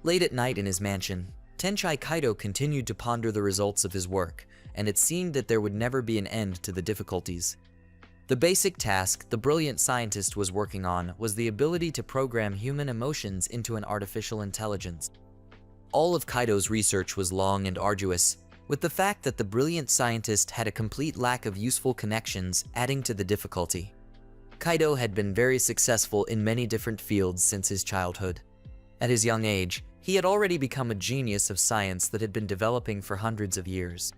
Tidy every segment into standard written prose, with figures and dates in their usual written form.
Late at night in his mansion, Tenchai Kaido continued to ponder the results of his work, and it seemed that there would never be an end to the difficulties. The basic task the brilliant scientist was working on was the ability to program human emotions into an artificial intelligence. All of Kaido's research was long and arduous, with the fact that the brilliant scientist had a complete lack of useful connections adding to the difficulty. Kaido had been very successful in many different fields since his childhood. At his young age, he had already become a genius of science that had been developing for hundreds of years.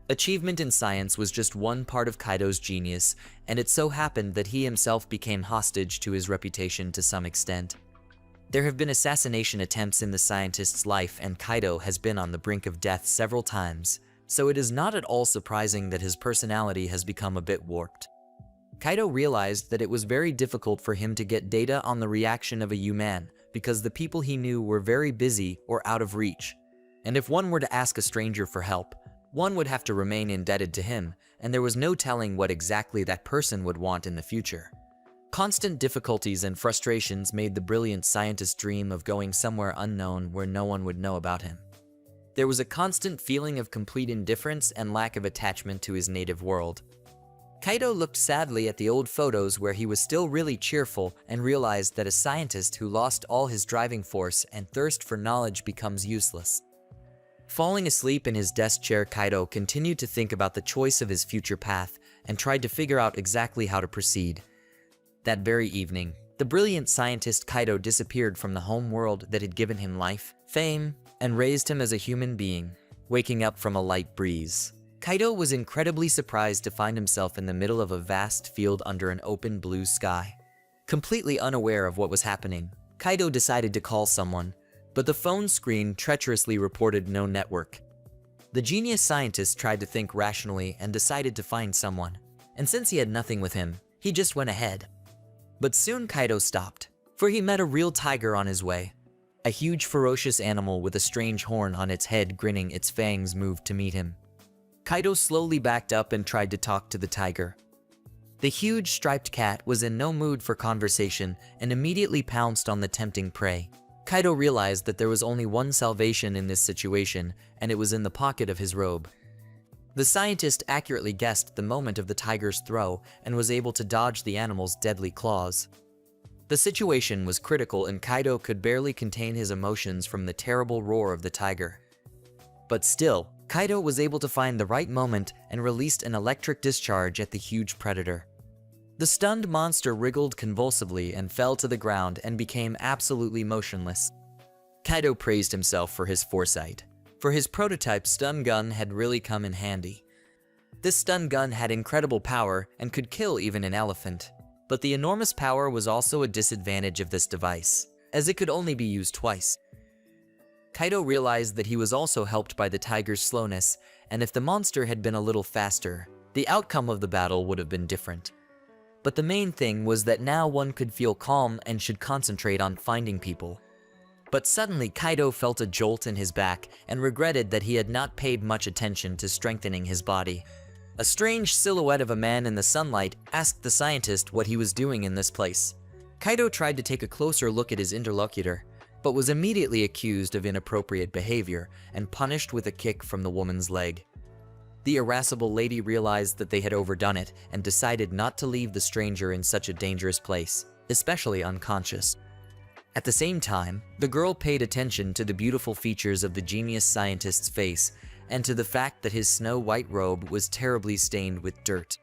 Achievement in science was just one part of Kaido's genius, and it so happened that he himself became hostage to his reputation to some extent. There have been assassination attempts in the scientist's life, and Kaido has been on the brink of death several times, so it is not at all surprising that his personality has become a bit warped. Kaido realized that it was very difficult for him to get data on the reaction of a human because the people he knew were very busy or out of reach, and if one were to ask a stranger for help, one would have to remain indebted to him, and there was no telling what exactly that person would want in the future. Constant difficulties and frustrations made the brilliant scientist dream of going somewhere unknown where no one would know about him. There was a constant feeling of complete indifference and lack of attachment to his native world. Kaido looked sadly at the old photos where he was still really cheerful and realized that a scientist who lost all his driving force and thirst for knowledge becomes useless. Falling asleep in his desk chair, Kaido continued to think about the choice of his future path and tried to figure out exactly how to proceed. That very evening, the brilliant scientist Kaido disappeared from the home world that had given him life, fame, and raised him as a human being, waking up from a light breeze. Kaido was incredibly surprised to find himself in the middle of a vast field under an open blue sky. Completely unaware of what was happening, Kaido decided to call someone, but the phone screen treacherously reported no network. The genius scientist tried to think rationally and decided to find someone, and since he had nothing with him, he just went ahead. But soon Kaido stopped, for he met a real tiger on his way. A huge ferocious animal with a strange horn on its head grinning its fangs moved to meet him. Kaido slowly backed up and tried to talk to the tiger. The huge striped cat was in no mood for conversation and immediately pounced on the tempting prey. Kaido realized that there was only one salvation in this situation, and it was in the pocket of his robe. The scientist accurately guessed the moment of the tiger's throw and was able to dodge the animal's deadly claws. The situation was critical and Kaido could barely contain his emotions from the terrible roar of the tiger. But still, Kaido was able to find the right moment and released an electric discharge at the huge predator. The stunned monster wriggled convulsively and fell to the ground and became absolutely motionless. Kaido praised himself for his foresight, for his prototype stun gun had really come in handy. This stun gun had incredible power and could kill even an elephant, but the enormous power was also a disadvantage of this device, as it could only be used twice. Kaido realized that he was also helped by the tiger's slowness, and if the monster had been a little faster, the outcome of the battle would have been different. But the main thing was that now one could feel calm and should concentrate on finding people. But suddenly Kaido felt a jolt in his back and regretted that he had not paid much attention to strengthening his body. A strange silhouette of a man in the sunlight asked the scientist what he was doing in this place. Kaido tried to take a closer look at his interlocutor, but was immediately accused of inappropriate behavior and punished with a kick from the woman's leg. The irascible lady realized that they had overdone it and decided not to leave the stranger in such a dangerous place, especially unconscious. At the same time, the girl paid attention to the beautiful features of the genius scientist's face and to the fact that his snow-white robe was terribly stained with dirt.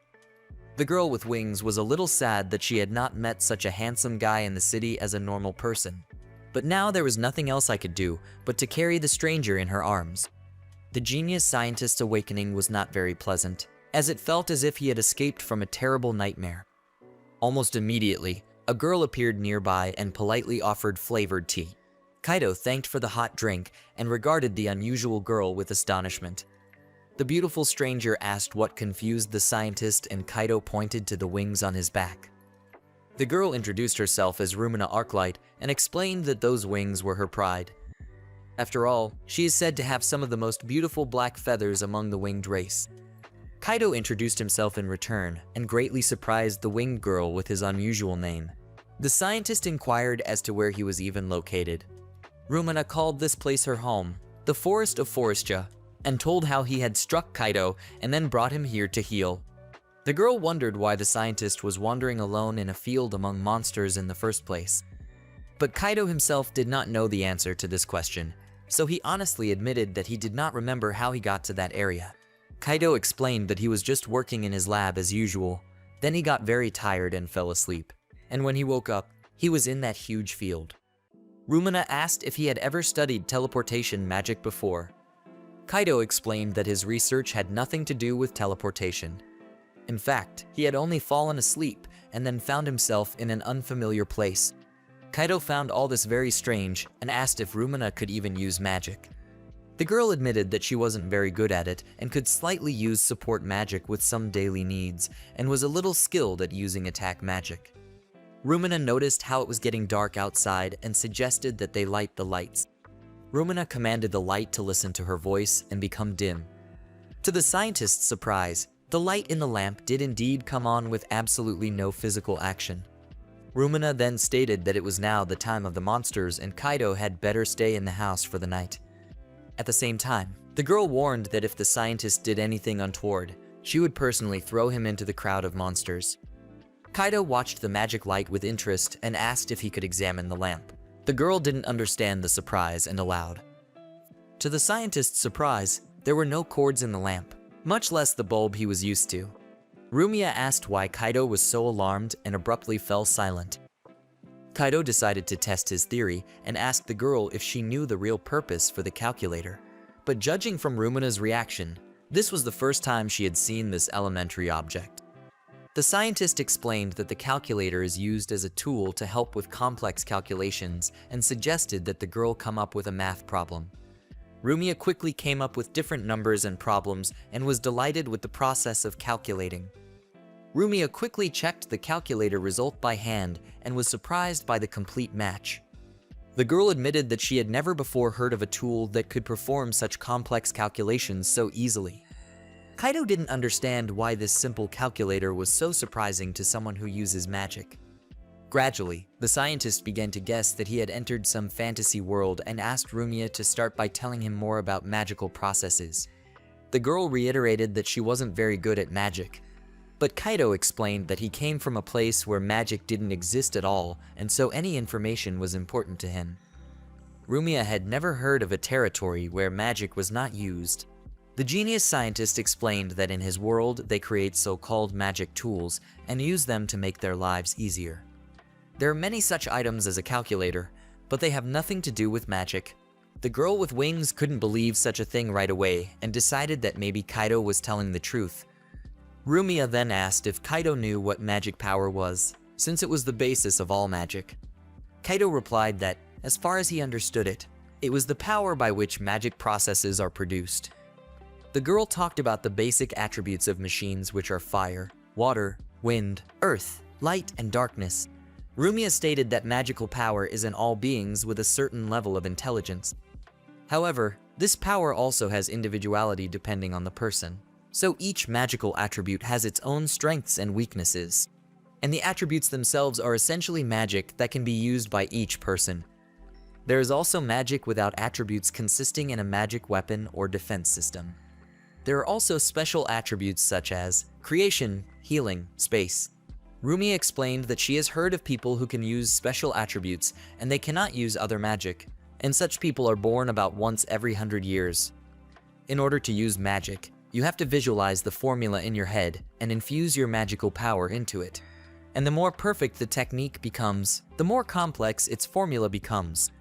The girl with wings was a little sad that she had not met such a handsome guy in the city as a normal person. But now there was nothing else I could do but to carry the stranger in her arms. The genius scientist's awakening was not very pleasant, as it felt as if he had escaped from a terrible nightmare. Almost immediately, a girl appeared nearby and politely offered flavored tea. Kaido thanked for the hot drink and regarded the unusual girl with astonishment. The beautiful stranger asked what confused the scientist, and Kaido pointed to the wings on his back. The girl introduced herself as Rumina Arclight and explained that those wings were her pride. After all, she is said to have some of the most beautiful black feathers among the winged race. Kaido introduced himself in return and greatly surprised the winged girl with his unusual name. The scientist inquired as to where he was even located. Rumina called this place her home, the Forest of Forestia, and told how he had struck Kaido and then brought him here to heal. The girl wondered why the scientist was wandering alone in a field among monsters in the first place. But Kaido himself did not know the answer to this question, so he honestly admitted that he did not remember how he got to that area. Kaido explained that he was just working in his lab as usual. Then he got very tired and fell asleep. And when he woke up, he was in that huge field. Rumina asked if he had ever studied teleportation magic before. Kaido explained that his research had nothing to do with teleportation. In fact, he had only fallen asleep and then found himself in an unfamiliar place. Kaido found all this very strange and asked if Rumina could even use magic. The girl admitted that she wasn't very good at it and could slightly use support magic with some daily needs and was a little skilled at using attack magic. Rumina noticed how it was getting dark outside and suggested that they light the lights. Rumina commanded the light to listen to her voice and become dim. To the scientist's surprise, the light in the lamp did indeed come on with absolutely no physical action. Rumina then stated that it was now the time of the monsters and Kaido had better stay in the house for the night. At the same time, the girl warned that if the scientist did anything untoward, she would personally throw him into the crowd of monsters. Kaido watched the magic light with interest and asked if he could examine the lamp. The girl didn't understand the surprise and allowed. To the scientist's surprise, there were no cords in the lamp, much less the bulb he was used to. Rumia asked why Kaido was so alarmed and abruptly fell silent. Kaido decided to test his theory and asked the girl if she knew the real purpose for the calculator. But judging from Rumina's reaction, this was the first time she had seen this elementary object. The scientist explained that the calculator is used as a tool to help with complex calculations and suggested that the girl come up with a math problem. Rumia quickly came up with different numbers and problems and was delighted with the process of calculating. Rumia quickly checked the calculator result by hand and was surprised by the complete match. The girl admitted that she had never before heard of a tool that could perform such complex calculations so easily. Kaido didn't understand why this simple calculator was so surprising to someone who uses magic. Gradually, the scientist began to guess that he had entered some fantasy world and asked Rumia to start by telling him more about magical processes. The girl reiterated that she wasn't very good at magic, but Kaido explained that he came from a place where magic didn't exist at all, and so any information was important to him. Rumia had never heard of a territory where magic was not used. The genius scientist explained that in his world they create so-called magic tools and use them to make their lives easier. There are many such items as a calculator, but they have nothing to do with magic. The girl with wings couldn't believe such a thing right away and decided that maybe Kaido was telling the truth. Rumia then asked if Kaido knew what magic power was, since it was the basis of all magic. Kaido replied that, as far as he understood it, it was the power by which magic processes are produced. The girl talked about the basic attributes of machines, which are fire, water, wind, earth, light, and darkness. Rumia stated that magical power is in all beings with a certain level of intelligence. However, this power also has individuality depending on the person. So each magical attribute has its own strengths and weaknesses. And the attributes themselves are essentially magic that can be used by each person. There is also magic without attributes consisting in a magic weapon or defense system. There are also special attributes such as creation, healing, space. Rumia explained that she has heard of people who can use special attributes and they cannot use other magic, and such people are born about once every 100 years. In order to use magic, you have to visualize the formula in your head and infuse your magical power into it. And the more perfect the technique becomes, the more complex its formula becomes.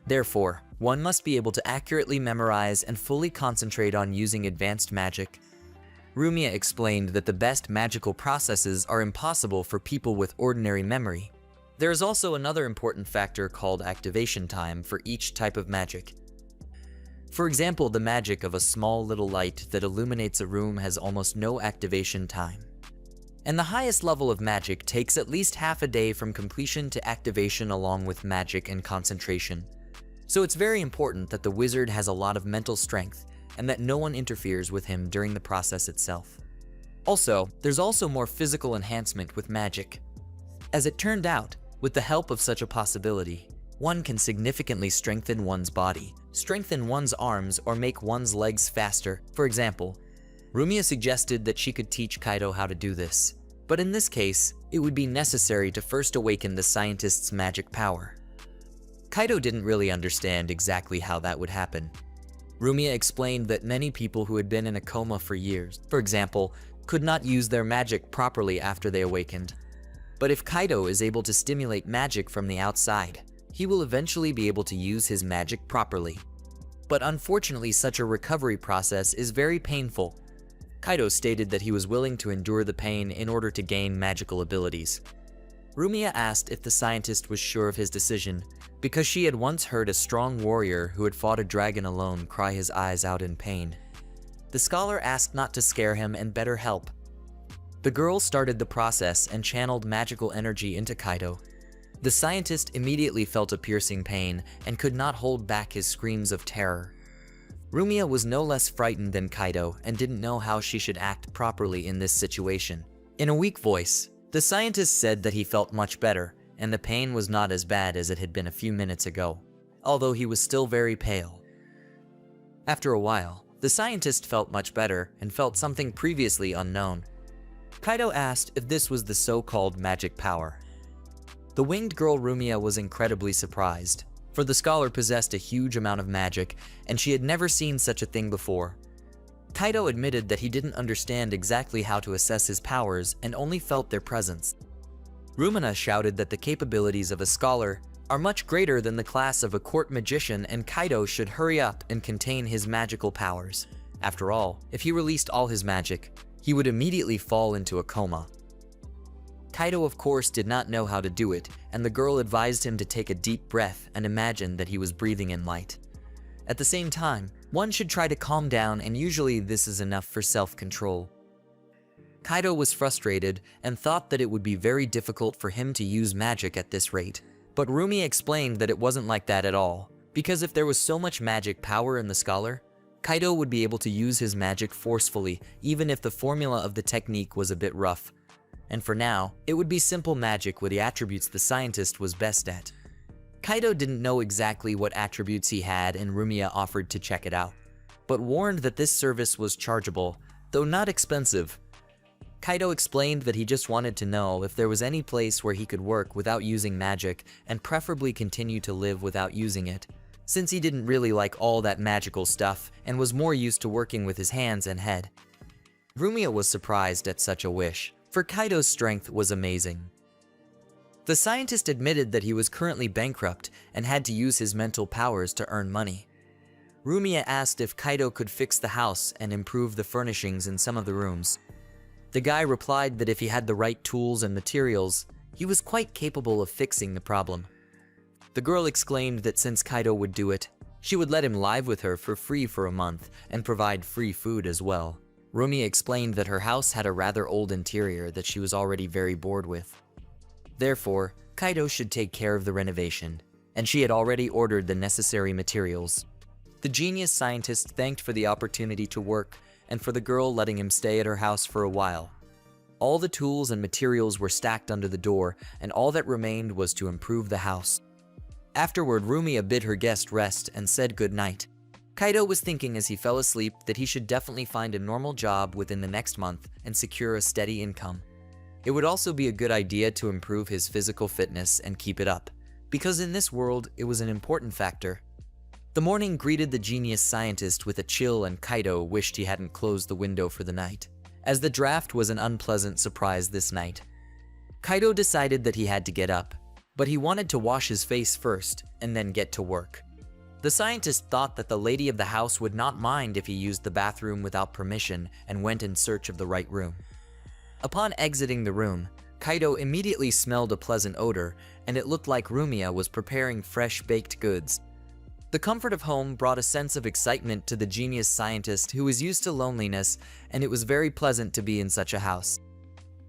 Therefore, one must be able to accurately memorize and fully concentrate on using advanced magic. Rumia explained that the best magical processes are impossible for people with ordinary memory. There is also another important factor called activation time for each type of magic. For example, the magic of a small little light that illuminates a room has almost no activation time. And the highest level of magic takes at least half a day from completion to activation along with magic and concentration. So it's very important that the wizard has a lot of mental strength and that no one interferes with him during the process itself. Also, there's also more physical enhancement with magic. As it turned out, with the help of such a possibility, One can significantly strengthen one's body, strengthen one's arms, or make one's legs faster. For example, Rumiya suggested that she could teach Kaido how to do this. But in this case, it would be necessary to first awaken the scientist's magic power. Kaido didn't really understand exactly how that would happen. Rumiya explained that many people who had been in a coma for years, for example, could not use their magic properly after they awakened. But if Kaido is able to stimulate magic from the outside, he will eventually be able to use his magic properly. But unfortunately, such a recovery process is very painful. Kaido stated that he was willing to endure the pain in order to gain magical abilities. Rumiya asked if the scientist was sure of his decision, because she had once heard a strong warrior who had fought a dragon alone cry his eyes out in pain. The scholar asked not to scare him and better help. The girl started the process and channeled magical energy into Kaido. The scientist immediately felt a piercing pain and could not hold back his screams of terror. Rumiya was no less frightened than Kaido and didn't know how she should act properly in this situation. In a weak voice, the scientist said that he felt much better, and the pain was not as bad as it had been a few minutes ago, although he was still very pale. After a while, the scientist felt much better and felt something previously unknown. Kaido asked if this was the so-called magic power. The winged girl Rumiya was incredibly surprised, for the scholar possessed a huge amount of magic, and she had never seen such a thing before. Kaido admitted that he didn't understand exactly how to assess his powers and only felt their presence. Rumina shouted that the capabilities of a scholar are much greater than the class of a court magician, and Kaido should hurry up and contain his magical powers. After all, if he released all his magic, he would immediately fall into a coma. Kaido, of course, did not know how to do it, and the girl advised him to take a deep breath and imagine that he was breathing in light. At the same time, one should try to calm down, and usually this is enough for self-control. Kaido was frustrated and thought that it would be very difficult for him to use magic at this rate. But Rumiya explained that it wasn't like that at all, because if there was so much magic power in the scholar, Kaido would be able to use his magic forcefully, even if the formula of the technique was a bit rough. And for now, it would be simple magic with the attributes the scientist was best at. Kaido didn't know exactly what attributes he had, and Rumiya offered to check it out, but warned that this service was chargeable, though not expensive. Kaido explained that he just wanted to know if there was any place where he could work without using magic and preferably continue to live without using it, since he didn't really like all that magical stuff and was more used to working with his hands and head. Rumiya was surprised at such a wish, for Kaido's strength was amazing. The scientist admitted that he was currently bankrupt and had to use his mental powers to earn money. Rumiya asked if Kaido could fix the house and improve the furnishings in some of the rooms. The guy replied that if he had the right tools and materials, he was quite capable of fixing the problem. The girl exclaimed that since Kaido would do it, she would let him live with her for free for a month and provide free food as well. Rumiya explained that her house had a rather old interior that she was already very bored with. Therefore, Kaido should take care of the renovation, and she had already ordered the necessary materials. The genius scientist thanked for the opportunity to work and for the girl letting him stay at her house for a while. All the tools and materials were stacked under the door, and all that remained was to improve the house. Afterward, Rumiya bid her guest rest and said good night. Kaido was thinking as he fell asleep that he should definitely find a normal job within the next month and secure a steady income. It would also be a good idea to improve his physical fitness and keep it up, because in this world it was an important factor. The morning greeted the genius scientist with a chill, and Kaido wished he hadn't closed the window for the night, as the draft was an unpleasant surprise this night. Kaido decided that he had to get up, but he wanted to wash his face first and then get to work. The scientist thought that the lady of the house would not mind if he used the bathroom without permission and went in search of the right room. Upon exiting the room, Kaido immediately smelled a pleasant odor, and it looked like Rumiya was preparing fresh baked goods. The comfort of home brought a sense of excitement to the genius scientist who was used to loneliness, and it was very pleasant to be in such a house.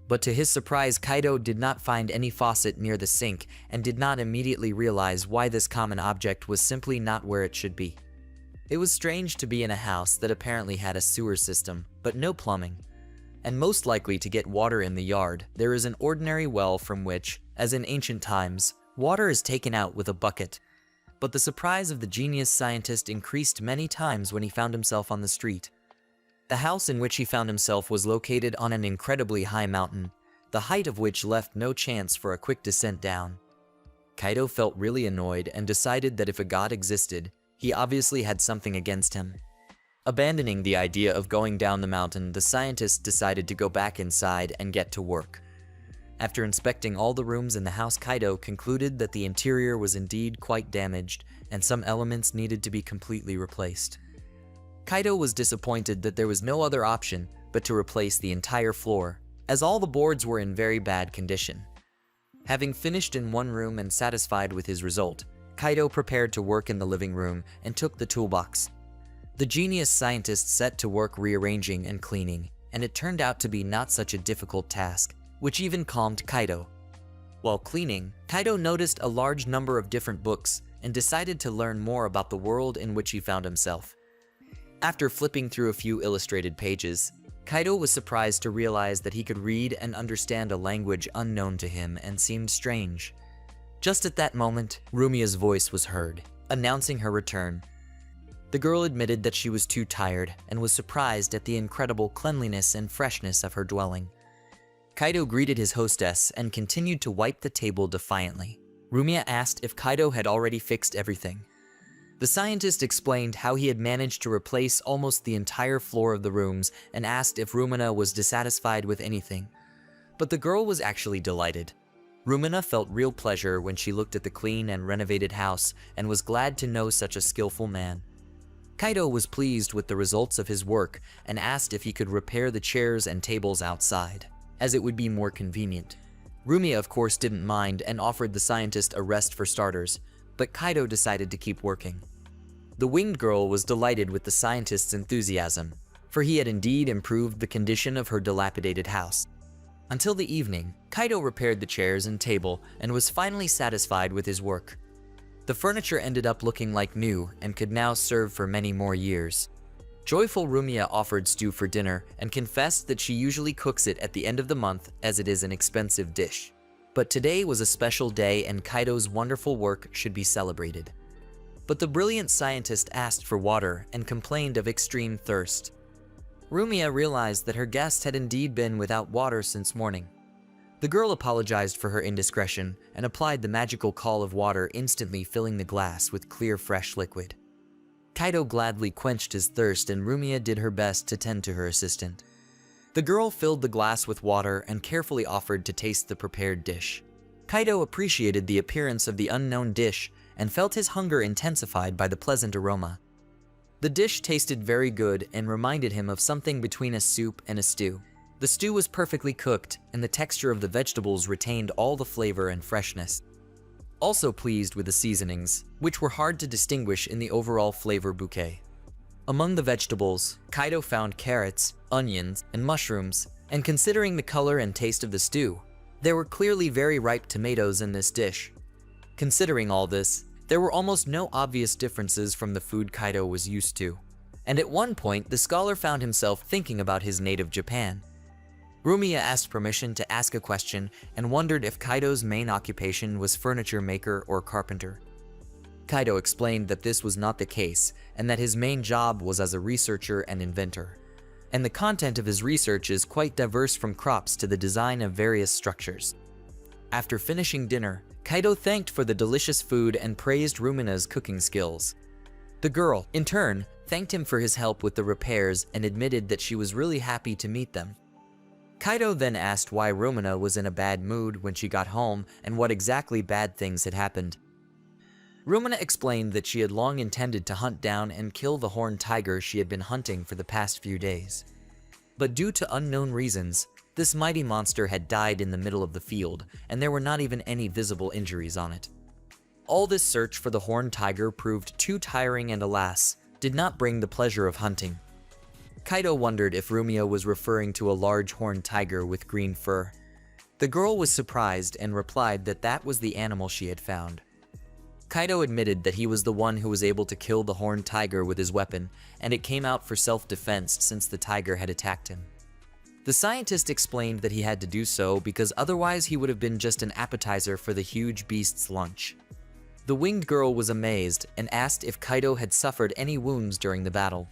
But to his surprise, Kaido did not find any faucet near the sink and did not immediately realize why this common object was simply not where it should be. It was strange to be in a house that apparently had a sewer system, but no plumbing. And most likely to get water in the yard, there is an ordinary well from which, as in ancient times, Water is taken out with a bucket, but the surprise of the genius scientist increased many times when he found himself on the street. The house in which he found himself was located on an incredibly high mountain, the height of which left no chance for a quick descent down. Kaido felt really annoyed and decided that if a god existed, he obviously had something against him. Abandoning the idea of going down the mountain, the scientist decided to go back inside and get to work. After inspecting all the rooms in the house, Kaido concluded that the interior was indeed quite damaged and some elements needed to be completely replaced. Kaido was disappointed that there was no other option but to replace the entire floor, as all the boards were in very bad condition. Having finished in one room and satisfied with his result, Kaido prepared to work in the living room and took the toolbox. The genius scientist set to work rearranging and cleaning, and it turned out to be not such a difficult task, which even calmed Kaido. While cleaning, Kaido noticed a large number of different books and decided to learn more about the world in which he found himself. After flipping through a few illustrated pages, Kaido was surprised to realize that he could read and understand a language unknown to him and seemed strange. Just at that moment, Rumia's voice was heard, announcing her return. The girl admitted that she was too tired and was surprised at the incredible cleanliness and freshness of her dwelling. Kaido greeted his hostess and continued to wipe the table defiantly. Rumia asked if Kaido had already fixed everything. The scientist explained how he had managed to replace almost the entire floor of the rooms and asked if Rumina was dissatisfied with anything. But the girl was actually delighted. Rumina felt real pleasure when she looked at the clean and renovated house and was glad to know such a skillful man. Kaido was pleased with the results of his work and asked if he could repair the chairs and tables outside, as it would be more convenient. Rumia of course didn't mind and offered the scientist a rest for starters, but Kaido decided to keep working. The winged girl was delighted with the scientist's enthusiasm, for he had indeed improved the condition of her dilapidated house. Until the evening, Kaido repaired the chairs and table and was finally satisfied with his work. The furniture ended up looking like new and could now serve for many more years. Joyful Rumia offered stew for dinner and confessed that she usually cooks it at the end of the month as it is an expensive dish. But today was a special day and Kaido's wonderful work should be celebrated. But the brilliant scientist asked for water and complained of extreme thirst. Rumia realized that her guest had indeed been without water since morning. The girl apologized for her indiscretion and applied the magical call of water, instantly filling the glass with clear, fresh liquid. Kaido gladly quenched his thirst and Rumia did her best to tend to her assistant. The girl filled the glass with water and carefully offered to taste the prepared dish. Kaido appreciated the appearance of the unknown dish and felt his hunger intensified by the pleasant aroma. The dish tasted very good and reminded him of something between a soup and a stew. The stew was perfectly cooked and the texture of the vegetables retained all the flavor and freshness. Also pleased with the seasonings, which were hard to distinguish in the overall flavor bouquet. Among the vegetables, Kaido found carrots, onions, and mushrooms, and considering the color and taste of the stew, there were clearly very ripe tomatoes in this dish. Considering all this, there were almost no obvious differences from the food Kaido was used to, and at one point the scholar found himself thinking about his native Japan. Rumia asked permission to ask a question and wondered if Kaido's main occupation was furniture maker or carpenter. Kaido explained that this was not the case and that his main job was as a researcher and inventor, and the content of his research is quite diverse from crops to the design of various structures. After finishing dinner, Kaido thanked for the delicious food and praised Rumina's cooking skills. The girl, in turn, thanked him for his help with the repairs and admitted that she was really happy to meet them. Kaido then asked why Rumina was in a bad mood when she got home and what exactly bad things had happened. Rumina explained that she had long intended to hunt down and kill the horned tiger she had been hunting for the past few days. But due to unknown reasons, this mighty monster had died in the middle of the field, and there were not even any visible injuries on it. All this search for the horned tiger proved too tiring and alas, did not bring the pleasure of hunting. Kaido wondered if Rumia was referring to a large horned tiger with green fur. The girl was surprised and replied that that was the animal she had found. Kaido admitted that he was the one who was able to kill the horned tiger with his weapon, and it came out for self-defense since the tiger had attacked him. The scientist explained that he had to do so because otherwise he would have been just an appetizer for the huge beast's lunch. The winged girl was amazed and asked if Kaido had suffered any wounds during the battle.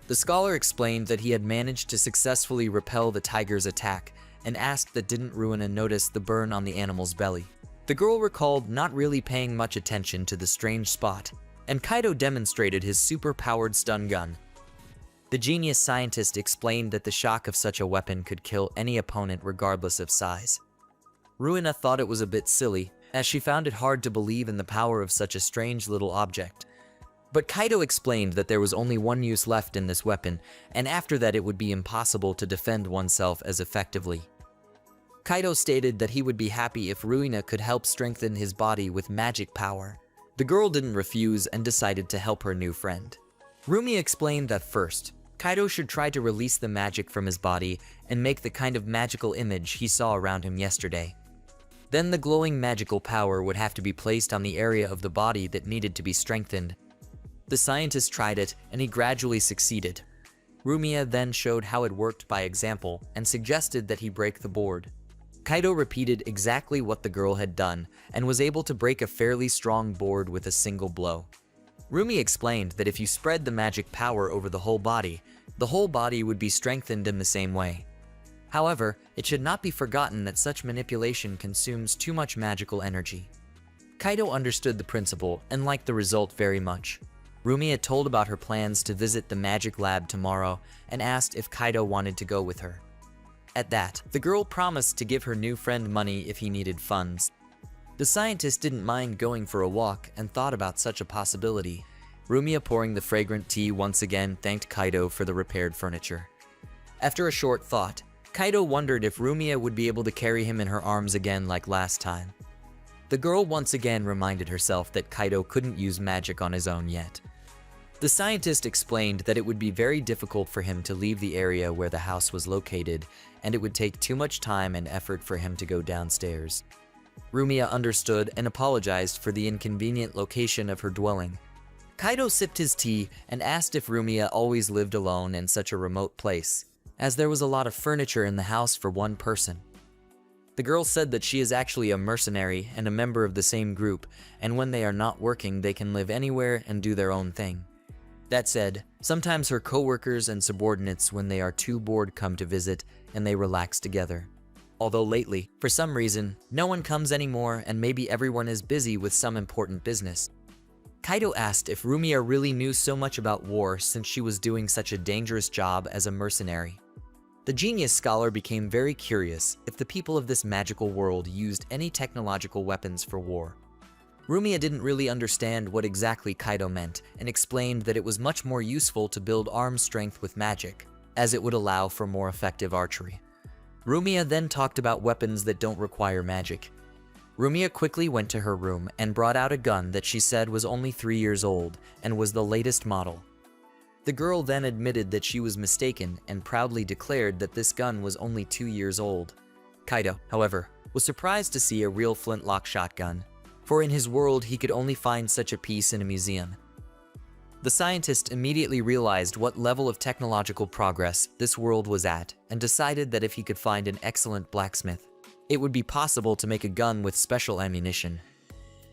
The scholar explained that he had managed to successfully repel the tiger's attack and asked that didn't Ruina notice the burn on the animal's belly. The girl recalled not really paying much attention to the strange spot, and Kaido demonstrated his super-powered stun gun. The genius scientist explained that the shock of such a weapon could kill any opponent regardless of size. Ruina thought it was a bit silly, as she found it hard to believe in the power of such a strange little object. But Kaido explained that there was only one use left in this weapon, and after that it would be impossible to defend oneself as effectively. Kaido stated that he would be happy if Ruina could help strengthen his body with magic power. The girl didn't refuse and decided to help her new friend. Rumi explained that first, Kaido should try to release the magic from his body and make the kind of magical image he saw around him yesterday. Then the glowing magical power would have to be placed on the area of the body that needed to be strengthened. The scientist tried it, and he gradually succeeded. Rumiya then showed how it worked by example and suggested that he break the board. Kaido repeated exactly what the girl had done and was able to break a fairly strong board with a single blow. Rumi explained that if you spread the magic power over the whole body would be strengthened in the same way. However, it should not be forgotten that such manipulation consumes too much magical energy. Kaido understood the principle and liked the result very much. Rumi had told about her plans to visit the magic lab tomorrow and asked if Kaido wanted to go with her. At that, the girl promised to give her new friend money if he needed funds. The scientist didn't mind going for a walk and thought about such a possibility. Rumiya, pouring the fragrant tea, once again thanked Kaido for the repaired furniture. After a short thought, Kaido wondered if Rumiya would be able to carry him in her arms again like last time. The girl once again reminded herself that Kaido couldn't use magic on his own yet. The scientist explained that it would be very difficult for him to leave the area where the house was located, and it would take too much time and effort for him to go downstairs. Rumiya understood and apologized for the inconvenient location of her dwelling. Kaido sipped his tea and asked if Rumiya always lived alone in such a remote place, as there was a lot of furniture in the house for one person. The girl said that she is actually a mercenary and a member of the same group, and when they are not working they can live anywhere and do their own thing. That said, sometimes her co-workers and subordinates, when they are too bored, come to visit and they relax together. Although lately, for some reason, no one comes anymore and maybe everyone is busy with some important business. Kaido asked if Rumiya really knew so much about war since she was doing such a dangerous job as a mercenary. The genius scholar became very curious if the people of this magical world used any technological weapons for war. Rumiya didn't really understand what exactly Kaido meant and explained that it was much more useful to build arm strength with magic, as it would allow for more effective archery. Rumiya then talked about weapons that don't require magic. Rumiya quickly went to her room and brought out a gun that she said was only 3 years old and was the latest model. The girl then admitted that she was mistaken and proudly declared that this gun was only 2 years old. Kaido, however, was surprised to see a real flintlock shotgun, for in his world he could only find such a piece in a museum. The scientist immediately realized what level of technological progress this world was at and decided that if he could find an excellent blacksmith, it would be possible to make a gun with special ammunition.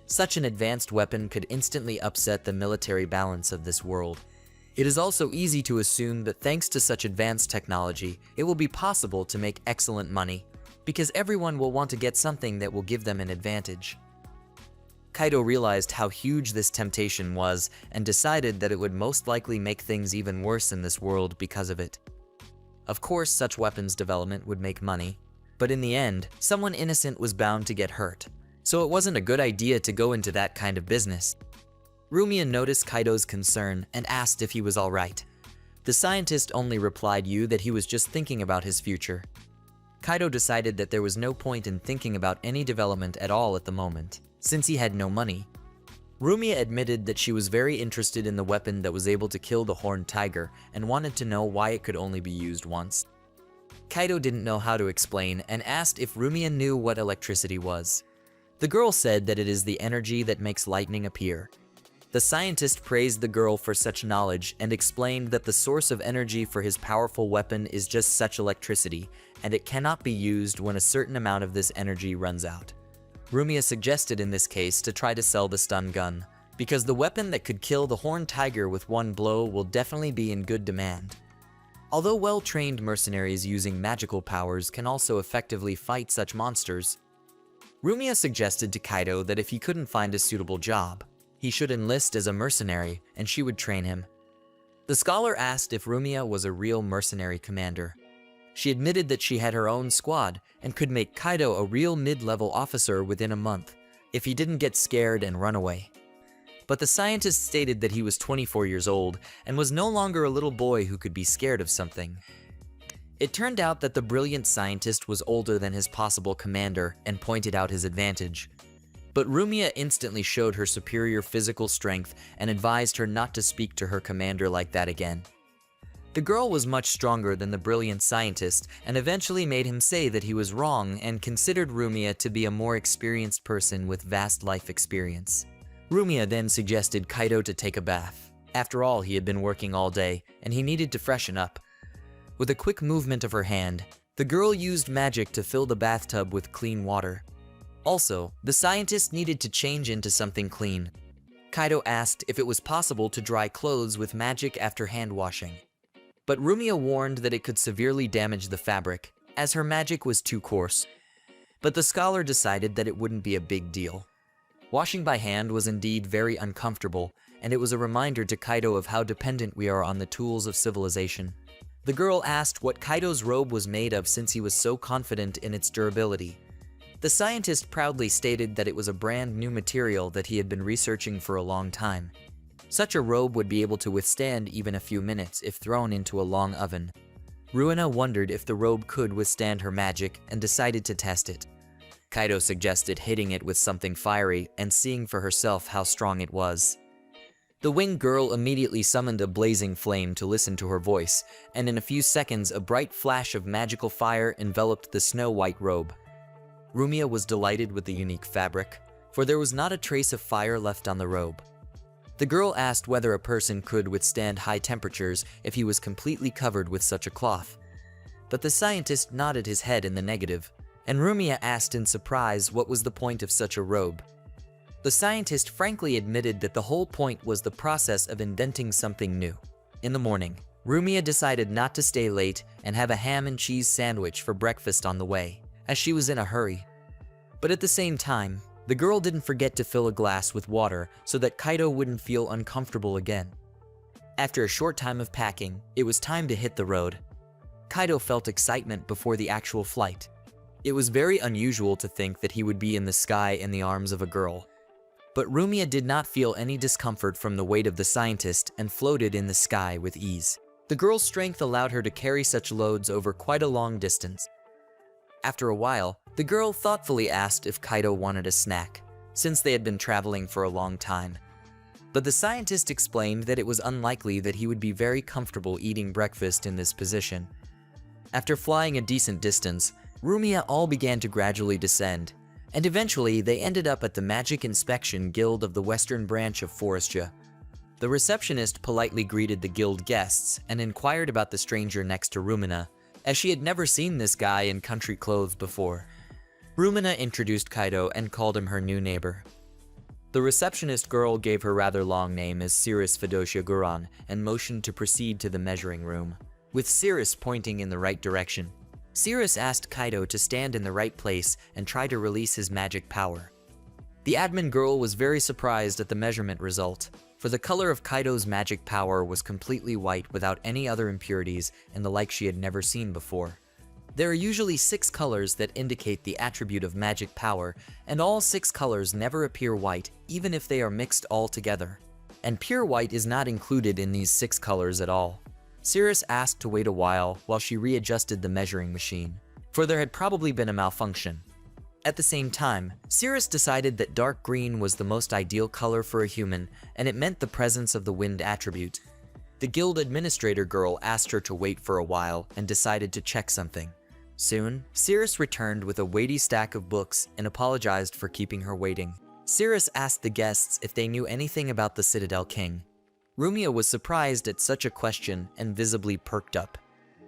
Such an advanced weapon could instantly upset the military balance of this world. It is also easy to assume that thanks to such advanced technology, it will be possible to make excellent money, because everyone will want to get something that will give them an advantage. Kaido realized how huge this temptation was and decided that it would most likely make things even worse in this world because of it. Of course, such weapons development would make money, but in the end, someone innocent was bound to get hurt, so it wasn't a good idea to go into that kind of business. Rumiya noticed Kaido's concern and asked if he was alright. The scientist only replied that he was just thinking about his future. Kaido decided that there was no point in thinking about any development at all at the moment, since he had no money. Rumiya admitted that she was very interested in the weapon that was able to kill the horned tiger and wanted to know why it could only be used once. Kaido didn't know how to explain and asked if Rumiya knew what electricity was. The girl said that it is the energy that makes lightning appear. The scientist praised the girl for such knowledge and explained that the source of energy for his powerful weapon is just such electricity, and it cannot be used when a certain amount of this energy runs out. Rumia suggested in this case to try to sell the stun gun, because the weapon that could kill the horned tiger with one blow will definitely be in good demand. Although well-trained mercenaries using magical powers can also effectively fight such monsters, Rumia suggested to Kaido that if he couldn't find a suitable job, he should enlist as a mercenary and she would train him. The scholar asked if Rumia was a real mercenary commander. She admitted that she had her own squad and could make Kaido a real mid-level officer within a month if he didn't get scared and run away. But the scientist stated that he was 24 years old and was no longer a little boy who could be scared of something. It turned out that the brilliant scientist was older than his possible commander and pointed out his advantage. But Rumia instantly showed her superior physical strength and advised her not to speak to her commander like that again. The girl was much stronger than the brilliant scientist and eventually made him say that he was wrong and considered Rumia to be a more experienced person with vast life experience. Rumia then suggested Kaido to take a bath. After all, he had been working all day and he needed to freshen up. With a quick movement of her hand, the girl used magic to fill the bathtub with clean water. Also, the scientist needed to change into something clean. Kaido asked if it was possible to dry clothes with magic after hand washing. But Rumia warned that it could severely damage the fabric, as her magic was too coarse. But the scholar decided that it wouldn't be a big deal. Washing by hand was indeed very uncomfortable, and it was a reminder to Kaido of how dependent we are on the tools of civilization. The girl asked what Kaido's robe was made of since he was so confident in its durability. The scientist proudly stated that it was a brand new material that he had been researching for a long time. Such a robe would be able to withstand even a few minutes if thrown into a long oven. Ruina wondered if the robe could withstand her magic and decided to test it. Kaido suggested hitting it with something fiery and seeing for herself how strong it was. The winged girl immediately summoned a blazing flame to listen to her voice, and in a few seconds a bright flash of magical fire enveloped the snow-white robe. Rumia was delighted with the unique fabric, for there was not a trace of fire left on the robe. The girl asked whether a person could withstand high temperatures if he was completely covered with such a cloth. But the scientist nodded his head in the negative, and Rumia asked in surprise what was the point of such a robe. The scientist frankly admitted that the whole point was the process of inventing something new. In the morning, Rumia decided not to stay late and have a ham and cheese sandwich for breakfast on the way, as she was in a hurry. But at the same time, the girl didn't forget to fill a glass with water so that Kaido wouldn't feel uncomfortable again. After a short time of packing, it was time to hit the road. Kaido felt excitement before the actual flight. It was very unusual to think that he would be in the sky in the arms of a girl. But Rumia did not feel any discomfort from the weight of the scientist and floated in the sky with ease. The girl's strength allowed her to carry such loads over quite a long distance. After a while, the girl thoughtfully asked if Kaido wanted a snack, since they had been traveling for a long time. But the scientist explained that it was unlikely that he would be very comfortable eating breakfast in this position. After flying a decent distance, Rumia all began to gradually descend, and eventually they ended up at the Magic Inspection Guild of the Western Branch of Forestia. The receptionist politely greeted the guild guests and inquired about the stranger next to Rumina, as she had never seen this guy in country clothes before. Rumina introduced Kaido and called him her new neighbor. The receptionist girl gave her rather long name as Cirrus Fedosia Guran and motioned to proceed to the measuring room, with Cirrus pointing in the right direction. Cirrus asked Kaido to stand in the right place and try to release his magic power. The admin girl was very surprised at the measurement result, for the color of Kaido's magic power was completely white without any other impurities and the like she had never seen before. There are usually 6 colors that indicate the attribute of magic power, and all 6 colors never appear white, even if they are mixed all together. And pure white is not included in these 6 colors at all. Cirrus asked to wait a while she readjusted the measuring machine, for there had probably been a malfunction. At the same time, Cirrus decided that dark green was the most ideal color for a human, and it meant the presence of the wind attribute. The guild administrator girl asked her to wait for a while and decided to check something. Soon, Cirrus returned with a weighty stack of books and apologized for keeping her waiting. Sirius asked the guests if they knew anything about the Citadel King. Rumia was surprised at such a question and visibly perked up.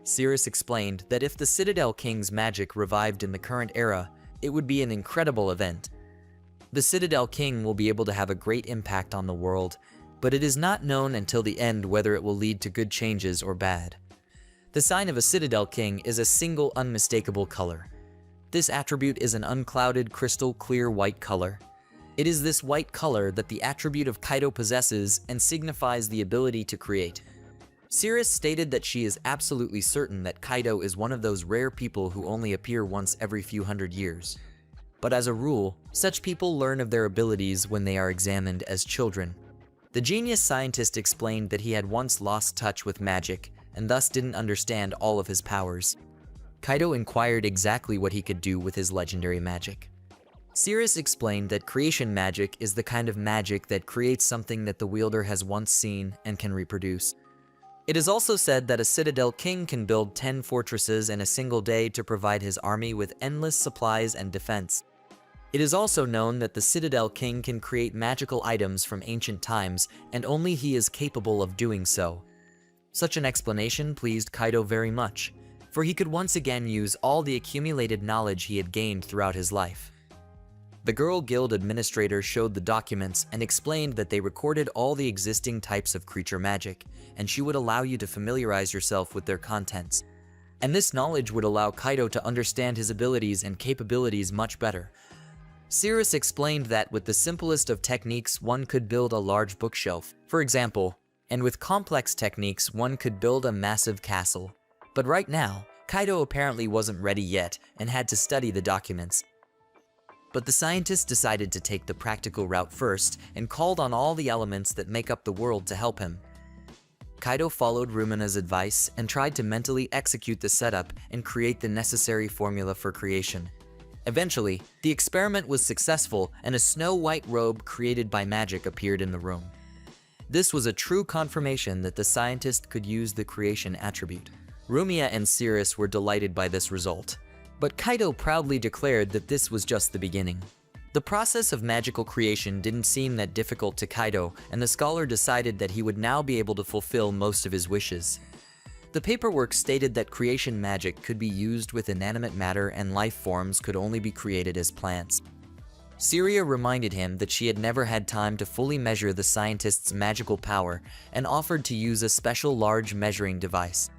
Sirius explained that if the Citadel King's magic revived in the current era, it would be an incredible event. The Citadel King will be able to have a great impact on the world, but it is not known until the end whether it will lead to good changes or bad. The sign of a Citadel King is a single unmistakable color. This attribute is an unclouded, crystal clear white color. It is this white color that the attribute of Kaido possesses and signifies the ability to create. Sirius stated that she is absolutely certain that Kaido is one of those rare people who only appear once every few hundred years. But as a rule, such people learn of their abilities when they are examined as children. The genius scientist explained that he had once lost touch with magic and thus didn't understand all of his powers. Kaido inquired exactly what he could do with his legendary magic. Sirius explained that creation magic is the kind of magic that creates something that the wielder has once seen and can reproduce. It is also said that a Citadel King can build 10 fortresses in a single day to provide his army with endless supplies and defense. It is also known that the Citadel King can create magical items from ancient times, and only he is capable of doing so. Such an explanation pleased Kaido very much, for he could once again use all the accumulated knowledge he had gained throughout his life. The Girl Guild administrator showed the documents and explained that they recorded all the existing types of creature magic, and she would allow you to familiarize yourself with their contents. And this knowledge would allow Kaido to understand his abilities and capabilities much better. Sirius explained that with the simplest of techniques one could build a large bookshelf, for example, and with complex techniques one could build a massive castle. But right now, Kaido apparently wasn't ready yet and had to study the documents. But the scientist decided to take the practical route first and called on all the elements that make up the world to help him. Kaido followed Rumina's advice and tried to mentally execute the setup and create the necessary formula for creation. Eventually, the experiment was successful and a snow-white robe created by magic appeared in the room. This was a true confirmation that the scientist could use the creation attribute. Rumia and Sirius were delighted by this result. But Kaido proudly declared that this was just the beginning. The process of magical creation didn't seem that difficult to Kaido, and the scholar decided that he would now be able to fulfill most of his wishes. The paperwork stated that creation magic could be used with inanimate matter and life forms could only be created as plants. Syria reminded him that she had never had time to fully measure the scientist's magical power and offered to use a special large measuring device.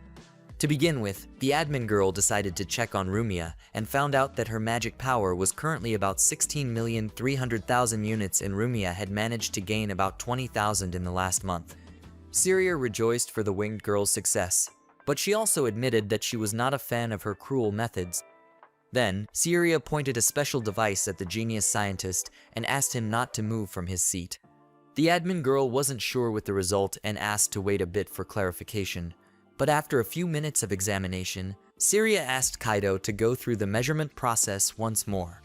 To begin with, the admin girl decided to check on Rumia and found out that her magic power was currently about 16,300,000 units and Rumia had managed to gain about 20,000 in the last month. Syria rejoiced for the winged girl's success, but she also admitted that she was not a fan of her cruel methods. Then, Syria pointed a special device at the genius scientist and asked him not to move from his seat. The admin girl wasn't sure with the result and asked to wait a bit for clarification. But after a few minutes of examination, Syria asked Kaido to go through the measurement process once more.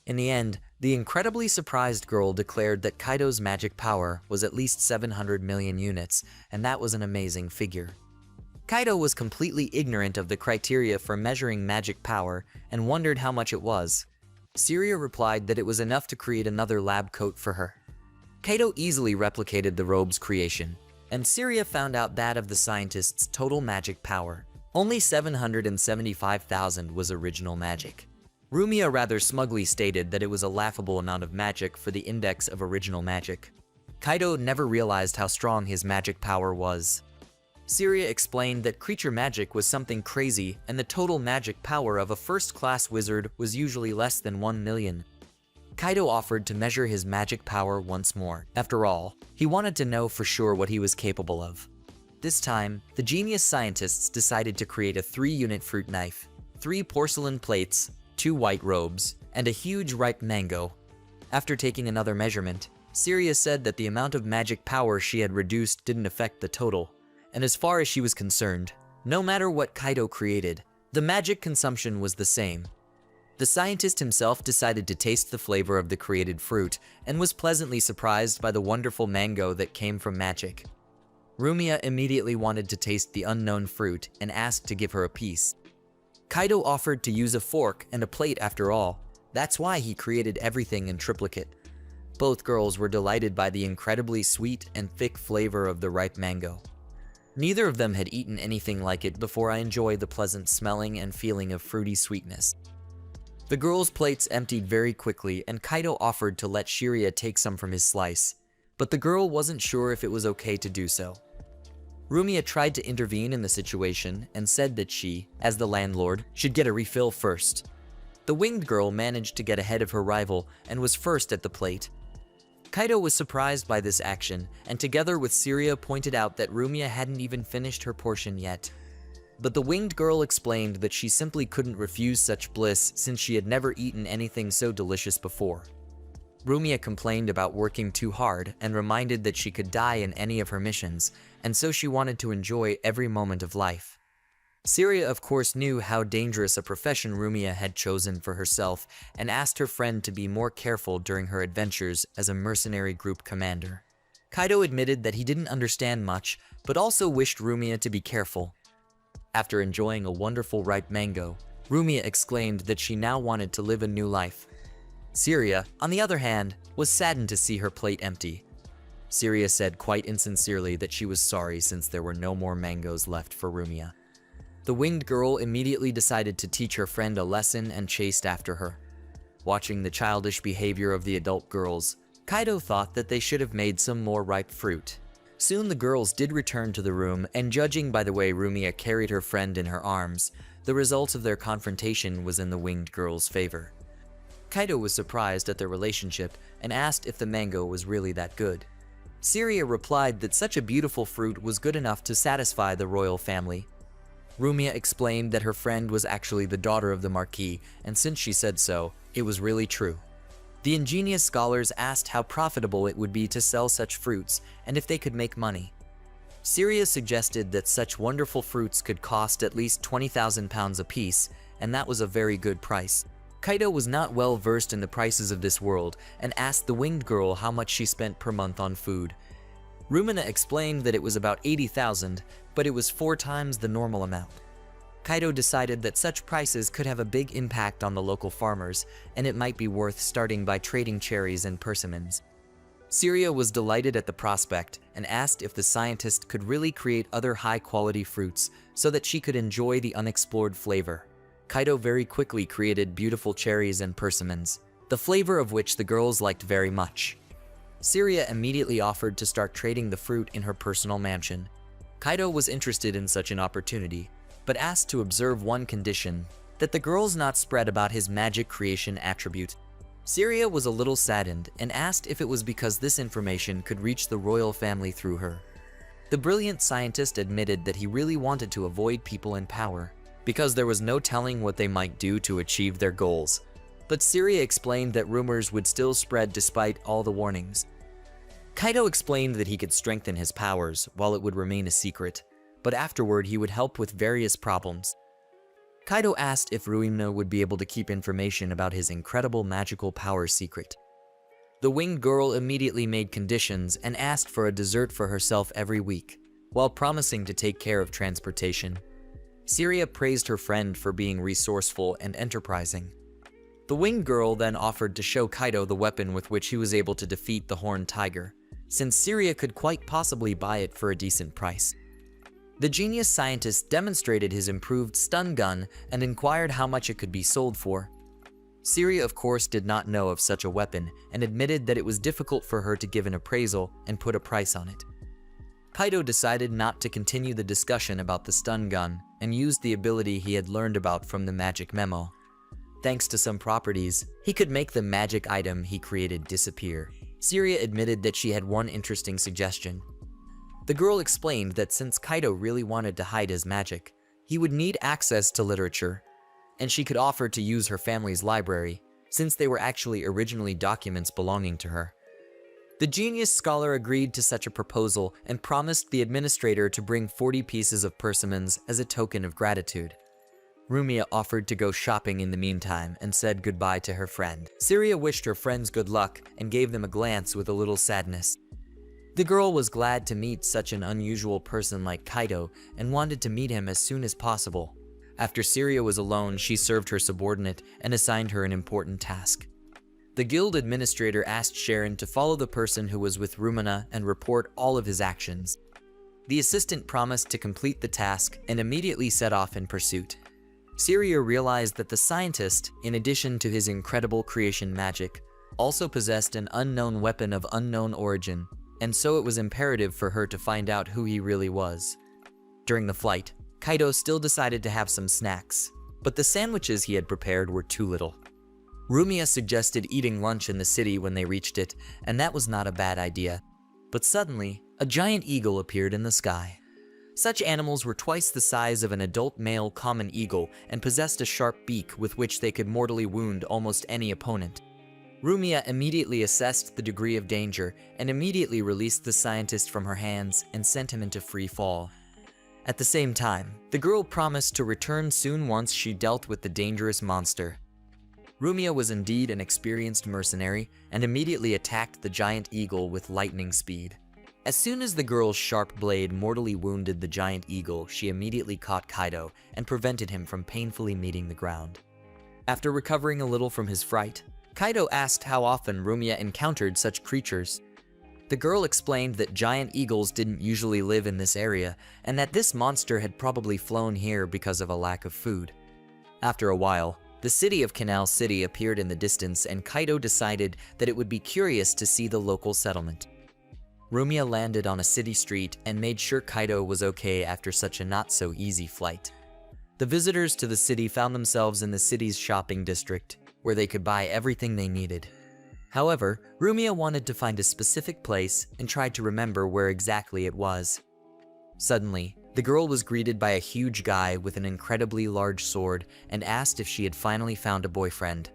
In the end, the incredibly surprised girl declared that Kaido's magic power was at least 700 million units, and that was an amazing figure. Kaido was completely ignorant of the criteria for measuring magic power and wondered how much it was. Syria replied that it was enough to create another lab coat for her. Kaido easily replicated the robe's creation, and Syria found out that of the scientist's total magic power. Only 775,000 was original magic. Rumia rather smugly stated that it was a laughable amount of magic for the index of original magic. Kaido never realized how strong his magic power was. Syria explained that creature magic was something crazy and the total magic power of a first-class wizard was usually less than 1 million. Kaido offered to measure his magic power once more. After all, he wanted to know for sure what he was capable of. This time, the genius scientists decided to create a 3-unit fruit knife, 3 porcelain plates, 2 white robes, and a huge ripe mango. After taking another measurement, Syria said that the amount of magic power she had reduced didn't affect the total, and as far as she was concerned, no matter what Kaido created, the magic consumption was the same. The scientist himself decided to taste the flavor of the created fruit and was pleasantly surprised by the wonderful mango that came from magic. Rumia immediately wanted to taste the unknown fruit and asked to give her a piece. Kaido offered to use a fork and a plate after all. That's why he created everything in triplicate. Both girls were delighted by the incredibly sweet and thick flavor of the ripe mango. Neither of them had eaten anything like it before. I enjoyed the pleasant smelling and feeling of fruity sweetness. The girls' plates emptied very quickly, and Kaido offered to let Shiria take some from his slice, but the girl wasn't sure if it was okay to do so. Rumiya tried to intervene in the situation and said that she, as the landlord, should get a refill first. The winged girl managed to get ahead of her rival and was first at the plate. Kaido was surprised by this action, and together with Syria pointed out that Rumiya hadn't even finished her portion yet. But the winged girl explained that she simply couldn't refuse such bliss since she had never eaten anything so delicious before. Rumiya complained about working too hard and reminded that she could die in any of her missions, and so she wanted to enjoy every moment of life. Syria of course knew how dangerous a profession Rumiya had chosen for herself and asked her friend to be more careful during her adventures as a mercenary group commander. Kaido admitted that he didn't understand much, but also wished Rumiya to be careful. After enjoying a wonderful ripe mango, Rumiya exclaimed that she now wanted to live a new life. Syria, on the other hand, was saddened to see her plate empty. Syria said quite insincerely that she was sorry since there were no more mangoes left for Rumiya. The winged girl immediately decided to teach her friend a lesson and chased after her. Watching the childish behavior of the adult girls, Kaido thought that they should have made some more ripe fruit. Soon the girls did return to the room, and judging by the way Rumiya carried her friend in her arms, the result of their confrontation was in the winged girl's favor. Kaido was surprised at their relationship and asked if the mango was really that good. Syria replied that such a beautiful fruit was good enough to satisfy the royal family. Rumiya explained that her friend was actually the daughter of the Marquis, and since she said so, it was really true. The ingenious scholars asked how profitable it would be to sell such fruits, and if they could make money. Syria suggested that such wonderful fruits could cost at least 20,000 pounds apiece, and that was a very good price. Kaido was not well versed in the prices of this world, and asked the winged girl how much she spent per month on food. Rumina explained that it was about 80,000, but it was 4 times the normal amount. Kaido decided that such prices could have a big impact on the local farmers, and it might be worth starting by trading cherries and persimmons. Syria was delighted at the prospect and asked if the scientist could really create other high-quality fruits so that she could enjoy the unexplored flavor. Kaido very quickly created beautiful cherries and persimmons, the flavor of which the girls liked very much. Syria immediately offered to start trading the fruit in her personal mansion. Kaido was interested in such an opportunity, but asked to observe one condition, that the girls not spread about his magic creation attribute. Syria was a little saddened and asked if it was because this information could reach the royal family through her. The brilliant scientist admitted that he really wanted to avoid people in power, because there was no telling what they might do to achieve their goals. But Syria explained that rumors would still spread despite all the warnings. Kaido explained that he could strengthen his powers while it would remain a secret, but afterward he would help with various problems. Kaido asked if Ruina would be able to keep information about his incredible magical power secret. The winged girl immediately made conditions and asked for a dessert for herself every week, while promising to take care of transportation. Syria praised her friend for being resourceful and enterprising. The winged girl then offered to show Kaido the weapon with which he was able to defeat the horned tiger, since Syria could quite possibly buy it for a decent price. The genius scientist demonstrated his improved stun gun and inquired how much it could be sold for. Syria of course did not know of such a weapon and admitted that it was difficult for her to give an appraisal and put a price on it. Kaido decided not to continue the discussion about the stun gun and used the ability he had learned about from the magic memo. Thanks to some properties, he could make the magic item he created disappear. Syria admitted that she had one interesting suggestion. The girl explained that since Kaido really wanted to hide his magic, he would need access to literature, and she could offer to use her family's library, since they were actually originally documents belonging to her. The genius scholar agreed to such a proposal and promised the administrator to bring 40 pieces of persimmons as a token of gratitude. Rumiya offered to go shopping in the meantime and said goodbye to her friend. Syria wished her friends good luck and gave them a glance with a little sadness. The girl was glad to meet such an unusual person like Kaido and wanted to meet him as soon as possible. After Syria was alone, she served her subordinate and assigned her an important task. The guild administrator asked Sharon to follow the person who was with Rumina and report all of his actions. The assistant promised to complete the task and immediately set off in pursuit. Syria realized that the scientist, in addition to his incredible creation magic, also possessed an unknown weapon of unknown origin, and so it was imperative for her to find out who he really was. During the flight, Kaido still decided to have some snacks, but the sandwiches he had prepared were too little. Rumia suggested eating lunch in the city when they reached it, and that was not a bad idea. But suddenly, a giant eagle appeared in the sky. Such animals were twice the size of an adult male common eagle and possessed a sharp beak with which they could mortally wound almost any opponent. Rumia immediately assessed the degree of danger and immediately released the scientist from her hands and sent him into free fall. At the same time, the girl promised to return soon once she dealt with the dangerous monster. Rumia was indeed an experienced mercenary and immediately attacked the giant eagle with lightning speed. As soon as the girl's sharp blade mortally wounded the giant eagle, she immediately caught Kaido and prevented him from painfully meeting the ground. After recovering a little from his fright, Kaido asked how often Rumia encountered such creatures. The girl explained that giant eagles didn't usually live in this area, and that this monster had probably flown here because of a lack of food. After a while, the city of Canal City appeared in the distance, and Kaido decided that it would be curious to see the local settlement. Rumia landed on a city street and made sure Kaido was okay after such a not-so-easy flight. The visitors to the city found themselves in the city's shopping district, where they could buy everything they needed. However, Rumia wanted to find a specific place and tried to remember where exactly it was. Suddenly, the girl was greeted by a huge guy with an incredibly large sword and asked if she had finally found a boyfriend.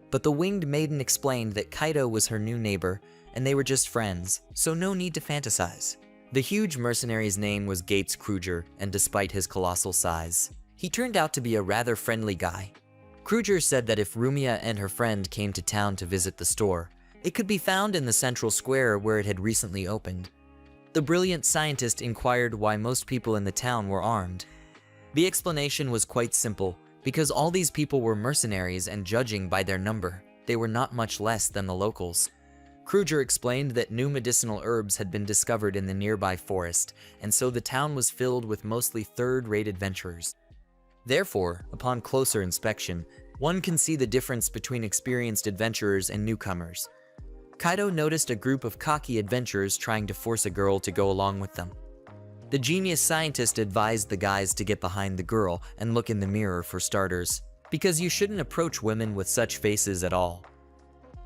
But the winged maiden explained that Kaido was her new neighbor and they were just friends, so no need to fantasize. The huge mercenary's name was Gates Kruger, and despite his colossal size, he turned out to be a rather friendly guy. Kruger said that if Rumia and her friend came to town to visit the store, it could be found in the central square where it had recently opened. The brilliant scientist inquired why most people in the town were armed. The explanation was quite simple, because all these people were mercenaries and judging by their number, they were not much less than the locals. Kruger explained that new medicinal herbs had been discovered in the nearby forest, and so the town was filled with mostly third-rate adventurers. Therefore, upon closer inspection, one can see the difference between experienced adventurers and newcomers. Kaido noticed a group of cocky adventurers trying to force a girl to go along with them. The genius scientist advised the guys to get behind the girl and look in the mirror for starters, because you shouldn't approach women with such faces at all.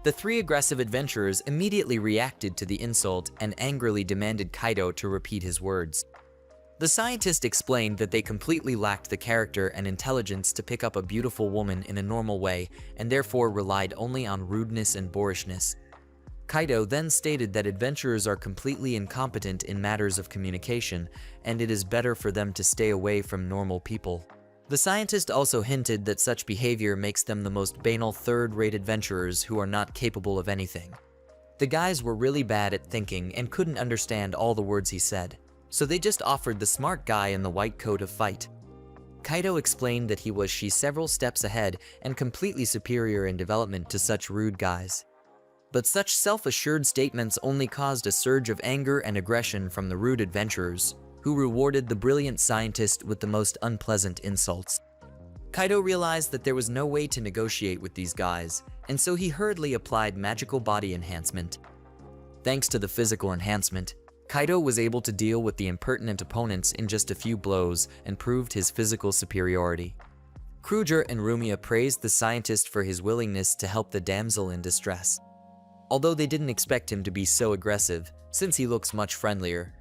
The three aggressive adventurers immediately reacted to the insult and angrily demanded Kaido to repeat his words. The scientist explained that they completely lacked the character and intelligence to pick up a beautiful woman in a normal way and therefore relied only on rudeness and boorishness. Kaido then stated that adventurers are completely incompetent in matters of communication, and it is better for them to stay away from normal people. The scientist also hinted that such behavior makes them the most banal third-rate adventurers who are not capable of anything. The guys were really bad at thinking and couldn't understand all the words he said, so they just offered the smart guy in the white coat a fight. Kaido explained that he was several steps ahead and completely superior in development to such rude guys. But such self-assured statements only caused a surge of anger and aggression from the rude adventurers, who rewarded the brilliant scientist with the most unpleasant insults. Kaido realized that there was no way to negotiate with these guys, and so he hurriedly applied magical body enhancement. Thanks to the physical enhancement, Kaido was able to deal with the impertinent opponents in just a few blows and proved his physical superiority. Kruger and Rumia praised the scientist for his willingness to help the damsel in distress, although they didn't expect him to be so aggressive, since he looks much friendlier.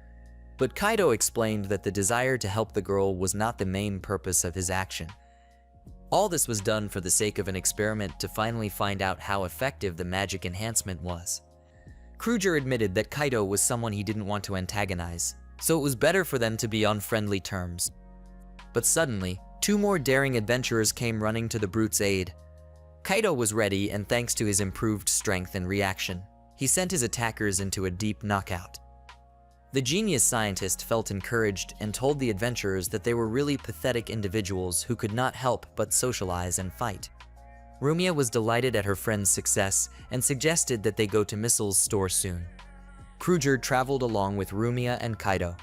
But Kaido explained that the desire to help the girl was not the main purpose of his action. All this was done for the sake of an experiment to finally find out how effective the magic enhancement was. Kruger admitted that Kaido was someone he didn't want to antagonize, so it was better for them to be on friendly terms. But suddenly, two more daring adventurers came running to the brute's aid. Kaido was ready, and thanks to his improved strength and reaction, he sent his attackers into a deep knockout. The genius scientist felt encouraged and told the adventurers that they were really pathetic individuals who could not help but socialize and fight. Rumia was delighted at her friend's success and suggested that they go to Missile's store soon. Kruger traveled along with Rumia and Kaido.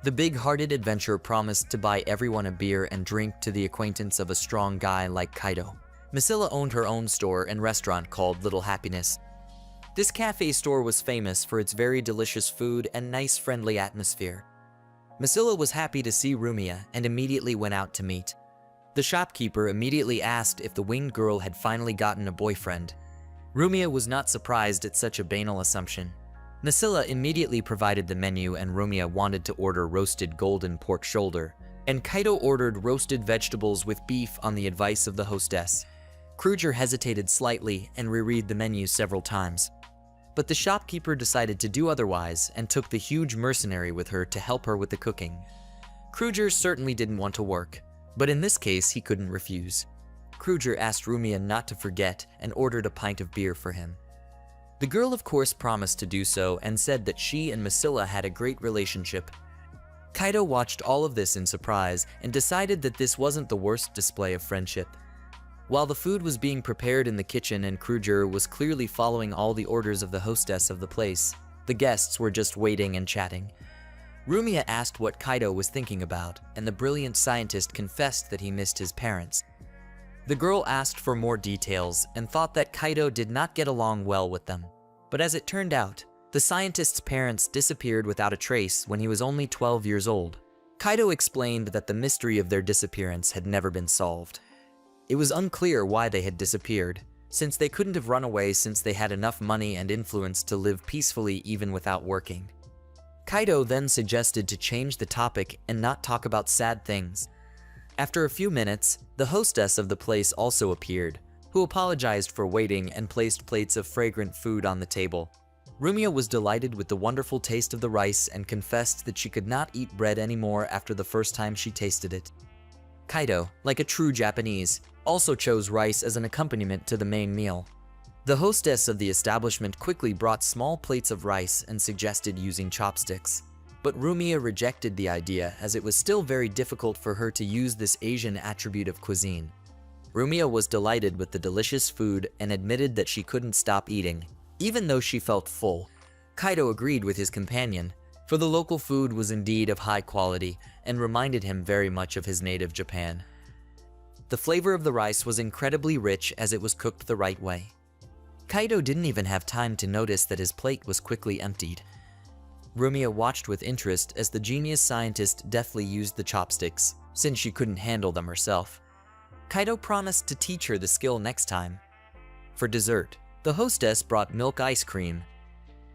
The big-hearted adventurer promised to buy everyone a beer and drink to the acquaintance of a strong guy like Kaido. Misilla owned her own store and restaurant called Little Happiness. This cafe store was famous for its very delicious food and nice friendly atmosphere. Misilla was happy to see Rumia and immediately went out to meet. The shopkeeper immediately asked if the winged girl had finally gotten a boyfriend. Rumia was not surprised at such a banal assumption. Misilla immediately provided the menu and Rumia wanted to order roasted golden pork shoulder, and Kaido ordered roasted vegetables with beef on the advice of the hostess. Kruger hesitated slightly and reread the menu several times. But the shopkeeper decided to do otherwise and took the huge mercenary with her to help her with the cooking. Kruger certainly didn't want to work, but in this case he couldn't refuse. Kruger asked Rumia not to forget and ordered a pint of beer for him. The girl of course promised to do so and said that she and Misilla had a great relationship. Kaido watched all of this in surprise and decided that this wasn't the worst display of friendship. While the food was being prepared in the kitchen and Kruger was clearly following all the orders of the hostess of the place, the guests were just waiting and chatting. Rumia asked what Kaido was thinking about, and the brilliant scientist confessed that he missed his parents. The girl asked for more details and thought that Kaido did not get along well with them. But as it turned out, the scientist's parents disappeared without a trace when he was only 12 years old. Kaido explained that the mystery of their disappearance had never been solved. It was unclear why they had disappeared, since they couldn't have run away since they had enough money and influence to live peacefully even without working. Kaido then suggested to change the topic and not talk about sad things. After a few minutes, the hostess of the place also appeared, who apologized for waiting and placed plates of fragrant food on the table. Rumia was delighted with the wonderful taste of the rice and confessed that she could not eat bread anymore after the first time she tasted it. Kaido, like a true Japanese, also chose rice as an accompaniment to the main meal. The hostess of the establishment quickly brought small plates of rice and suggested using chopsticks. But Rumia rejected the idea as it was still very difficult for her to use this Asian attribute of cuisine. Rumia was delighted with the delicious food and admitted that she couldn't stop eating, even though she felt full. Kaido agreed with his companion, for the local food was indeed of high quality and reminded him very much of his native Japan. The flavor of the rice was incredibly rich as it was cooked the right way. Kaido didn't even have time to notice that his plate was quickly emptied. Rumia watched with interest as the genius scientist deftly used the chopsticks, since she couldn't handle them herself. Kaido promised to teach her the skill next time. For dessert, the hostess brought milk ice cream.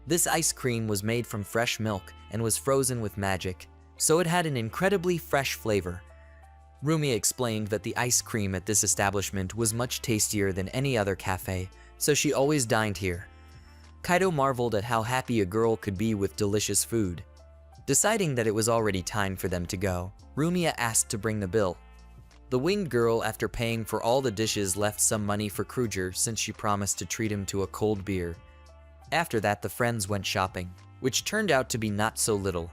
This ice cream was made from fresh milk and was frozen with magic, so it had an incredibly fresh flavor. Rumia explained that the ice cream at this establishment was much tastier than any other cafe, so she always dined here. Kaido marveled at how happy a girl could be with delicious food. Deciding that it was already time for them to go, Rumia asked to bring the bill. The winged girl, after paying for all the dishes, left some money for Kruger since she promised to treat him to a cold beer. After that, the friends went shopping, which turned out to be not so little.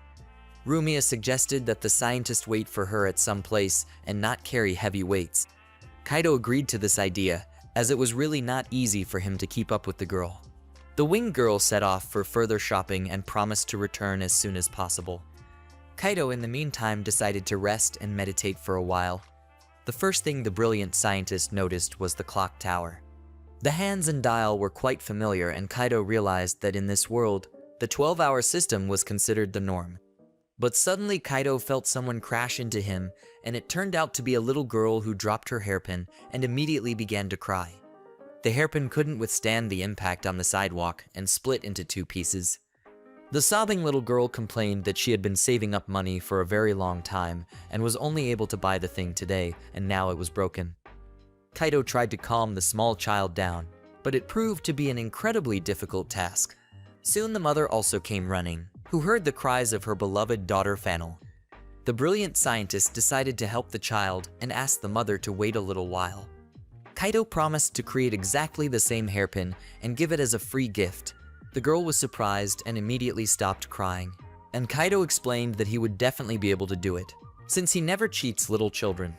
Rumia suggested that the scientist wait for her at some place and not carry heavy weights. Kaido agreed to this idea, as it was really not easy for him to keep up with the girl. The winged girl set off for further shopping and promised to return as soon as possible. Kaido in the meantime decided to rest and meditate for a while. The first thing the brilliant scientist noticed was the clock tower. The hands and dial were quite familiar, and Kaido realized that in this world, the 12-hour system was considered the norm. But suddenly Kaido felt someone crash into him, and it turned out to be a little girl who dropped her hairpin and immediately began to cry. The hairpin couldn't withstand the impact on the sidewalk and split into two pieces. The sobbing little girl complained that she had been saving up money for a very long time and was only able to buy the thing today, and now it was broken. Kaido tried to calm the small child down, but it proved to be an incredibly difficult task. Soon the mother also came running, who heard the cries of her beloved daughter Fanel. The brilliant scientist decided to help the child and asked the mother to wait a little while. Kaido promised to create exactly the same hairpin and give it as a free gift. The girl was surprised and immediately stopped crying, and Kaido explained that he would definitely be able to do it, since he never cheats little children.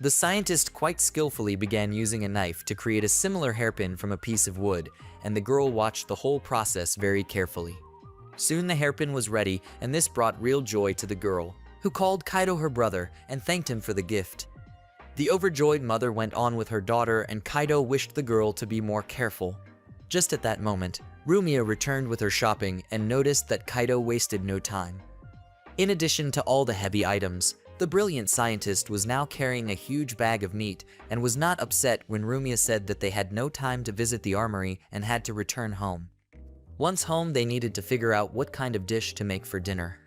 The scientist quite skillfully began using a knife to create a similar hairpin from a piece of wood, and the girl watched the whole process very carefully. Soon the hairpin was ready, and this brought real joy to the girl, who called Kaido her brother and thanked him for the gift. The overjoyed mother went on with her daughter, and Kaido wished the girl to be more careful. Just at that moment, Rumia returned with her shopping and noticed that Kaido wasted no time. In addition to all the heavy items, the brilliant scientist was now carrying a huge bag of meat and was not upset when Rumia said that they had no time to visit the armory and had to return home. Once home, they needed to figure out what kind of dish to make for dinner.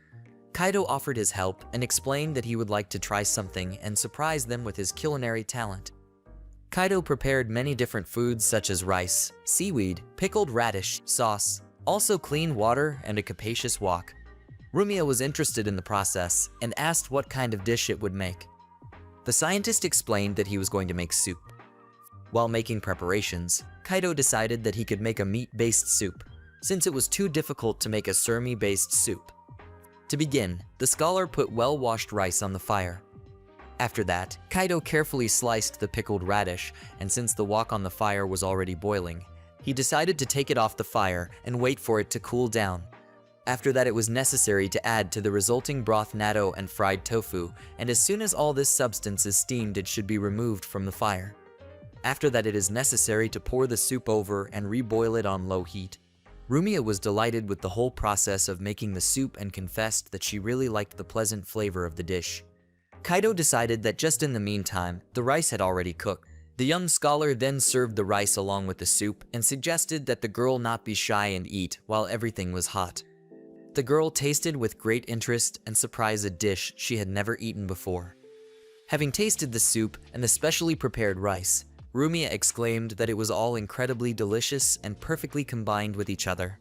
Kaido offered his help and explained that he would like to try something and surprise them with his culinary talent. Kaido prepared many different foods such as rice, seaweed, pickled radish, sauce, also clean water, and a capacious wok. Rumia was interested in the process and asked what kind of dish it would make. The scientist explained that he was going to make soup. While making preparations, Kaido decided that he could make a meat-based soup, since it was too difficult to make a surimi-based soup. To begin, the scholar put well-washed rice on the fire. After that, Kaido carefully sliced the pickled radish, and since the wok on the fire was already boiling, he decided to take it off the fire and wait for it to cool down. After that, it was necessary to add to the resulting broth natto and fried tofu, and as soon as all this substance is steamed, it should be removed from the fire. After that, it is necessary to pour the soup over and reboil it on low heat. Rumia was delighted with the whole process of making the soup and confessed that she really liked the pleasant flavor of the dish. Kaido decided that just in the meantime, the rice had already cooked. The young scholar then served the rice along with the soup and suggested that the girl not be shy and eat while everything was hot. The girl tasted with great interest and surprise a dish she had never eaten before. Having tasted the soup and the specially prepared rice, Rumia exclaimed that it was all incredibly delicious and perfectly combined with each other.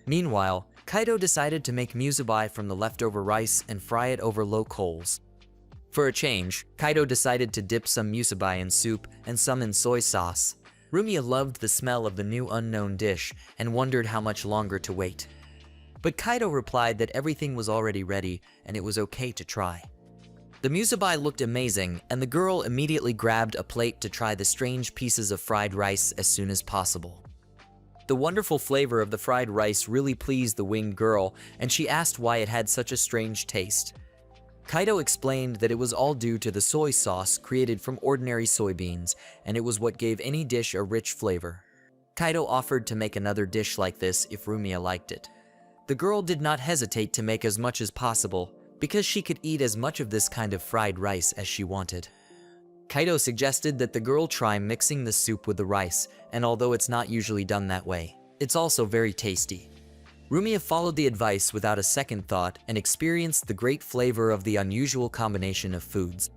Meanwhile, Kaido decided to make musubi from the leftover rice and fry it over low coals. For a change, Kaido decided to dip some musubi in soup and some in soy sauce. Rumia loved the smell of the new unknown dish and wondered how much longer to wait. But Kaido replied that everything was already ready and it was okay to try. The musubi looked amazing, and the girl immediately grabbed a plate to try the strange pieces of fried rice as soon as possible. The wonderful flavor of the fried rice really pleased the winged girl, and she asked why it had such a strange taste. Kaido explained that it was all due to the soy sauce created from ordinary soybeans, and it was what gave any dish a rich flavor. Kaido offered to make another dish like this if Rumia liked it. The girl did not hesitate to make as much as possible, because she could eat as much of this kind of fried rice as she wanted. Kaido suggested that the girl try mixing the soup with the rice, and although it's not usually done that way, it's also very tasty. Rumia followed the advice without a second thought and experienced the great flavor of the unusual combination of foods.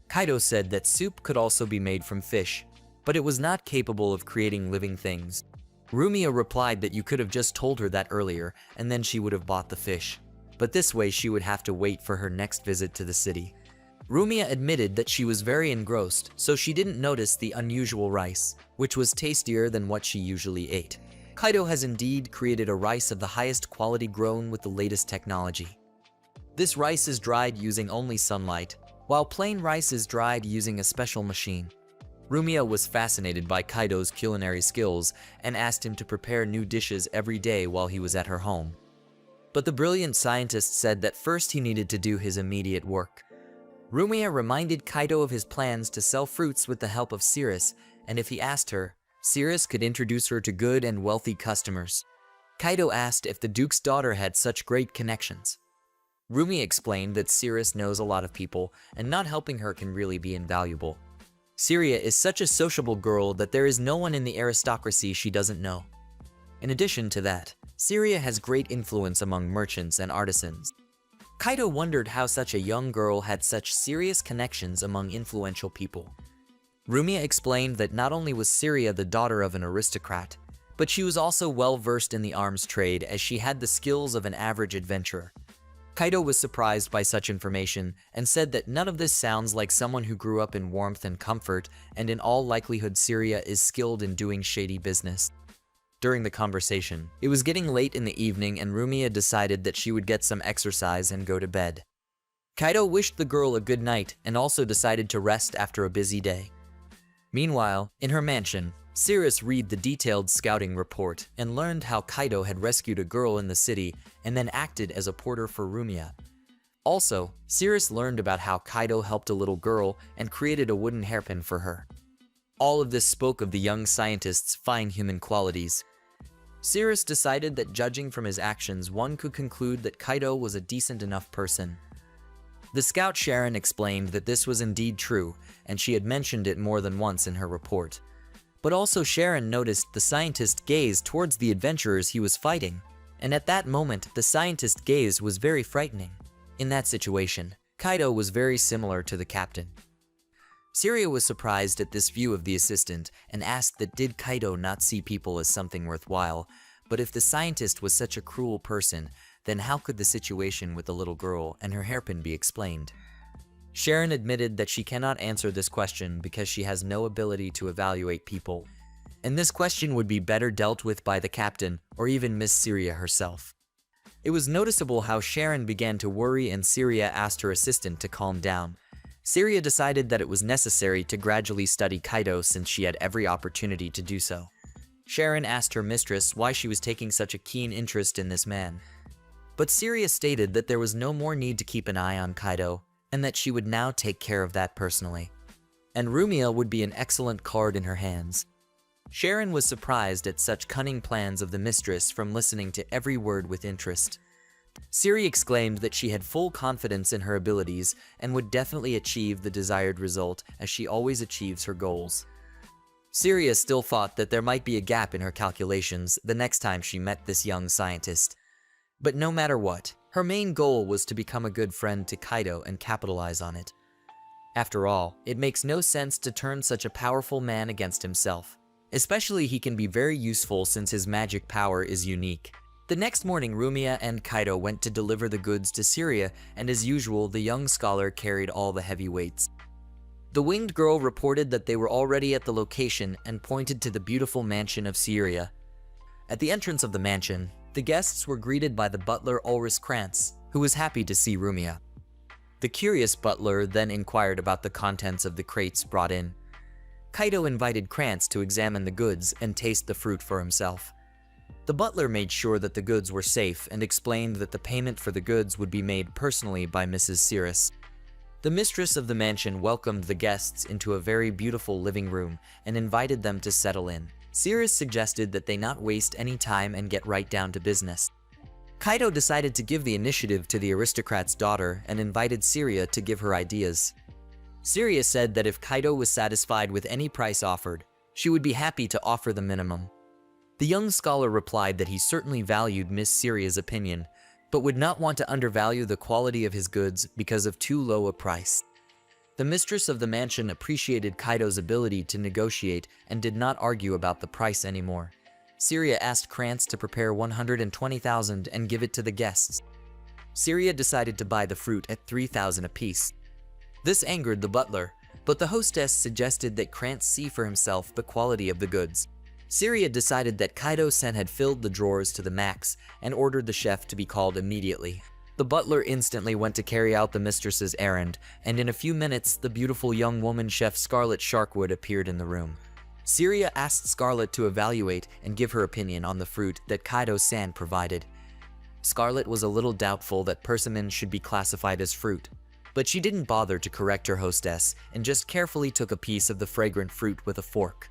Kaido said that soup could also be made from fish, but it was not capable of creating living things. Rumia replied that you could have just told her that earlier, and then she would have bought the fish. But this way she would have to wait for her next visit to the city. Rumia admitted that she was very engrossed, so she didn't notice the unusual rice, which was tastier than what she usually ate. Kaido has indeed created a rice of the highest quality grown with the latest technology. This rice is dried using only sunlight, while plain rice is dried using a special machine. Rumia was fascinated by Kaido's culinary skills and asked him to prepare new dishes every day while he was at her home. But the brilliant scientist said that first he needed to do his immediate work. Rumia reminded Kaido of his plans to sell fruits with the help of Cirrus, and if he asked her, Cirrus could introduce her to good and wealthy customers. Kaido asked if the Duke's daughter had such great connections. Rumia explained that Cirrus knows a lot of people, and not helping her can really be invaluable. Syria is such a sociable girl that there is no one in the aristocracy she doesn't know. In addition to that, Syria has great influence among merchants and artisans. Kaido wondered how such a young girl had such serious connections among influential people. Rumia explained that not only was Syria the daughter of an aristocrat, but she was also well versed in the arms trade as she had the skills of an average adventurer. Kaido was surprised by such information and said that none of this sounds like someone who grew up in warmth and comfort, and in all likelihood Syria is skilled in doing shady business. During the conversation, it was getting late in the evening and Rumia decided that she would get some exercise and go to bed. Kaido wished the girl a good night and also decided to rest after a busy day. Meanwhile, in her mansion, Sirius read the detailed scouting report and learned how Kaido had rescued a girl in the city and then acted as a porter for Rumia. Also, Sirius learned about how Kaido helped a little girl and created a wooden hairpin for her. All of this spoke of the young scientist's fine human qualities. Sirius decided that judging from his actions, one could conclude that Kaido was a decent enough person. The scout Sharon explained that this was indeed true, and she had mentioned it more than once in her report. But also Sharon noticed the scientist's gaze towards the adventurers he was fighting, and at that moment the scientist's gaze was very frightening. In that situation, Kaido was very similar to the captain. Sirius was surprised at this view of the assistant and asked that did Kaido not see people as something worthwhile, but if the scientist was such a cruel person, then how could the situation with the little girl and her hairpin be explained? Sharon admitted that she cannot answer this question because she has no ability to evaluate people, and this question would be better dealt with by the captain or even Miss Sirius herself. It was noticeable how Sharon began to worry and Sirius asked her assistant to calm down. Sirius decided that it was necessary to gradually study Kaido since she had every opportunity to do so. Sharon asked her mistress why she was taking such a keen interest in this man. But Sirius stated that there was no more need to keep an eye on Kaido, and that she would now take care of that personally. And Rumia would be an excellent card in her hands. Sharon was surprised at such cunning plans of the mistress from listening to every word with interest. Sirius exclaimed that she had full confidence in her abilities and would definitely achieve the desired result as she always achieves her goals. Sirius still thought that there might be a gap in her calculations the next time she met this young scientist. But no matter what, her main goal was to become a good friend to Kaido and capitalize on it. After all, it makes no sense to turn such a powerful man against himself. Especially he can be very useful since his magic power is unique. The next morning, Rumia and Kaido went to deliver the goods to Sirius, and as usual, the young scholar carried all the heavy weights. The winged girl reported that they were already at the location and pointed to the beautiful mansion of Sirius. At the entrance of the mansion, the guests were greeted by the butler Ulrich Krantz, who was happy to see Rumia. The curious butler then inquired about the contents of the crates brought in. Kaido invited Krantz to examine the goods and taste the fruit for himself. The butler made sure that the goods were safe and explained that the payment for the goods would be made personally by Mrs. Sirius. The mistress of the mansion welcomed the guests into a very beautiful living room and invited them to settle in. Sirius suggested that they not waste any time and get right down to business. Kaido decided to give the initiative to the aristocrat's daughter and invited Sirius to give her ideas. Sirius said that if Kaido was satisfied with any price offered, she would be happy to offer the minimum. The young scholar replied that he certainly valued Miss Sirius's opinion, but would not want to undervalue the quality of his goods because of too low a price. The mistress of the mansion appreciated Kaido's ability to negotiate and did not argue about the price anymore. Sirius asked Krantz to prepare 120,000 and give it to the guests. Sirius decided to buy the fruit at 3,000 apiece. This angered the butler, but the hostess suggested that Krantz see for himself the quality of the goods. Sirius decided that Kaido-sen had filled the drawers to the max and ordered the chef to be called immediately. The butler instantly went to carry out the mistress's errand, and in a few minutes, the beautiful young woman chef Scarlet Sharkwood appeared in the room. Sirius asked Scarlet to evaluate and give her opinion on the fruit that Kaido-san provided. Scarlet was a little doubtful that persimmon should be classified as fruit, but she didn't bother to correct her hostess and just carefully took a piece of the fragrant fruit with a fork.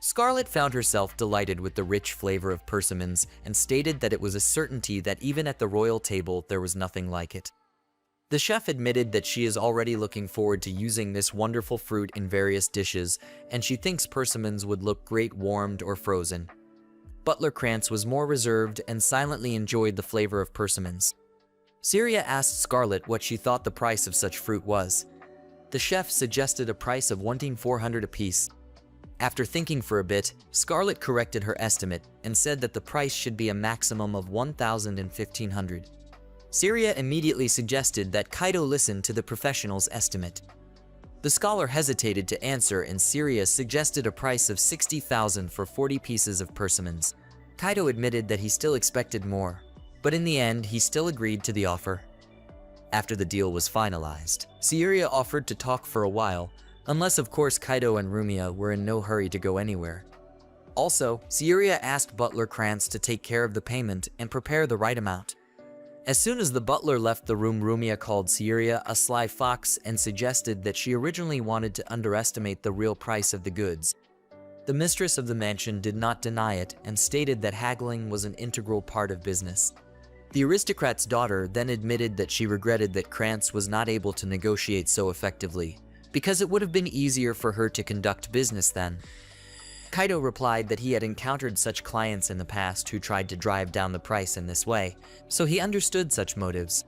Scarlet found herself delighted with the rich flavor of persimmons and stated that it was a certainty that even at the royal table there was nothing like it. The chef admitted that she is already looking forward to using this wonderful fruit in various dishes, and she thinks persimmons would look great warmed or frozen. Butler Krantz was more reserved and silently enjoyed the flavor of persimmons. Sirius asked Scarlet what she thought the price of such fruit was. The chef suggested a price of 1,400 apiece. After thinking for a bit, Scarlet corrected her estimate and said that the price should be a maximum of 1,000 and 1,500. Sirius immediately suggested that Kaido listen to the professional's estimate. The scholar hesitated to answer and Sirius suggested a price of 60,000 for 40 pieces of persimmons. Kaido admitted that he still expected more, but in the end he still agreed to the offer. After the deal was finalized, Sierra offered to talk for a while, unless of course Kaido and Rumiya were in no hurry to go anywhere. Also, Sierra asked Butler Krantz to take care of the payment and prepare the right amount. As soon as the butler left the room, Rumiya called Sierra a sly fox and suggested that she originally wanted to underestimate the real price of the goods. The mistress of the mansion did not deny it and stated that haggling was an integral part of business. The aristocrat's daughter then admitted that she regretted that Krantz was not able to negotiate so effectively, because it would have been easier for her to conduct business then. Kaido replied that he had encountered such clients in the past who tried to drive down the price in this way, so he understood such motives.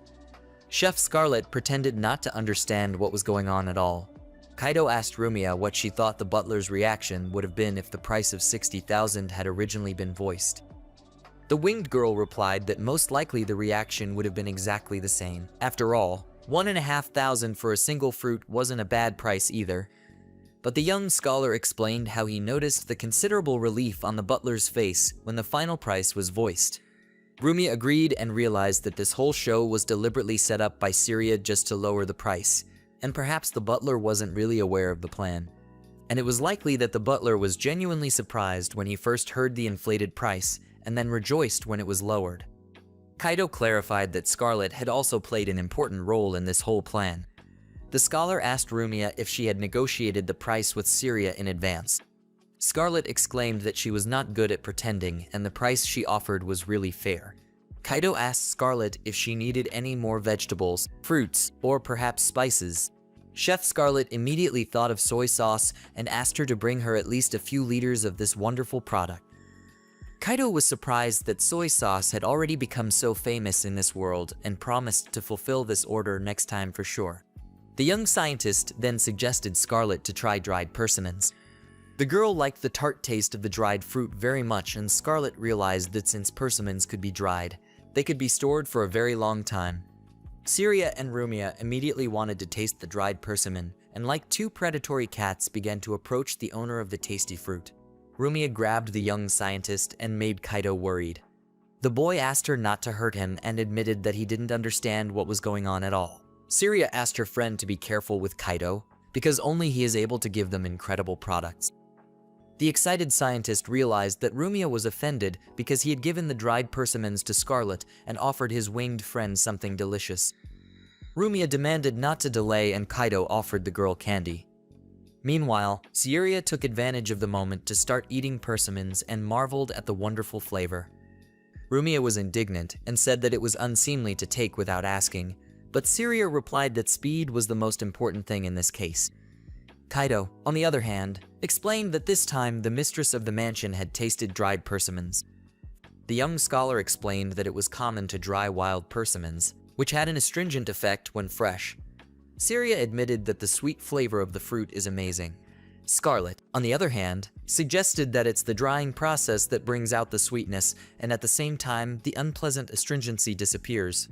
Chef Scarlet pretended not to understand what was going on at all. Kaido asked Rumiya what she thought the butler's reaction would have been if the price of 60,000 had originally been voiced. The winged girl replied that most likely the reaction would have been exactly the same. After all, 1,500 for a single fruit wasn't a bad price either. But the young scholar explained how he noticed the considerable relief on the butler's face when the final price was voiced. Rumiya agreed and realized that this whole show was deliberately set up by Sierra just to lower the price, and perhaps the butler wasn't really aware of the plan. And it was likely that the butler was genuinely surprised when he first heard the inflated price, and then rejoiced when it was lowered. Kaido clarified that Scarlet had also played an important role in this whole plan. The scholar asked Rumiya if she had negotiated the price with Sierra in advance. Scarlet exclaimed that she was not good at pretending and the price she offered was really fair. Kaido asked Scarlet if she needed any more vegetables, fruits, or perhaps spices. Chef Scarlet immediately thought of soy sauce and asked her to bring her at least a few liters of this wonderful product. Kaido was surprised that soy sauce had already become so famous in this world and promised to fulfill this order next time for sure. The young scientist then suggested Scarlet to try dried persimmons. The girl liked the tart taste of the dried fruit very much, and Scarlet realized that since persimmons could be dried, they could be stored for a very long time. Sierra and Rumiya immediately wanted to taste the dried persimmon, and like two predatory cats began to approach the owner of the tasty fruit. Rumiya grabbed the young scientist and made Kaido worried. The boy asked her not to hurt him and admitted that he didn't understand what was going on at all. Sierra asked her friend to be careful with Kaido, because only he is able to give them incredible products. The excited scientist realized that Rumiya was offended because he had given the dried persimmons to Scarlet and offered his winged friend something delicious. Rumiya demanded not to delay and Kaido offered the girl candy. Meanwhile, Sierra took advantage of the moment to start eating persimmons and marveled at the wonderful flavor. Rumiya was indignant and said that it was unseemly to take without asking, but Sierra replied that speed was the most important thing in this case. Kaido, on the other hand, explained that this time the mistress of the mansion had tasted dried persimmons. The young scholar explained that it was common to dry wild persimmons, which had an astringent effect when fresh. Sierra admitted that the sweet flavor of the fruit is amazing. Scarlet, on the other hand, suggested that it's the drying process that brings out the sweetness, and at the same time, the unpleasant astringency disappears.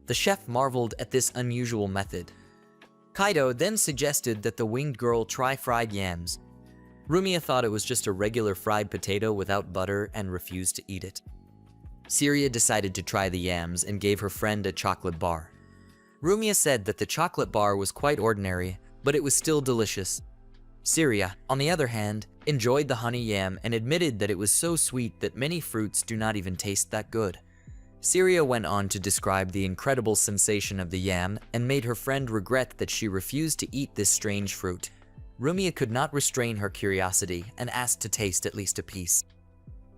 The chef marveled at this unusual method. Kaido then suggested that the winged girl try fried yams. Rumiya thought it was just a regular fried potato without butter and refused to eat it. Sierra decided to try the yams and gave her friend a chocolate bar. Rumiya said that the chocolate bar was quite ordinary, but it was still delicious. Sierra, on the other hand, enjoyed the honey yam and admitted that it was so sweet that many fruits do not even taste that good. Sierra went on to describe the incredible sensation of the yam and made her friend regret that she refused to eat this strange fruit. Rumiya could not restrain her curiosity and asked to taste at least a piece.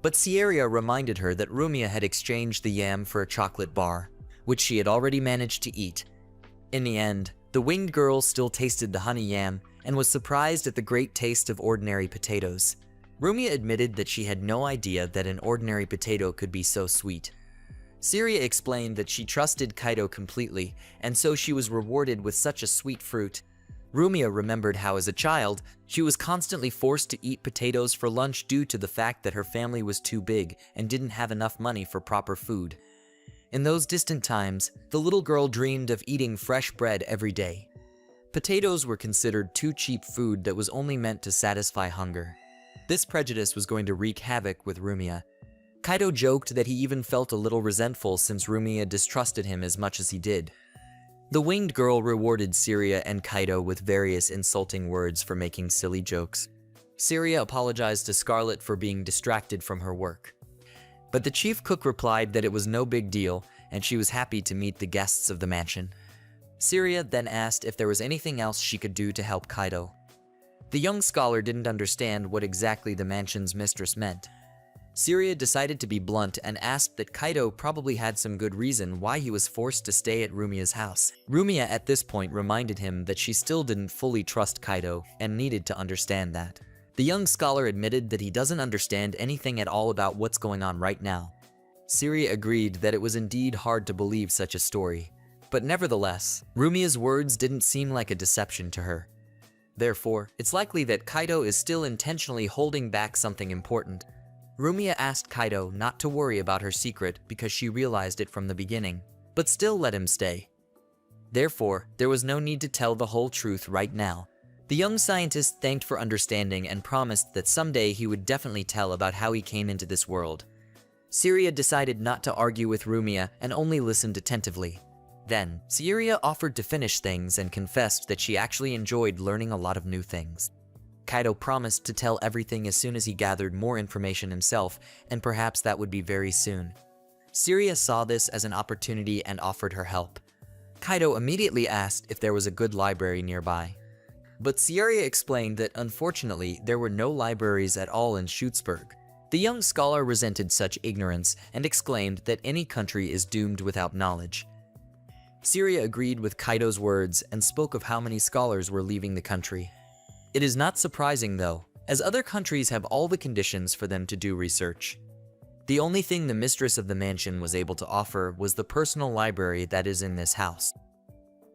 But Sierra reminded her that Rumiya had exchanged the yam for a chocolate bar, which she had already managed to eat. In the end, the winged girl still tasted the honey yam and was surprised at the great taste of ordinary potatoes. Rumiya admitted that she had no idea that an ordinary potato could be so sweet. Sierra explained that she trusted Kaido completely, and so she was rewarded with such a sweet fruit. Rumiya remembered how as a child, she was constantly forced to eat potatoes for lunch due to the fact that her family was too big and didn't have enough money for proper food. In those distant times, the little girl dreamed of eating fresh bread every day. Potatoes were considered too cheap food that was only meant to satisfy hunger. This prejudice was going to wreak havoc with Rumiya. Kaido joked that he even felt a little resentful since Rumiya distrusted him as much as he did. The winged girl rewarded Syria and Kaido with various insulting words for making silly jokes. Syria apologized to Scarlet for being distracted from her work. But the chief cook replied that it was no big deal and she was happy to meet the guests of the mansion. Syria then asked if there was anything else she could do to help Kaido. The young scholar didn't understand what exactly the mansion's mistress meant. Syria decided to be blunt and asked that Kaido probably had some good reason why he was forced to stay at Rumia's house. Rumia at this point reminded him that she still didn't fully trust Kaido and needed to understand that. The young scholar admitted that he doesn't understand anything at all about what's going on right now. Syria agreed that it was indeed hard to believe such a story, but nevertheless, Rumia's words didn't seem like a deception to her. Therefore, it's likely that Kaido is still intentionally holding back something important. Rumia asked Kaido not to worry about her secret because she realized it from the beginning, but still let him stay. Therefore, there was no need to tell the whole truth right now. The young scientist thanked for understanding and promised that someday he would definitely tell about how he came into this world. Syria decided not to argue with Rumia and only listened attentively. Then, Syria offered to finish things and confessed that she actually enjoyed learning a lot of new things. Kaido promised to tell everything as soon as he gathered more information himself, and perhaps that would be very soon. Syria saw this as an opportunity and offered her help. Kaido immediately asked if there was a good library nearby. But Syria explained that unfortunately there were no libraries at all in Schutzburg. The young scholar resented such ignorance and exclaimed that any country is doomed without knowledge. Syria agreed with Kaido's words and spoke of how many scholars were leaving the country. It is not surprising though, as other countries have all the conditions for them to do research. The only thing the mistress of the mansion was able to offer was the personal library that is in this house.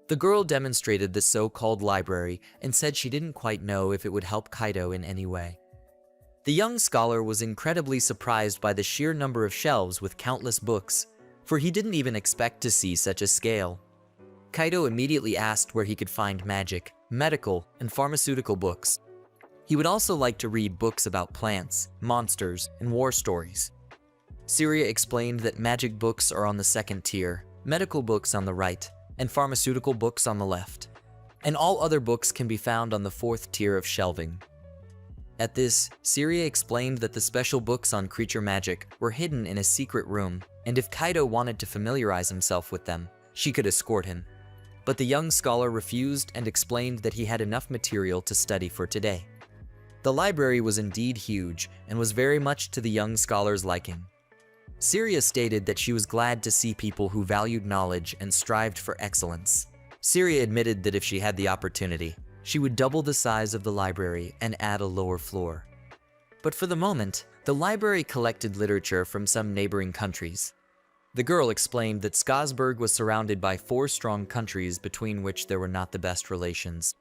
The girl demonstrated the so-called library and said she didn't quite know if it would help Kaido in any way. The young scholar was incredibly surprised by the sheer number of shelves with countless books, for he didn't even expect to see such a scale. Kaido immediately asked where he could find magic, medical, and pharmaceutical books. He would also like to read books about plants, monsters, and war stories. Syria explained that magic books are on the second tier, medical books on the right, and pharmaceutical books on the left. And all other books can be found on the fourth tier of shelving. At this, Syria explained that the special books on creature magic were hidden in a secret room, and if Kaido wanted to familiarize himself with them, she could escort him. But the young scholar refused and explained that he had enough material to study for today. The library was indeed huge and was very much to the young scholar's liking. Syria stated that she was glad to see people who valued knowledge and strived for excellence. Syria admitted that if she had the opportunity, she would double the size of the library and add a lower floor. But for the moment, the library collected literature from some neighboring countries. The girl explained that Skazburg was surrounded by 4 strong countries between which there were not the best relations.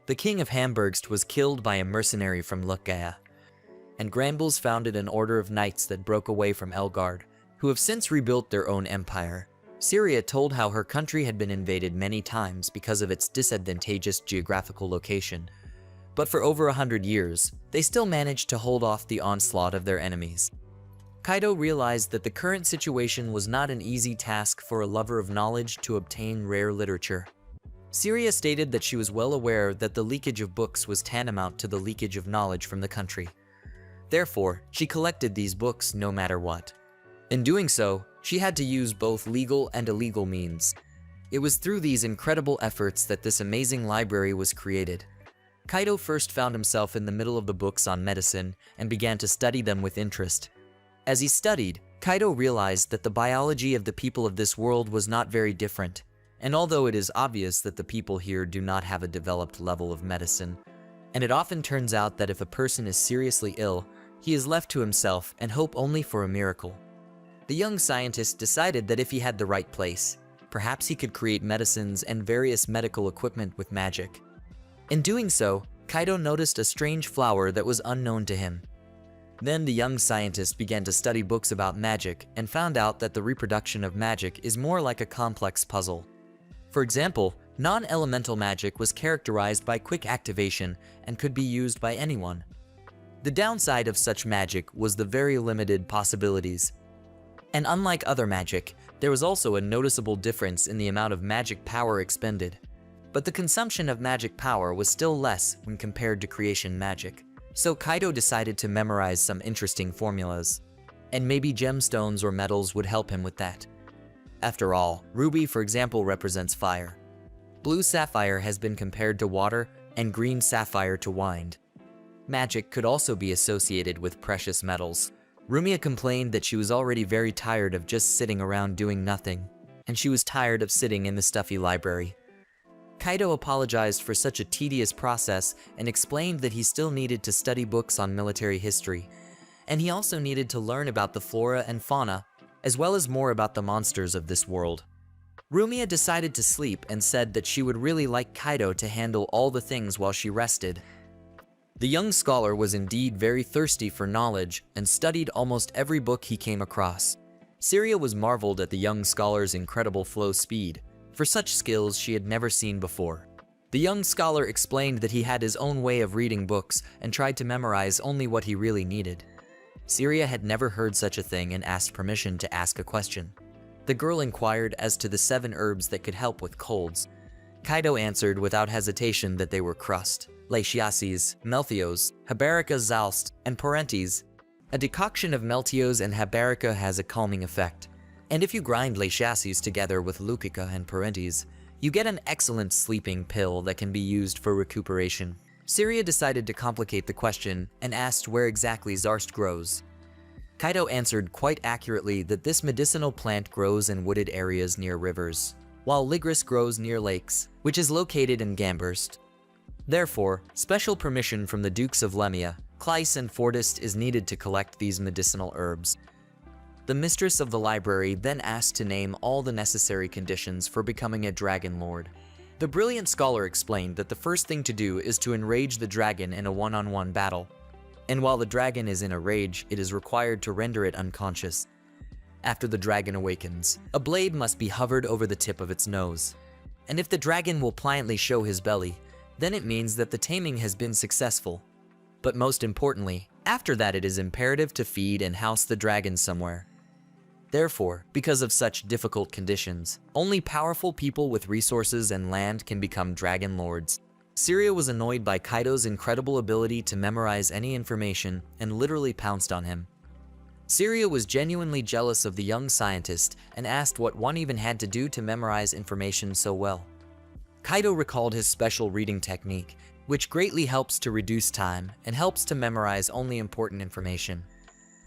The king of Hamburgst was killed by a mercenary from Lukgaya, and Granbels founded an order of knights that broke away from Elgard, who have since rebuilt their own empire. Syria told how her country had been invaded many times because of its disadvantageous geographical location. But for over 100 years, they still managed to hold off the onslaught of their enemies. Kaido realized that the current situation was not an easy task for a lover of knowledge to obtain rare literature. Syria stated that she was well aware that the leakage of books was tantamount to the leakage of knowledge from the country. Therefore, she collected these books no matter what. In doing so, she had to use both legal and illegal means. It was through these incredible efforts that this amazing library was created. Kaido first found himself in the middle of the books on medicine and began to study them with interest. As he studied, Kaido realized that the biology of the people of this world was not very different, and although it is obvious that the people here do not have a developed level of medicine, and it often turns out that if a person is seriously ill, he is left to himself and hope only for a miracle. The young scientist decided that if he had the right place, perhaps he could create medicines and various medical equipment with magic. In doing so, Kaido noticed a strange flower that was unknown to him. Then the young scientist began to study books about magic and found out that the reproduction of magic is more like a complex puzzle. For example, non-elemental magic was characterized by quick activation and could be used by anyone. The downside of such magic was the very limited possibilities. And unlike other magic, There was also a noticeable difference in the amount of magic power expended, but the consumption of magic power was still less when compared to creation magic. So Kaido decided to memorize some interesting formulas, and maybe gemstones or metals would help him with that. After all, ruby, for example, represents fire. Blue sapphire has been compared to water, and green sapphire to wind. Magic could also be associated with precious metals. Rumia complained that she was already very tired of just sitting around doing nothing, and she was tired of sitting in the stuffy library. Kaido apologized for such a tedious process and explained that he still needed to study books on military history, and he also needed to learn about the flora and fauna, as well as more about the monsters of this world. Rumia decided to sleep and said that she would really like Kaido to handle all the things while she rested. The young scholar was indeed very thirsty for knowledge and studied almost every book he came across. Syria was marveled at the young scholar's incredible flow speed. For such skills she had never seen before. The young scholar explained that he had his own way of reading books and tried to memorize only what he really needed. Syria had never heard such a thing and asked permission to ask a question. The girl inquired as to the 7 herbs that could help with colds. Kaido answered without hesitation that they were crust, Lachiases, Melthios, Habarica Zalst, and Parentes. A decoction of Melthios and Habarica has a calming effect. And if you grind Lachiases together with Lucica and Parentes, you get an excellent sleeping pill that can be used for recuperation. Syria decided to complicate the question and asked where exactly Zarst grows. Kaido answered quite accurately that this medicinal plant grows in wooded areas near rivers, while Ligris grows near lakes, which is located in Gamburst. Therefore, special permission from the Dukes of Lemia, Kleis and Fortist is needed to collect these medicinal herbs. The mistress of the library then asked to name all the necessary conditions for becoming a Dragon Lord. The brilliant scholar explained that the first thing to do is to enrage the dragon in a one-on-one battle. And while the dragon is in a rage, it is required to render it unconscious. After the dragon awakens, a blade must be hovered over the tip of its nose. And if the dragon will pliantly show his belly, then it means that the taming has been successful. But most importantly, after that it is imperative to feed and house the dragon somewhere. Therefore, because of such difficult conditions, only powerful people with resources and land can become Dragon Lords. Syria was annoyed by Kaido's incredible ability to memorize any information and literally pounced on him. Syria was genuinely jealous of the young scientist and asked what one even had to do to memorize information so well. Kaido recalled his special reading technique, which greatly helps to reduce time and helps to memorize only important information.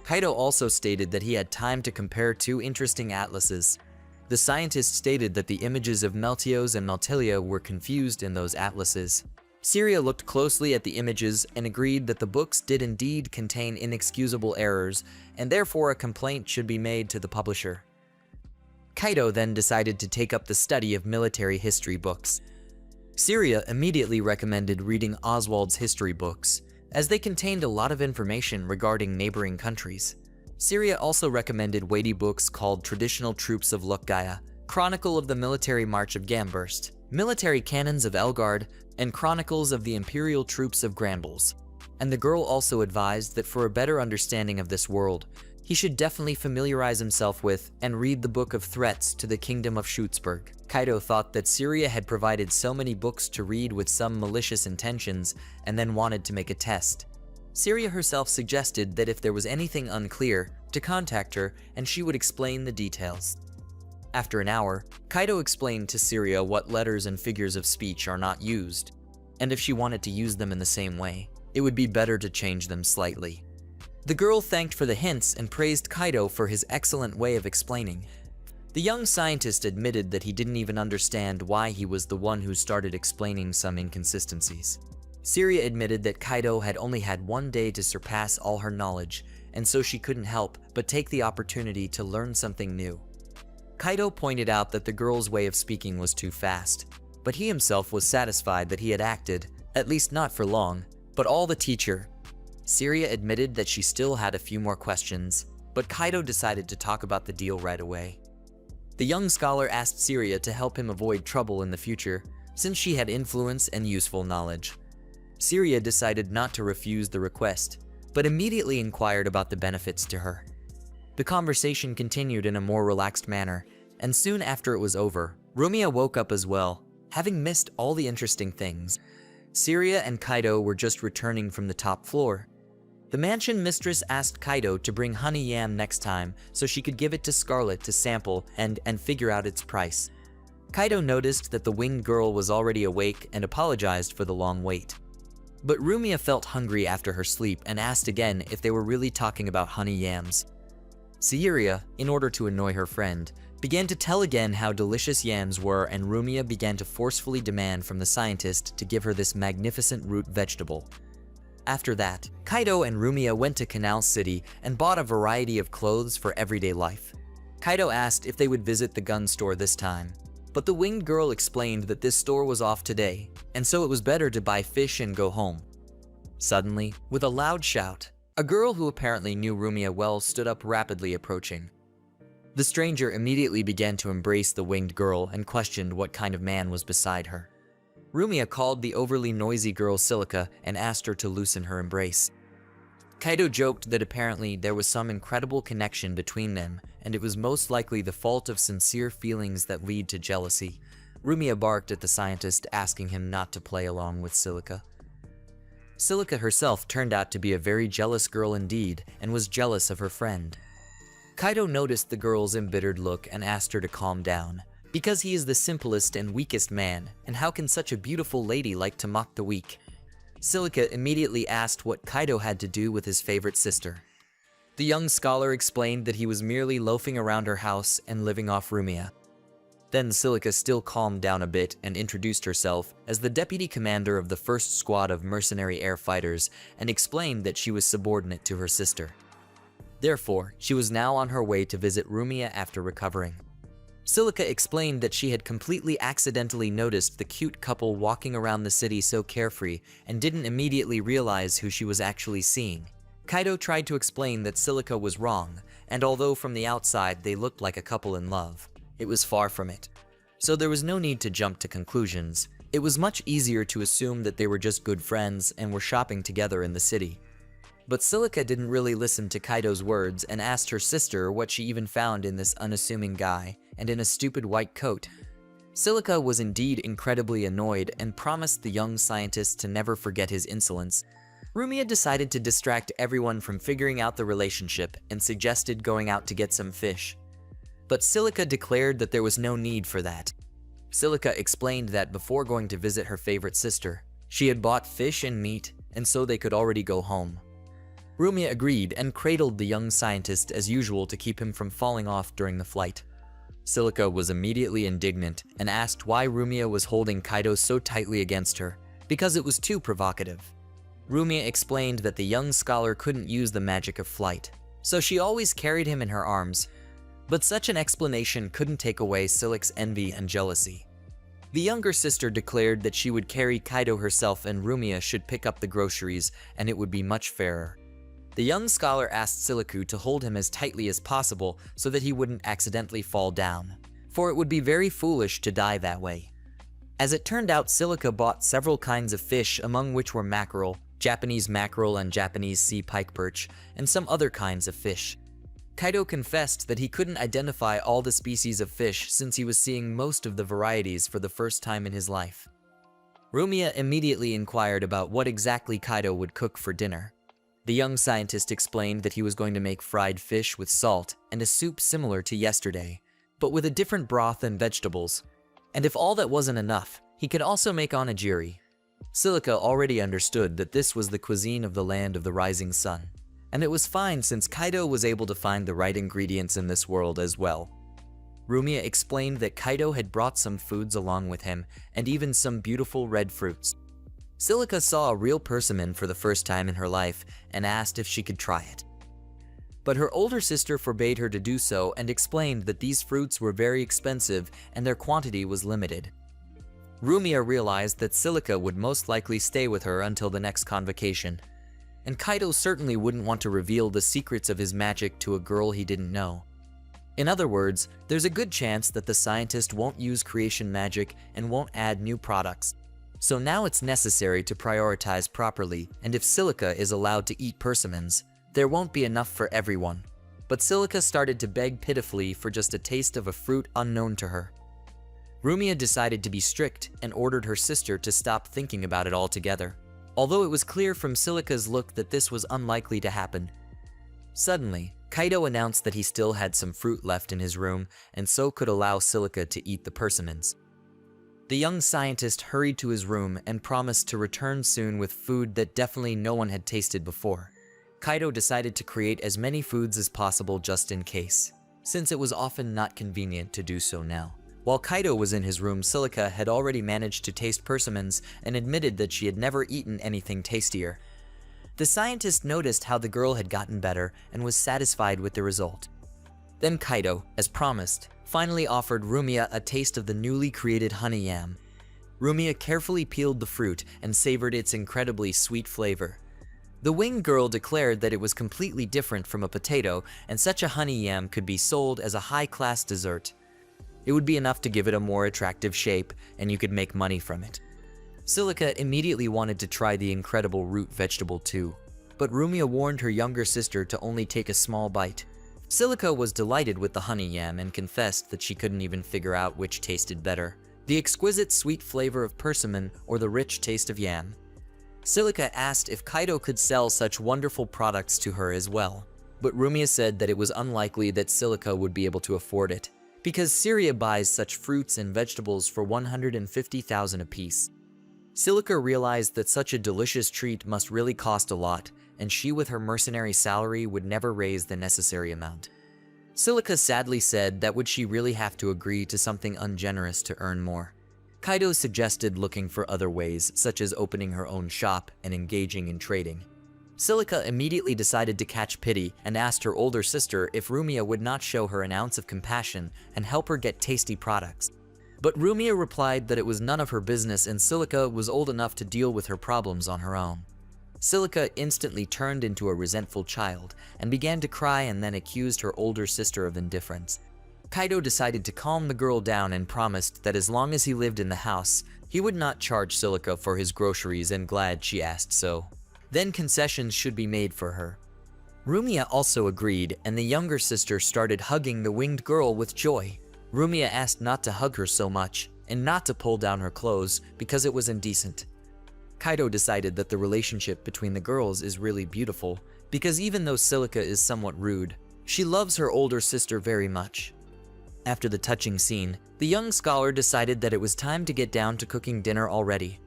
Kaido also stated that he had time to compare 2 interesting atlases. The scientist stated that the images of Meltios and Meltilia were confused in those atlases. Syria looked closely at the images and agreed that the books did indeed contain inexcusable errors, and therefore a complaint should be made to the publisher. Kaido then decided to take up the study of military history books. Syria immediately recommended reading Oswald's history books, as they contained a lot of information regarding neighboring countries. Syria also recommended weighty books called Traditional Troops of Lukgaya, Chronicle of the Military March of Gamburst, Military Cannons of Elgard, and Chronicles of the Imperial Troops of Granbles. And the girl also advised that for a better understanding of this world, he should definitely familiarize himself with and read the Book of Threats to the Kingdom of Schutzburg. Kaido thought that Syria had provided so many books to read with some malicious intentions and then wanted to make a test. Syria herself suggested that if there was anything unclear, to contact her and she would explain the details. After an hour, Kaido explained to Syria what letters and figures of speech are not used, and if she wanted to use them in the same way, it would be better to change them slightly. The girl thanked for the hints and praised Kaido for his excellent way of explaining. The young scientist admitted that he didn't even understand why he was the one who started explaining some inconsistencies. Syria admitted that Kaido had only had 1 day to surpass all her knowledge, and so she couldn't help but take the opportunity to learn something new. Kaido pointed out that the girl's way of speaking was too fast, but he himself was satisfied that he had acted, at least not for long, but all the teacher. Syria admitted that she still had a few more questions, but Kaido decided to talk about the deal right away. The young scholar asked Syria to help him avoid trouble in the future, since she had influence and useful knowledge. Syria decided not to refuse the request, but immediately inquired about the benefits to her. The conversation continued in a more relaxed manner, And soon after it was over, Rumia woke up as well, having missed all the interesting things. Syria and Kaido were just returning from the top floor. The mansion mistress asked Kaido to bring honey yam next time so she could give it to Scarlet to sample and figure out its price. Kaido noticed that the winged girl was already awake and apologized for the long wait. But Rumia felt hungry after her sleep and asked again if they were really talking about honey yams. Syria, in order to annoy her friend, began to tell again how delicious yams were, and Rumia began to forcefully demand from the scientist to give her this magnificent root vegetable. After that, Kaido and Rumia went to Canal City and bought a variety of clothes for everyday life. Kaido asked if they would visit the gun store this time, but the winged girl explained that this store was off today, and so it was better to buy fish and go home. Suddenly, with a loud shout, a girl who apparently knew Rumia well stood up, rapidly approaching. The stranger immediately began to embrace the winged girl and questioned what kind of man was beside her. Rumia called the overly noisy girl Silica and asked her to loosen her embrace. Kaido joked that apparently there was some incredible connection between them, and it was most likely the fault of sincere feelings that lead to jealousy. Rumia barked at the scientist, asking him not to play along with Silica. Silica herself turned out to be a very jealous girl indeed, and was jealous of her friend. Kaido noticed the girl's embittered look and asked her to calm down, because he is the simplest and weakest man, and how can such a beautiful lady like to mock the weak? Silica immediately asked what Kaido had to do with his favorite sister. The young scholar explained that he was merely loafing around her house and living off Rumia. Then Silica still calmed down a bit and introduced herself as the deputy commander of the first squad of mercenary air fighters, and explained that she was subordinate to her sister. Therefore, she was now on her way to visit Rumia after recovering. Silica explained that she had completely accidentally noticed the cute couple walking around the city so carefree and didn't immediately realize who she was actually seeing. Kaido tried to explain that Silica was wrong, and although from the outside they looked like a couple in love, it was far from it. So there was no need to jump to conclusions. It was much easier to assume that they were just good friends and were shopping together in the city. But Silica didn't really listen to Kaido's words and asked her sister what she even found in this unassuming guy and in a stupid white coat. Silica was indeed incredibly annoyed and promised the young scientist to never forget his insolence. Rumia decided to distract everyone from figuring out the relationship and suggested going out to get some fish. But Silica declared that there was no need for that. Silica explained that before going to visit her favorite sister, she had bought fish and meat, and so they could already go home. Rumia agreed and cradled the young scientist as usual to keep him from falling off during the flight. Silica was immediately indignant and asked why Rumia was holding Kaido so tightly against her, because it was too provocative. Rumia explained that the young scholar couldn't use the magic of flight, so she always carried him in her arms. But such an explanation couldn't take away Silic's envy and jealousy. The younger sister declared that she would carry Kaido herself and Rumia should pick up the groceries, and it would be much fairer. The young scholar asked Siliku to hold him as tightly as possible so that he wouldn't accidentally fall down, for it would be very foolish to die that way. As it turned out, Silica bought several kinds of fish, among which were mackerel, Japanese mackerel and Japanese sea pike perch, and some other kinds of fish. Kaido confessed that he couldn't identify all the species of fish since he was seeing most of the varieties for the first time in his life. Rumia immediately inquired about what exactly Kaido would cook for dinner. The young scientist explained that he was going to make fried fish with salt and a soup similar to yesterday, but with a different broth and vegetables. And if all that wasn't enough, he could also make onigiri. Silica already understood that this was the cuisine of the land of the rising sun, and it was fine since Kaido was able to find the right ingredients in this world as well. Rumia explained that Kaido had brought some foods along with him, and even some beautiful red fruits. Silica saw a real persimmon for the first time in her life and asked if she could try it. But her older sister forbade her to do so and explained that these fruits were very expensive and their quantity was limited. Rumia realized that Silica would most likely stay with her until the next convocation, and Kaido certainly wouldn't want to reveal the secrets of his magic to a girl he didn't know. In other words, there's a good chance that the scientist won't use creation magic and won't add new products. So now it's necessary to prioritize properly, and if Silica is allowed to eat persimmons, there won't be enough for everyone. but Silica started to beg pitifully for just a taste of a fruit unknown to her. Rumia decided to be strict and ordered her sister to stop thinking about it altogether, although it was clear from Silica's look that this was unlikely to happen. Suddenly, Kaido announced that he still had some fruit left in his room and so could allow Silica to eat the persimmons. The young scientist hurried to his room and promised to return soon with food that definitely no one had tasted before. Kaido decided to create as many foods as possible just in case, since it was often not convenient to do so now. While Kaido was in his room, Silica had already managed to taste persimmons and admitted that she had never eaten anything tastier. The scientist noticed how the girl had gotten better and was satisfied with the result. Then Kaido, as promised, finally offered Rumia a taste of the newly created honey yam. Rumia carefully peeled the fruit and savored its incredibly sweet flavor. The winged girl declared that it was completely different from a potato, and such a honey yam could be sold as a high-class dessert. It would be enough to give it a more attractive shape, and you could make money from it. Silica immediately wanted to try the incredible root vegetable too, but Rumia warned her younger sister to only take a small bite. Silica was delighted with the honey yam and confessed that she couldn't even figure out which tasted better, the exquisite sweet flavor of persimmon or the rich taste of yam. Silica asked if Kaido could sell such wonderful products to her as well, but Rumia said that it was unlikely that Silica would be able to afford it, because Syria buys such fruits and vegetables for 150,000 apiece. Silica realized that such a delicious treat must really cost a lot, and she with her mercenary salary would never raise the necessary amount. Silica sadly said that would she really have to agree to something ungenerous to earn more. Kaido suggested looking for other ways, such as opening her own shop and engaging in trading. Silica immediately decided to catch pity and asked her older sister if Rumia would not show her an ounce of compassion and help her get tasty products. But Rumia replied that it was none of her business and Silica was old enough to deal with her problems on her own. Silica instantly turned into a resentful child and began to cry and then accused her older sister of indifference. Kaido decided to calm the girl down and promised that as long as he lived in the house, he would not charge Silica for his groceries, and glad she asked so. Then concessions should be made for her. Rumia also agreed, and the younger sister started hugging the winged girl with joy. Rumia asked not to hug her so much, and not to pull down her clothes because it was indecent. Kaido decided that the relationship between the girls is really beautiful, because even though Silica is somewhat rude, she loves her older sister very much. After the touching scene, the young scholar decided that it was time to get down to cooking dinner already.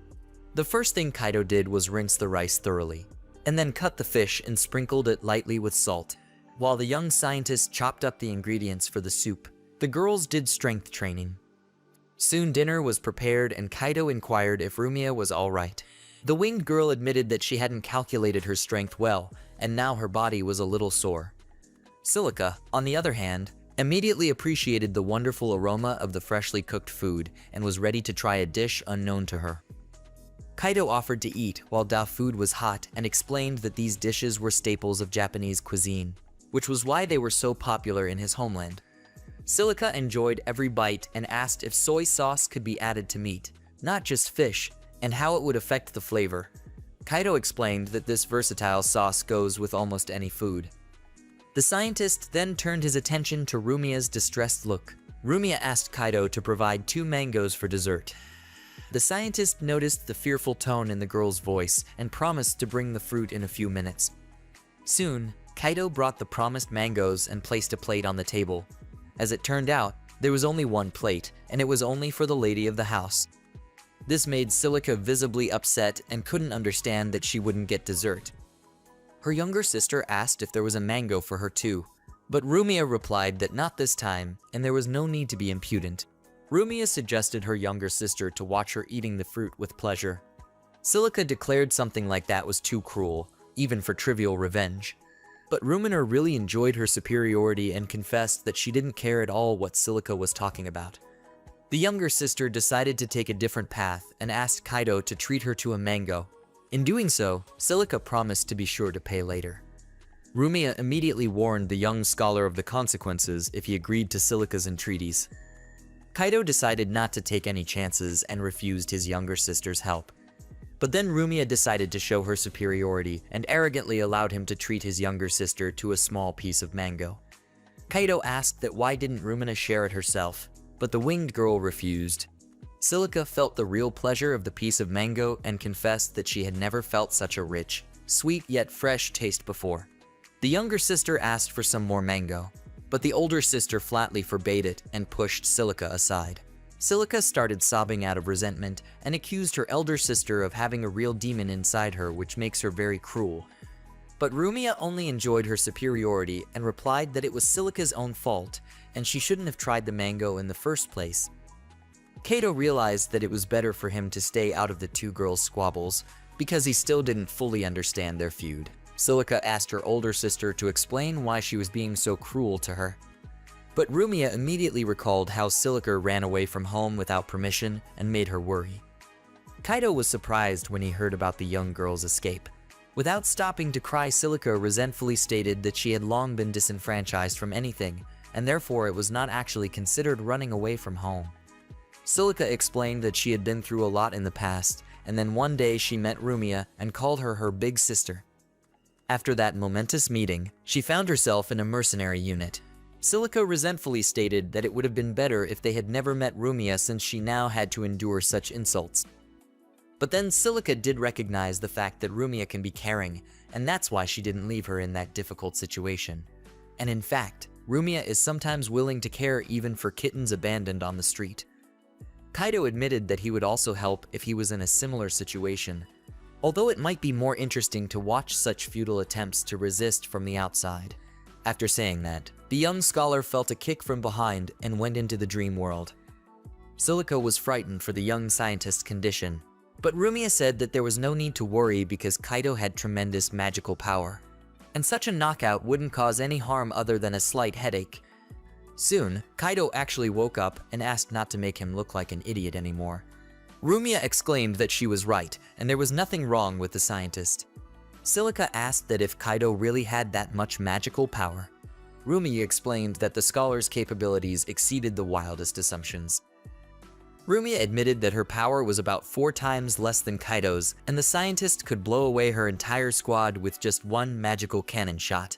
The first thing Kaido did was rinse the rice thoroughly, and then cut the fish and sprinkled it lightly with salt. While the young scientist chopped up the ingredients for the soup, the girls did strength training. Soon dinner was prepared and Kaido inquired if Rumia was alright. The winged girl admitted that she hadn't calculated her strength well, and now her body was a little sore. Silica, on the other hand, immediately appreciated the wonderful aroma of the freshly cooked food and was ready to try a dish unknown to her. Kaido offered to eat while the food was hot and explained that these dishes were staples of Japanese cuisine, which was why they were so popular in his homeland. Silica enjoyed every bite and asked if soy sauce could be added to meat, not just fish, and how it would affect the flavor. Kaido explained that this versatile sauce goes with almost any food. The scientist then turned his attention to Rumia's distressed look. Rumia asked Kaido to provide 2 mangoes for dessert. The scientist noticed the fearful tone in the girl's voice and promised to bring the fruit in a few minutes. Soon, Kaido brought the promised mangoes and placed a plate on the table. As it turned out, there was only one plate, and it was only for the lady of the house. This made Silica visibly upset and couldn't understand that she wouldn't get dessert. Her younger sister asked if there was a mango for her too, but Rumia replied that not this time, and there was no need to be impudent. Rumia suggested her younger sister to watch her eating the fruit with pleasure. Silica declared something like that was too cruel, even for trivial revenge. But Rumina really enjoyed her superiority and confessed that she didn't care at all what Silica was talking about. The younger sister decided to take a different path and asked Kaido to treat her to a mango. In doing so, Silica promised to be sure to pay later. Rumia immediately warned the young scholar of the consequences if he agreed to Silica's entreaties. Kaido decided not to take any chances and refused his younger sister's help. But then Rumia decided to show her superiority and arrogantly allowed him to treat his younger sister to a small piece of mango. Kaido asked that why didn't Rumina share it herself, but the winged girl refused. Silica felt the real pleasure of the piece of mango and confessed that she had never felt such a rich, sweet yet fresh taste before. The younger sister asked for some more mango, but the older sister flatly forbade it and pushed Silica aside. Silica started sobbing out of resentment and accused her elder sister of having a real demon inside her, which makes her very cruel. But Rumia only enjoyed her superiority and replied that it was Silica's own fault and she shouldn't have tried the mango in the first place. Kaido realized that it was better for him to stay out of the two girls' squabbles because he still didn't fully understand their feud. Silica asked her older sister to explain why she was being so cruel to her. But Rumia immediately recalled how Silica ran away from home without permission and made her worry. Kaido was surprised when he heard about the young girl's escape. Without stopping to cry, Silica resentfully stated that she had long been disenfranchised from anything, and therefore it was not actually considered running away from home. Silica explained that she had been through a lot in the past, and then one day she met Rumia and called her her big sister. After that momentous meeting, she found herself in a mercenary unit. Silica resentfully stated that it would have been better if they had never met Rumia since she now had to endure such insults. But then Silica did recognize the fact that Rumia can be caring, and that's why she didn't leave her in that difficult situation. And in fact, Rumia is sometimes willing to care even for kittens abandoned on the street. Kaido admitted that he would also help if he was in a similar situation, although it might be more interesting to watch such futile attempts to resist from the outside. After saying that, the young scholar felt a kick from behind and went into the dream world. Silica was frightened for the young scientist's condition, but Rumia said that there was no need to worry because Kaido had tremendous magical power, and such a knockout wouldn't cause any harm other than a slight headache. Soon, Kaido actually woke up and asked not to make him look like an idiot anymore. Rumia exclaimed that she was right, and there was nothing wrong with the scientist. Silica asked that if Kaido really had that much magical power. Rumia explained that the scholar's capabilities exceeded the wildest assumptions. Rumia admitted that her power was about 4 times less than Kaido's, and the scientist could blow away her entire squad with just one magical cannon shot.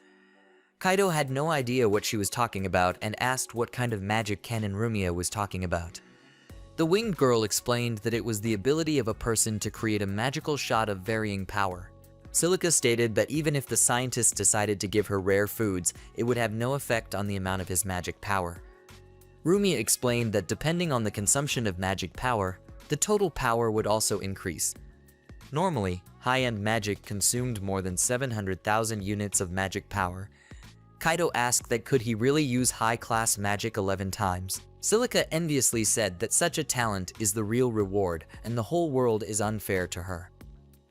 Kaido had no idea what she was talking about and asked what kind of magic cannon Rumia was talking about. The winged girl explained that it was the ability of a person to create a magical shot of varying power. Silica stated that even if the scientist decided to give her rare foods, it would have no effect on the amount of his magic power. Rumia explained that depending on the consumption of magic power, the total power would also increase. Normally, high-end magic consumed more than 700,000 units of magic power. Kaido asked that could he really use high-class magic 11 times. Silica enviously said that such a talent is the real reward and the whole world is unfair to her.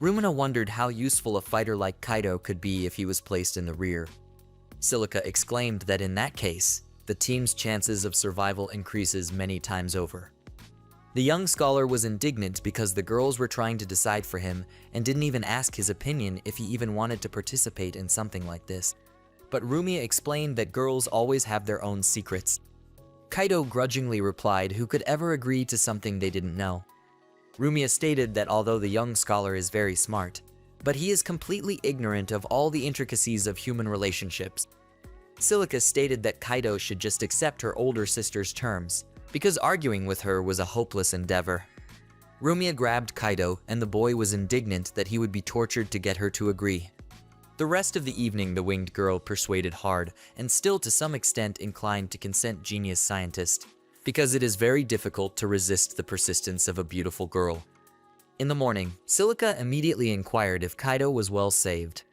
Rumina wondered how useful a fighter like Kaido could be if he was placed in the rear. Silica exclaimed that in that case, the team's chances of survival increases many times over. The young scholar was indignant because the girls were trying to decide for him and didn't even ask his opinion if he even wanted to participate in something like this. But Rumia explained that girls always have their own secrets. Kaido grudgingly replied who could ever agree to something they didn't know. Rumia stated that although the young scholar is very smart, but he is completely ignorant of all the intricacies of human relationships. Silica stated that Kaido should just accept her older sister's terms, because arguing with her was a hopeless endeavor. Rumia grabbed Kaido, and the boy was indignant that he would be tortured to get her to agree. The rest of the evening the winged girl persuaded hard, and still to some extent inclined to consent genius scientist, because it is very difficult to resist the persistence of a beautiful girl. In the morning, Silica immediately inquired if Kaido was well saved.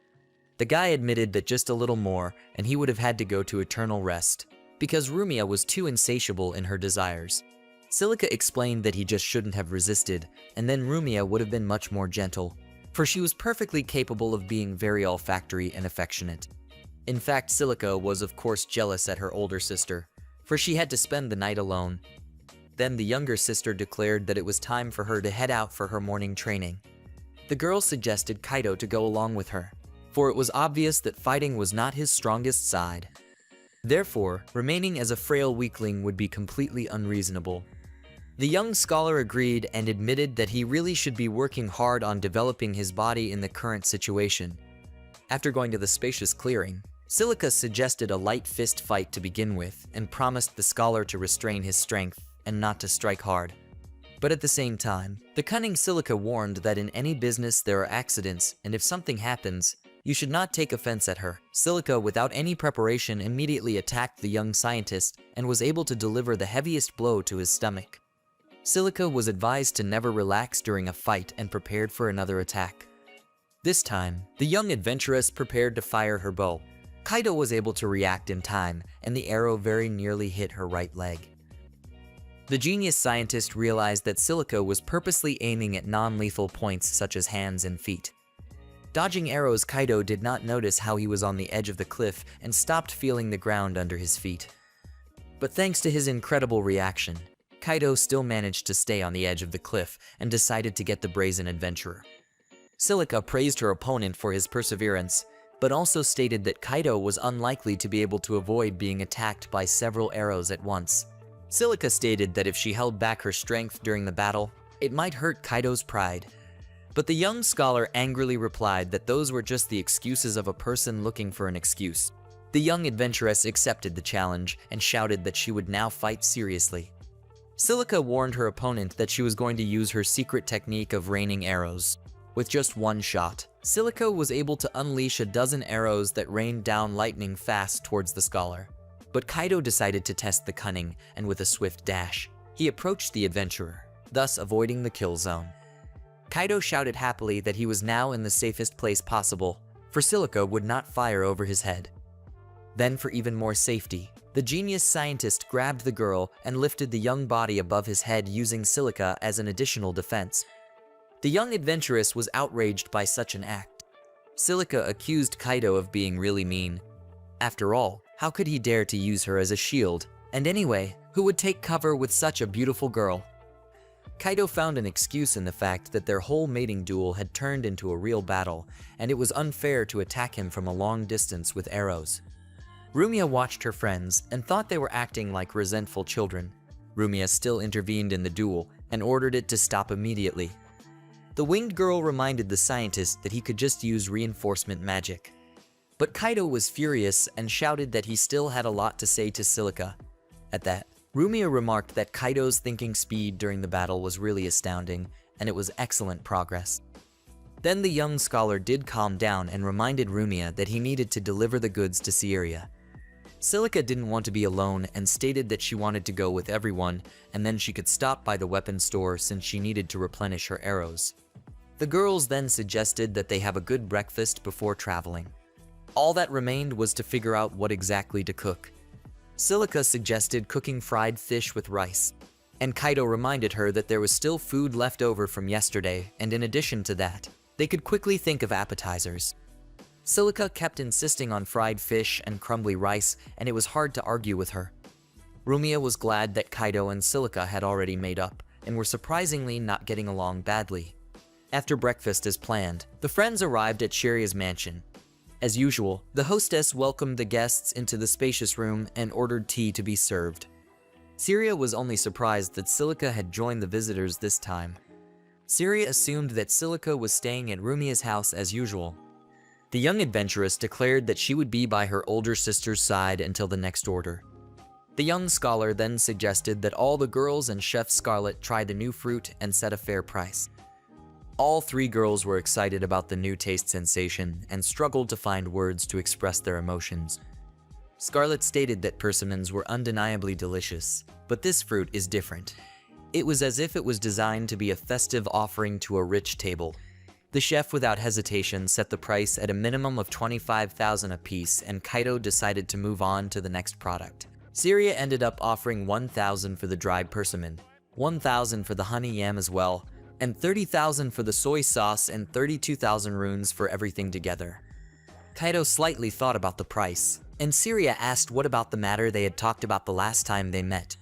The guy admitted that just a little more, and he would have had to go to eternal rest, because Rumia was too insatiable in her desires. Silica explained that he just shouldn't have resisted, and then Rumia would have been much more gentle, for she was perfectly capable of being very olfactory and affectionate. In fact, Silica was of course jealous at her older sister, for she had to spend the night alone. Then the younger sister declared that it was time for her to head out for her morning training. The girl suggested Kaido to go along with her, for it was obvious that fighting was not his strongest side. Therefore, remaining as a frail weakling would be completely unreasonable. The young scholar agreed and admitted that he really should be working hard on developing his body in the current situation. After going to the spacious clearing, Silica suggested a light fist fight to begin with and promised the scholar to restrain his strength and not to strike hard. But at the same time, the cunning Silica warned that in any business there are accidents, and if something happens, you should not take offense at her. Silica, without any preparation, immediately attacked the young scientist and was able to deliver the heaviest blow to his stomach. Silica was advised to never relax during a fight and prepared for another attack. This time, the young adventuress prepared to fire her bow. Kaido was able to react in time, and the arrow very nearly hit her right leg. The genius scientist realized that Silica was purposely aiming at non-lethal points such as hands and feet. Dodging arrows, Kaido did not notice how he was on the edge of the cliff and stopped feeling the ground under his feet. But thanks to his incredible reaction, Kaido still managed to stay on the edge of the cliff and decided to get the brazen adventurer. Silica praised her opponent for his perseverance, but also stated that Kaido was unlikely to be able to avoid being attacked by several arrows at once. Silica stated that if she held back her strength during the battle, it might hurt Kaido's pride. But the young scholar angrily replied that those were just the excuses of a person looking for an excuse. The young adventuress accepted the challenge and shouted that she would now fight seriously. Silica warned her opponent that she was going to use her secret technique of raining arrows. With just one shot, Silica was able to unleash a dozen arrows that rained down lightning fast towards the scholar. But Kaido decided to test the cunning, and with a swift dash, he approached the adventurer, thus avoiding the kill zone. Kaido shouted happily that he was now in the safest place possible, for Silica would not fire over his head. Then, for even more safety, the genius scientist grabbed the girl and lifted the young body above his head using Silica as an additional defense. The young adventuress was outraged by such an act. Silica accused Kaido of being really mean. After all, how could he dare to use her as a shield? And anyway, who would take cover with such a beautiful girl? Kaido found an excuse in the fact that their whole mating duel had turned into a real battle, and it was unfair to attack him from a long distance with arrows. Rumia watched her friends and thought they were acting like resentful children. Rumia still intervened in the duel and ordered it to stop immediately. The winged girl reminded the scientist that he could just use reinforcement magic. But Kaido was furious and shouted that he still had a lot to say to Silica. At that, Rumia remarked that Kaido's thinking speed during the battle was really astounding, and it was excellent progress. Then the young scholar did calm down and reminded Rumia that he needed to deliver the goods to Sierra. Silica didn't want to be alone and stated that she wanted to go with everyone, and then she could stop by the weapon store since she needed to replenish her arrows. The girls then suggested that they have a good breakfast before traveling. All that remained was to figure out what exactly to cook. Silica suggested cooking fried fish with rice, and Kaido reminded her that there was still food left over from yesterday, and in addition to that, they could quickly think of appetizers. Silica kept insisting on fried fish and crumbly rice, and it was hard to argue with her. Rumia was glad that Kaido and Silica had already made up, and were surprisingly not getting along badly. After breakfast as planned, the friends arrived at Shiria's mansion. As usual, the hostess welcomed the guests into the spacious room and ordered tea to be served. Sierra was only surprised that Silica had joined the visitors this time. Sierra assumed that Silica was staying at Rumia's house as usual. The young adventuress declared that she would be by her older sister's side until the next order. The young scholar then suggested that all the girls and Chef Scarlet try the new fruit and set a fair price. All three girls were excited about the new taste sensation and struggled to find words to express their emotions. Scarlet stated that persimmons were undeniably delicious, but this fruit is different. It was as if it was designed to be a festive offering to a rich table. The chef without hesitation set the price at a minimum of 25,000 apiece, and Kaido decided to move on to the next product. Sierra ended up offering 1,000 for the dried persimmon, 1,000 for the honey yam as well, and 30,000 for the soy sauce and 32,000 runes for everything together. Kaido slightly thought about the price, and Sierra asked what about the matter they had talked about the last time they met.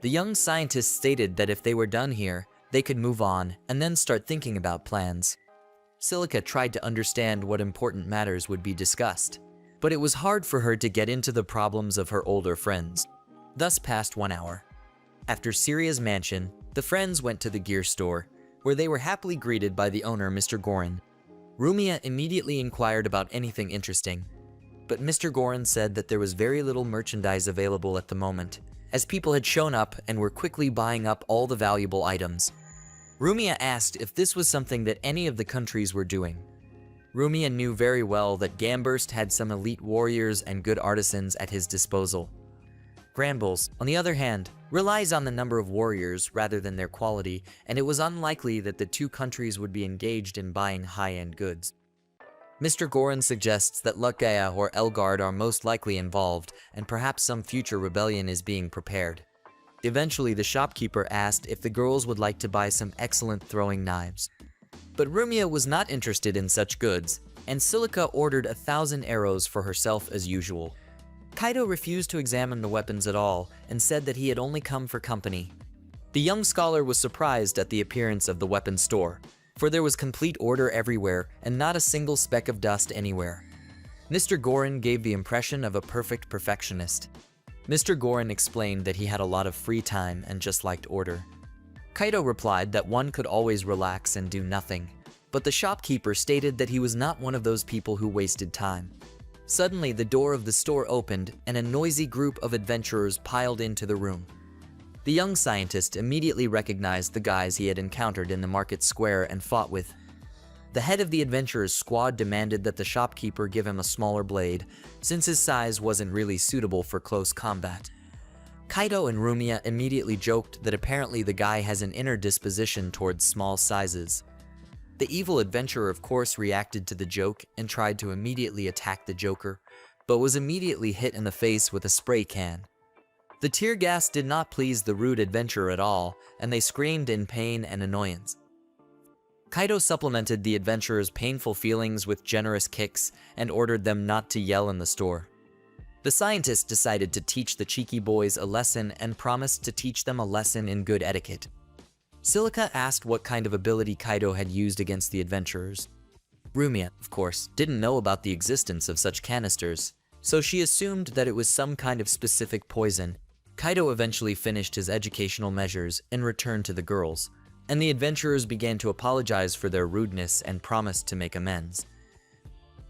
The young scientist stated that if they were done here, they could move on and then start thinking about plans. Silica tried to understand what important matters would be discussed, but it was hard for her to get into the problems of her older friends. Thus passed 1 hour. After Siria's mansion, the friends went to the gear store, where they were happily greeted by the owner, Mr. Gorin. Rumia immediately inquired about anything interesting. but Mr. Gorin said that there was very little merchandise available at the moment, as people had shown up and were quickly buying up all the valuable items. Rumia asked if this was something that any of the countries were doing. Rumia knew very well that Gamburst had some elite warriors and good artisans at his disposal. Granbuls, on the other hand, relies on the number of warriors rather than their quality, and it was unlikely that the two countries would be engaged in buying high-end goods. Mr. Gorin suggests that Lutgaya or Elgard are most likely involved, and perhaps some future rebellion is being prepared. Eventually, the shopkeeper asked if the girls would like to buy some excellent throwing knives. But Rumia was not interested in such goods, and Silica ordered 1,000 arrows for herself as usual. Kaido refused to examine the weapons at all, and said that he had only come for company. The young scholar was surprised at the appearance of the weapon store, for there was complete order everywhere and not a single speck of dust anywhere. Mr. Gorin gave the impression of a perfect perfectionist. Mr. Gorin explained that he had a lot of free time and just liked order. Kaido replied that one could always relax and do nothing, but the shopkeeper stated that he was not one of those people who wasted time. Suddenly, the door of the store opened and a noisy group of adventurers piled into the room. The young scientist immediately recognized the guys he had encountered in the market square and fought with. The head of the adventurers' squad demanded that the shopkeeper give him a smaller blade, since his size wasn't really suitable for close combat. Kaido and Rumia immediately joked that apparently the guy has an inner disposition towards small sizes. The evil adventurer of course reacted to the joke and tried to immediately attack the Joker, but was immediately hit in the face with a spray can. The tear gas did not please the rude adventurer at all, and they screamed in pain and annoyance. Kaido supplemented the adventurers' painful feelings with generous kicks and ordered them not to yell in the store. The scientist decided to teach the cheeky boys a lesson and promised to teach them a lesson in good etiquette. Silica asked what kind of ability Kaido had used against the adventurers. Rumia, of course, didn't know about the existence of such canisters, so she assumed that it was some kind of specific poison. Kaido eventually finished his educational measures and returned to the girls, and the adventurers began to apologize for their rudeness and promised to make amends.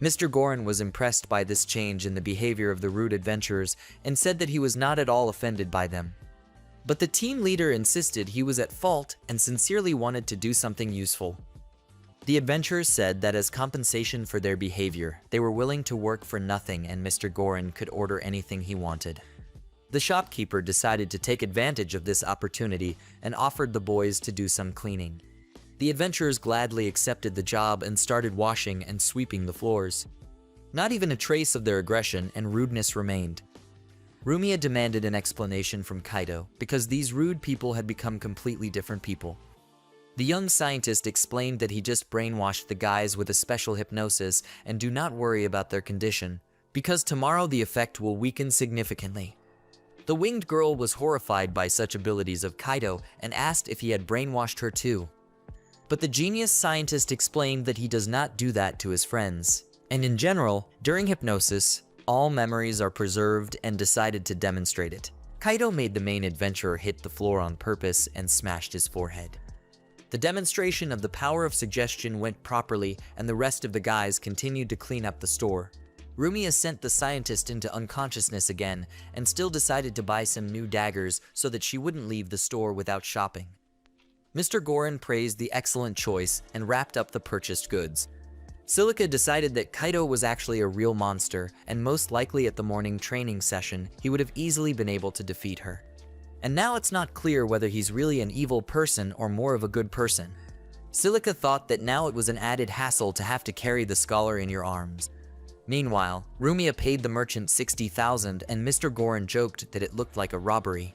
Mr. Gorin was impressed by this change in the behavior of the rude adventurers and said that he was not at all offended by them. But the team leader insisted he was at fault and sincerely wanted to do something useful. The adventurers said that as compensation for their behavior, they were willing to work for nothing and Mr. Gorin could order anything he wanted. The shopkeeper decided to take advantage of this opportunity and offered the boys to do some cleaning. The adventurers gladly accepted the job and started washing and sweeping the floors. Not even a trace of their aggression and rudeness remained. Rumia demanded an explanation from Kaido because these rude people had become completely different people. The young scientist explained that he just brainwashed the guys with a special hypnosis and do not worry about their condition, because tomorrow the effect will weaken significantly. The winged girl was horrified by such abilities of Kaido and asked if he had brainwashed her too. But the genius scientist explained that he does not do that to his friends, and in general, during hypnosis, all memories are preserved and decided to demonstrate it. Kaido made the main adventurer hit the floor on purpose and smashed his forehead. The demonstration of the power of suggestion went properly and the rest of the guys continued to clean up the store. Rumia sent the scientist into unconsciousness again and still decided to buy some new daggers so that she wouldn't leave the store without shopping. Mr. Gorin praised the excellent choice and wrapped up the purchased goods. Silica decided that Kaido was actually a real monster, and most likely at the morning training session, he would have easily been able to defeat her. And now it's not clear whether he's really an evil person or more of a good person. Silica thought that now it was an added hassle to have to carry the scholar in your arms. Meanwhile, Rumia paid the merchant 60,000 and Mr. Gorin joked that it looked like a robbery.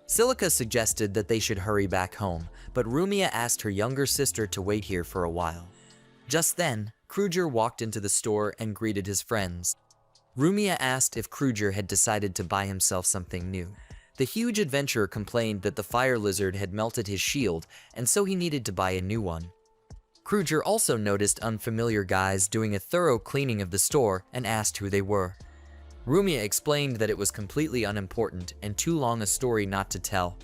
Silica suggested that they should hurry back home, but Rumia asked her younger sister to wait here for a while. Just then, Kruger walked into the store and greeted his friends. Rumia asked if Kruger had decided to buy himself something new. The huge adventurer complained that the fire lizard had melted his shield, and so he needed to buy a new one. Kruger also noticed unfamiliar guys doing a thorough cleaning of the store and asked who they were. Rumia explained that it was completely unimportant and too long a story not to tell.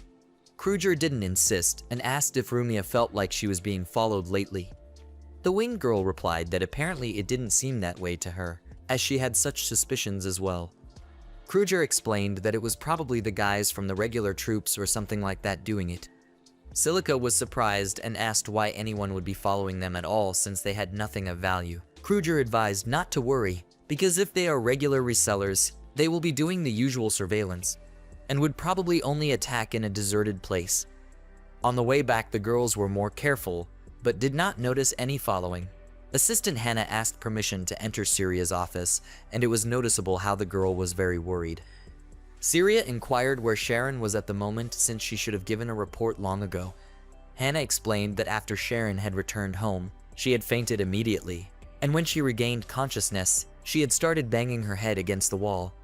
Kruger didn't insist and asked if Rumia felt like she was being followed lately. The winged girl replied that apparently it didn't seem that way to her, as she had such suspicions as well. Kruger explained that it was probably the guys from the regular troops or something like that doing it. Silica was surprised and asked why anyone would be following them at all since they had nothing of value. Kruger advised not to worry, because if they are regular resellers, they will be doing the usual surveillance, and would probably only attack in a deserted place. On the way back, the girls were more careful, but did not notice any following. Assistant Hannah asked permission to enter Syria's office, and it was noticeable how the girl was very worried. Syria inquired where Sharon was at the moment since she should have given a report long ago. Hannah explained that after Sharon had returned home, she had fainted immediately, and when she regained consciousness, she had started banging her head against the wall.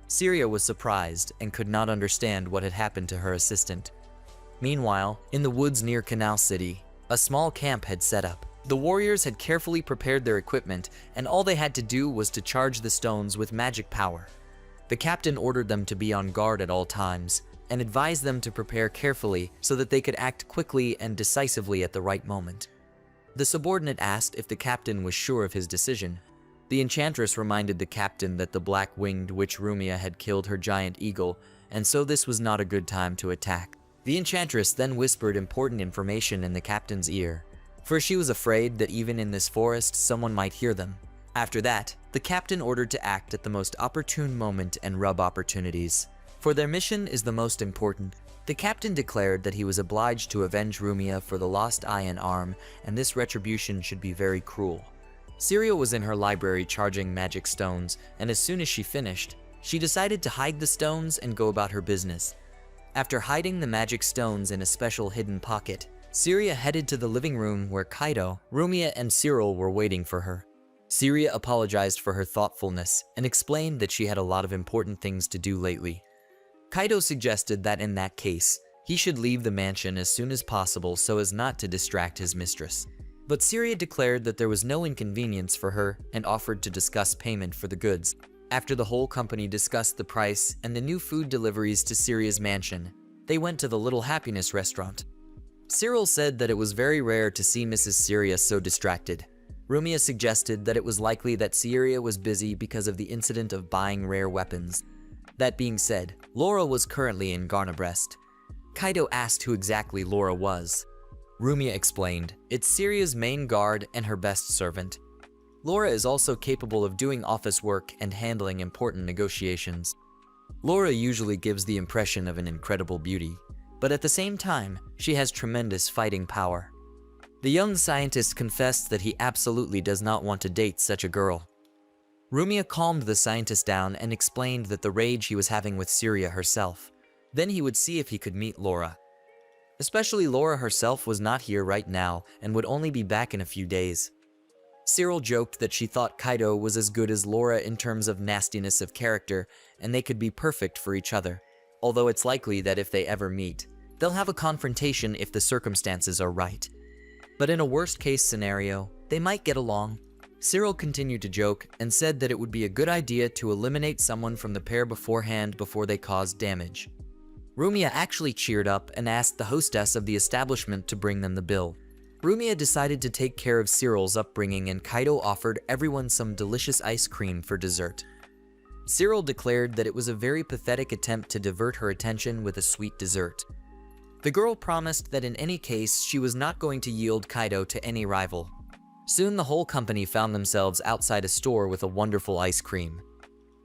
Syria was surprised and could not understand what had happened to her assistant. Meanwhile, in the woods near Canal City, a small camp had set up. The warriors had carefully prepared their equipment, and all they had to do was to charge the stones with magic power. The captain ordered them to be on guard at all times, and advised them to prepare carefully so that they could act quickly and decisively at the right moment. The subordinate asked if the captain was sure of his decision. The enchantress reminded the captain that the black-winged witch Rumia had killed her giant eagle, and so this was not a good time to attack. The enchantress then whispered important information in the captain's ear, for she was afraid that even in this forest someone might hear them. After that, the captain ordered to act at the most opportune moment and rub opportunities, for their mission is the most important. The captain declared that he was obliged to avenge Rumia for the lost eye and arm, and this retribution should be very cruel. Syria was in her library charging magic stones, and as soon as she finished, she decided to hide the stones and go about her business. After hiding the magic stones in a special hidden pocket, Syria headed to the living room where Kaido, Rumia, and Cyril were waiting for her. Syria apologized for her thoughtfulness and explained that she had a lot of important things to do lately. Kaido suggested that in that case, he should leave the mansion as soon as possible so as not to distract his mistress. But Syria declared that there was no inconvenience for her and offered to discuss payment for the goods. After the whole company discussed the price and the new food deliveries to Syria's mansion, they went to the Little Happiness restaurant. Cyril said that it was very rare to see Mrs. Syria so distracted. Rumia suggested that it was likely that Syria was busy because of the incident of buying rare weapons. That being said, Laura was currently in Garnabrest. Kaido asked who exactly Laura was. Rumia explained, it's Syria's main guard and her best servant. Laura is also capable of doing office work and handling important negotiations. Laura usually gives the impression of an incredible beauty, but at the same time, she has tremendous fighting power. The young scientist confessed that he absolutely does not want to date such a girl. Rumia calmed the scientist down and explained that the rage he was having with Syria herself. Then he would see if he could meet Laura. Especially Laura herself was not here right now and would only be back in a few days. Cyril joked that she thought Kaido was as good as Laura in terms of nastiness of character, and they could be perfect for each other, although it's likely that if they ever meet, they'll have a confrontation if the circumstances are right. But in a worst-case scenario, they might get along. Cyril continued to joke and said that it would be a good idea to eliminate someone from the pair beforehand before they caused damage. Rumia actually cheered up and asked the hostess of the establishment to bring them the bill. Rumia decided to take care of Cyril's upbringing, and Kaido offered everyone some delicious ice cream for dessert. Cyril declared that it was a very pathetic attempt to divert her attention with a sweet dessert. The girl promised that in any case, she was not going to yield Kaido to any rival. Soon the whole company found themselves outside a store with a wonderful ice cream.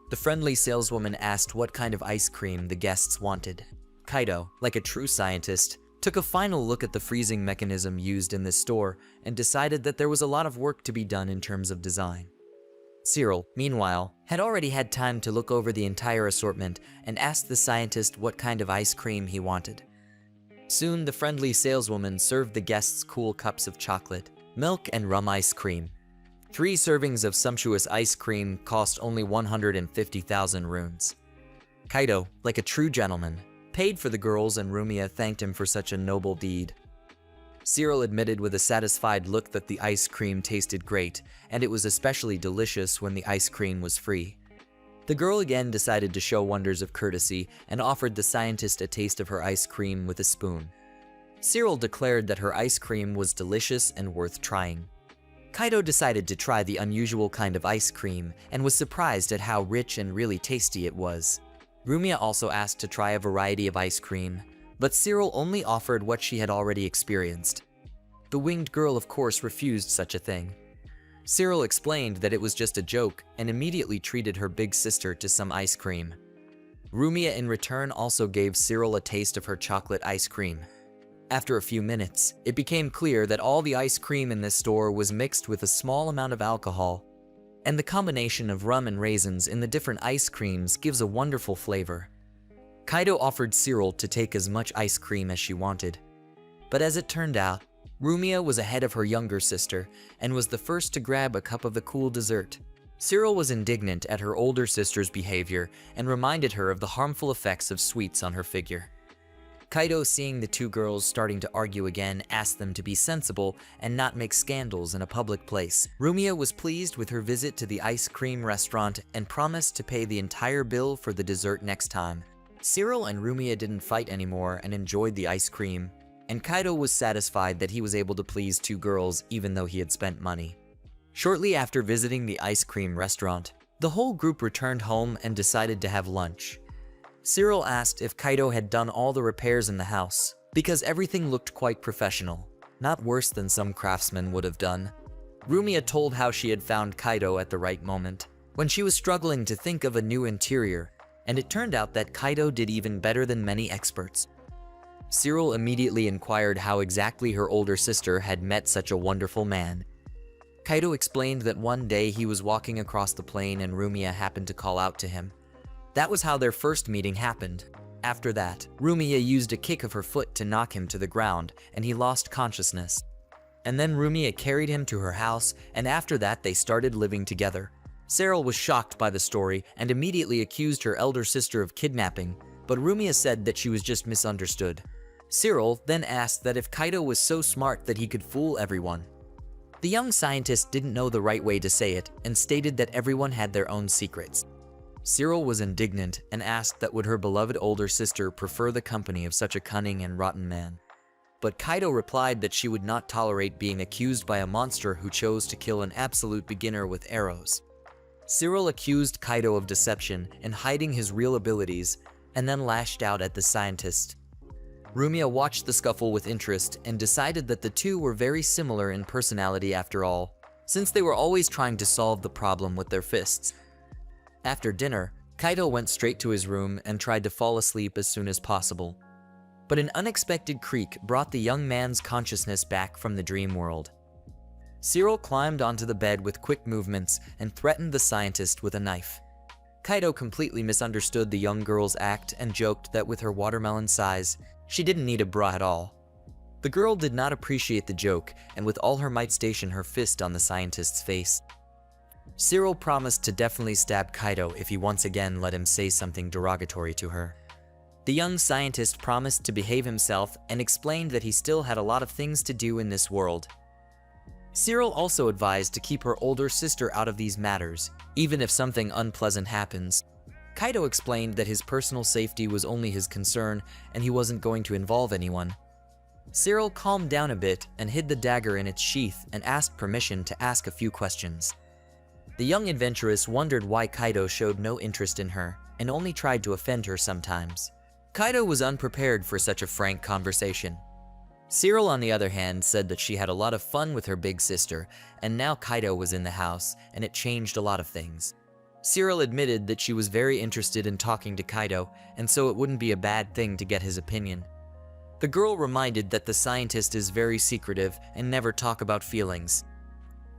The friendly saleswoman asked what kind of ice cream the guests wanted. Kaido, like a true scientist, took a final look at the freezing mechanism used in this store and decided that there was a lot of work to be done in terms of design. Cyril, meanwhile, had already had time to look over the entire assortment and asked the scientist what kind of ice cream he wanted. Soon the friendly saleswoman served the guests cool cups of chocolate, milk, and rum ice cream. 3 servings of sumptuous ice cream cost only 150,000 runes. Kaido, like a true gentleman, paid for the girls, and Rumia thanked him for such a noble deed. Cyril admitted with a satisfied look that the ice cream tasted great, and it was especially delicious when the ice cream was free. The girl again decided to show wonders of courtesy and offered the scientist a taste of her ice cream with a spoon. Cyril declared that her ice cream was delicious and worth trying. Kaido decided to try the unusual kind of ice cream and was surprised at how rich and really tasty it was. Rumiya also asked to try a variety of ice cream, but Cyril only offered what she had already experienced. The winged girl, of course, refused such a thing. Cyril explained that it was just a joke and immediately treated her big sister to some ice cream. Rumiya in return also gave Cyril a taste of her chocolate ice cream. After a few minutes, it became clear that all the ice cream in this store was mixed with a small amount of alcohol, and the combination of rum and raisins in the different ice creams gives a wonderful flavor. Kaido offered Cyril to take as much ice cream as she wanted. But as it turned out, Rumiya was ahead of her younger sister and was the first to grab a cup of the cool dessert. Cyril was indignant at her older sister's behavior and reminded her of the harmful effects of sweets on her figure. Kaido, seeing the two girls starting to argue again, asked them to be sensible and not make scandals in a public place. Rumiya was pleased with her visit to the ice cream restaurant and promised to pay the entire bill for the dessert next time. Cyril and Rumiya didn't fight anymore and enjoyed the ice cream, and Kaido was satisfied that he was able to please two girls even though he had spent money. Shortly after visiting the ice cream restaurant, the whole group returned home and decided to have lunch. Cyril asked if Kaido had done all the repairs in the house, because everything looked quite professional, not worse than some craftsmen would have done. Rumiya told how she had found Kaido at the right moment, when she was struggling to think of a new interior, and it turned out that Kaido did even better than many experts. Cyril immediately inquired how exactly her older sister had met such a wonderful man. Kaido explained that one day he was walking across the plain and Rumiya happened to call out to him. That was how their first meeting happened. After that, Rumiya used a kick of her foot to knock him to the ground, and he lost consciousness. And then Rumiya carried him to her house, and after that they started living together. Cyril was shocked by the story and immediately accused her elder sister of kidnapping, but Rumiya said that she was just misunderstood. Cyril then asked that if Kaido was so smart that he could fool everyone. The young scientist didn't know the right way to say it and stated that everyone had their own secrets. Cyril was indignant and asked that would her beloved older sister prefer the company of such a cunning and rotten man. But Kaido replied that she would not tolerate being accused by a monster who chose to kill an absolute beginner with arrows. Cyril accused Kaido of deception and hiding his real abilities, and then lashed out at the scientist. Rumiya watched the scuffle with interest and decided that the two were very similar in personality after all, since they were always trying to solve the problem with their fists. After dinner, Kaido went straight to his room and tried to fall asleep as soon as possible. But an unexpected creak brought the young man's consciousness back from the dream world. Cyril climbed onto the bed with quick movements and threatened the scientist with a knife. Kaido completely misunderstood the young girl's act and joked that with her watermelon size, she didn't need a bra at all. The girl did not appreciate the joke and with all her might stationed her fist on the scientist's face. Cyril promised to definitely stab Kaido if he once again let him say something derogatory to her. The young scientist promised to behave himself and explained that he still had a lot of things to do in this world. Cyril also advised to keep her older sister out of these matters, even if something unpleasant happens. Kaido explained that his personal safety was only his concern and he wasn't going to involve anyone. Cyril calmed down a bit and hid the dagger in its sheath and asked permission to ask a few questions. The young adventuress wondered why Kaido showed no interest in her and only tried to offend her sometimes. Kaido was unprepared for such a frank conversation. Cyril, on the other hand, said that she had a lot of fun with her big sister, and now Kaido was in the house, and it changed a lot of things. Cyril admitted that she was very interested in talking to Kaido, and so it wouldn't be a bad thing to get his opinion. The girl reminded that the scientist is very secretive and never talk about feelings.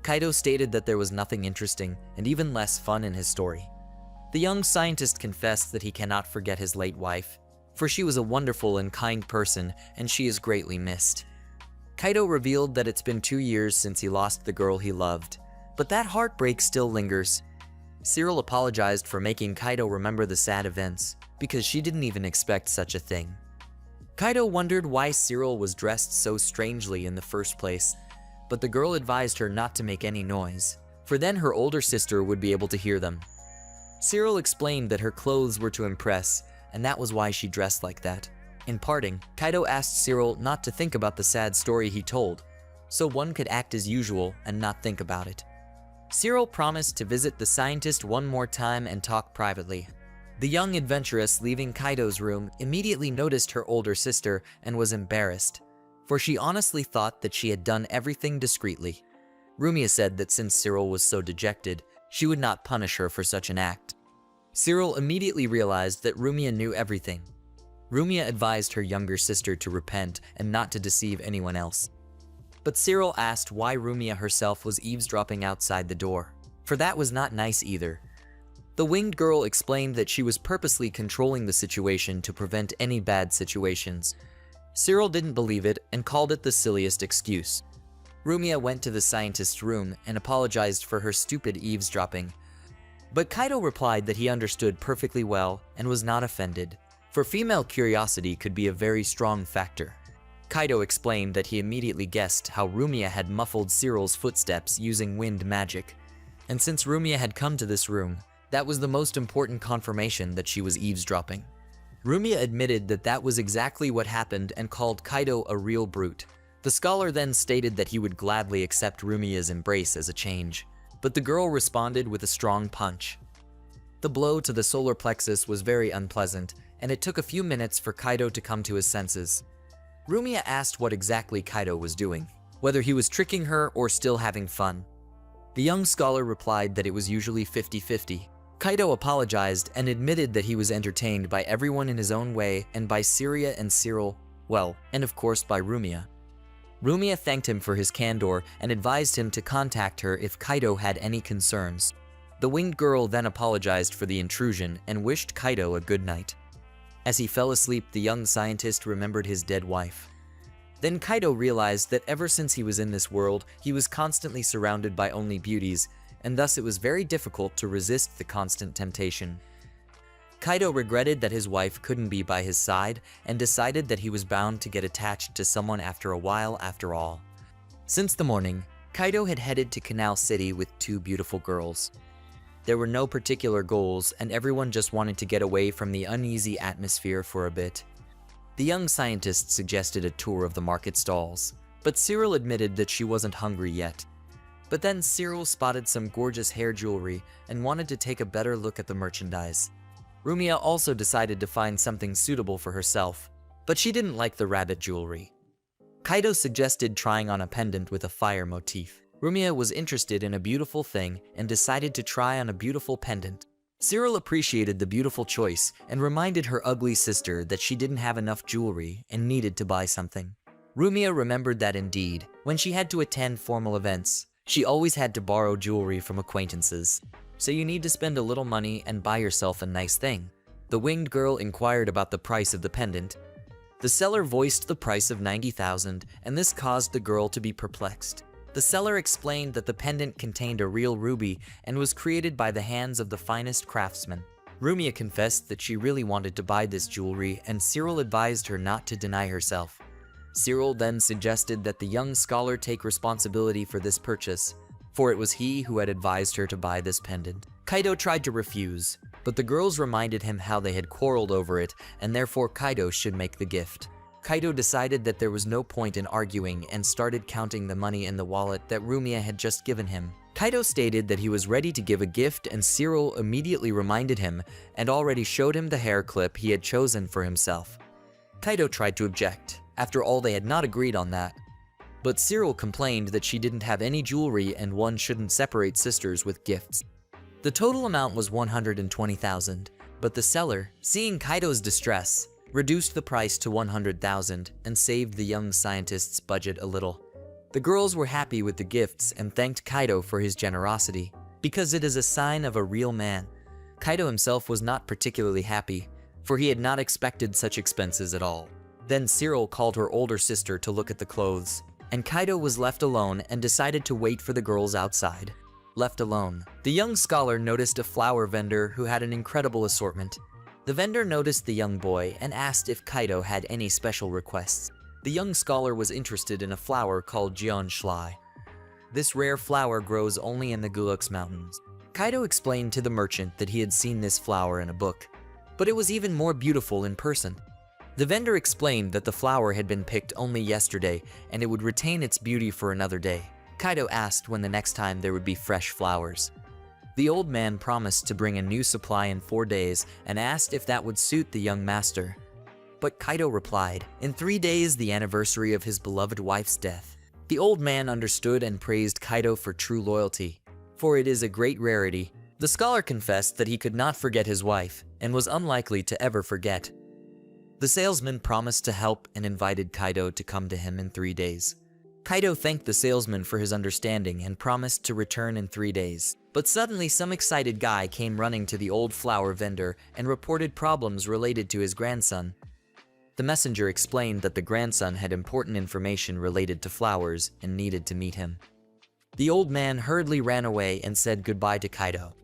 Kaido stated that there was nothing interesting and even less fun in his story. The young scientist confessed that he cannot forget his late wife, for she was a wonderful and kind person and she is greatly missed. Kaido revealed that it's been 2 years since he lost the girl he loved, but that heartbreak still lingers. Cyril apologized for making Kaido remember the sad events, because she didn't even expect such a thing. Kaido wondered why Cyril was dressed so strangely in the first place, but the girl advised her not to make any noise, for then her older sister would be able to hear them. Cyril explained that her clothes were to impress, and that was why she dressed like that. In parting, Kaido asked Cyril not to think about the sad story he told. so one could act as usual and not think about it. Cyril promised to visit the scientist one more time and talk privately. The young adventuress leaving Kaido's room immediately noticed her older sister and was embarrassed, for she honestly thought that she had done everything discreetly. Rumia said that since Cyril was so dejected, she would not punish her for such an act. Cyril immediately realized that Rumia knew everything. Rumia advised her younger sister to repent and not to deceive anyone else. But Cyril asked why Rumia herself was eavesdropping outside the door, for that was not nice either. The winged girl explained that she was purposely controlling the situation to prevent any bad situations. Cyril didn't believe it and called it the silliest excuse. Rumia went to the scientist's room and apologized for her stupid eavesdropping. But Kaido replied that he understood perfectly well and was not offended, for female curiosity could be a very strong factor. Kaido explained that he immediately guessed how Rumia had muffled Cyril's footsteps using wind magic, and since Rumia had come to this room, that was the most important confirmation that she was eavesdropping. Rumia admitted that that was exactly what happened and called Kaido a real brute. The scholar then stated that he would gladly accept Rumia's embrace as a change, but the girl responded with a strong punch. The blow to the solar plexus was very unpleasant, and it took a few minutes for Kaido to come to his senses. Rumia asked what exactly Kaido was doing, whether he was tricking her or still having fun. The young scholar replied that it was usually 50-50. Kaido apologized and admitted that he was entertained by everyone in his own way and by Syria and Cyril, well, and of course by Rumia. Rumia thanked him for his candor and advised him to contact her if Kaido had any concerns. The winged girl then apologized for the intrusion and wished Kaido a good night. As he fell asleep, the young scientist remembered his dead wife. Then Kaido realized that ever since he was in this world, he was constantly surrounded by only beauties, and thus it was very difficult to resist the constant temptation. Kaido regretted that his wife couldn't be by his side and decided that he was bound to get attached to someone after a while after all. Since the morning, Kaido had headed to Canal City with two beautiful girls. There were no particular goals, and everyone just wanted to get away from the uneasy atmosphere for a bit. The young scientist suggested a tour of the market stalls, but Cyril admitted that she wasn't hungry yet. But then Cyril spotted some gorgeous hair jewelry and wanted to take a better look at the merchandise. Rumia also decided to find something suitable for herself, but she didn't like the rabbit jewelry. Kaido suggested trying on a pendant with a fire motif. Rumia was interested in a beautiful thing and decided to try on a beautiful pendant. Cyril appreciated the beautiful choice and reminded her ugly sister that she didn't have enough jewelry and needed to buy something. Rumia remembered that indeed, when she had to attend formal events, she always had to borrow jewelry from acquaintances. So you need to spend a little money and buy yourself a nice thing. The winged girl inquired about the price of the pendant. The seller voiced the price of 90,000, and this caused the girl to be perplexed. The seller explained that the pendant contained a real ruby and was created by the hands of the finest craftsmen. Rumia confessed that she really wanted to buy this jewelry, and Cyril advised her not to deny herself. Cyril then suggested that the young scholar take responsibility for this purchase, for it was he who had advised her to buy this pendant. Kaido tried to refuse, but the girls reminded him how they had quarreled over it, and therefore Kaido should make the gift. Kaido decided that there was no point in arguing and started counting the money in the wallet that Rumia had just given him. Kaido stated that he was ready to give a gift, and Cyril immediately reminded him and already showed him the hair clip he had chosen for himself. Kaido tried to object. After all, they had not agreed on that. But Cyril complained that she didn't have any jewelry and one shouldn't separate sisters with gifts. The total amount was 120,000, but the seller, seeing Kaido's distress, reduced the price to 100,000 and saved the young scientist's budget a little. The girls were happy with the gifts and thanked Kaido for his generosity, because it is a sign of a real man. Kaido himself was not particularly happy, for he had not expected such expenses at all. Then Cyril called her older sister to look at the clothes, and Kaido was left alone and decided to wait for the girls outside. Left alone, the young scholar noticed a flower vendor who had an incredible assortment. The vendor noticed the young boy and asked if Kaido had any special requests. The young scholar was interested in a flower called Jian Shlai. This rare flower grows only in the Gulux Mountains. Kaido explained to the merchant that he had seen this flower in a book, but it was even more beautiful in person. The vendor explained that the flower had been picked only yesterday and it would retain its beauty for another day. Kaido asked when the next time there would be fresh flowers. The old man promised to bring a new supply in 4 days and asked if that would suit the young master. But Kaido replied, in 3 days, the anniversary of his beloved wife's death. The old man understood and praised Kaido for true loyalty, for it is a great rarity. The scholar confessed that he could not forget his wife and was unlikely to ever forget. The salesman promised to help and invited Kaido to come to him in 3 days. Kaido thanked the salesman for his understanding and promised to return in 3 days. But suddenly some excited guy came running to the old flower vendor and reported problems related to his grandson. The messenger explained that the grandson had important information related to flowers and needed to meet him. The old man hurriedly ran away and said goodbye to Kaido.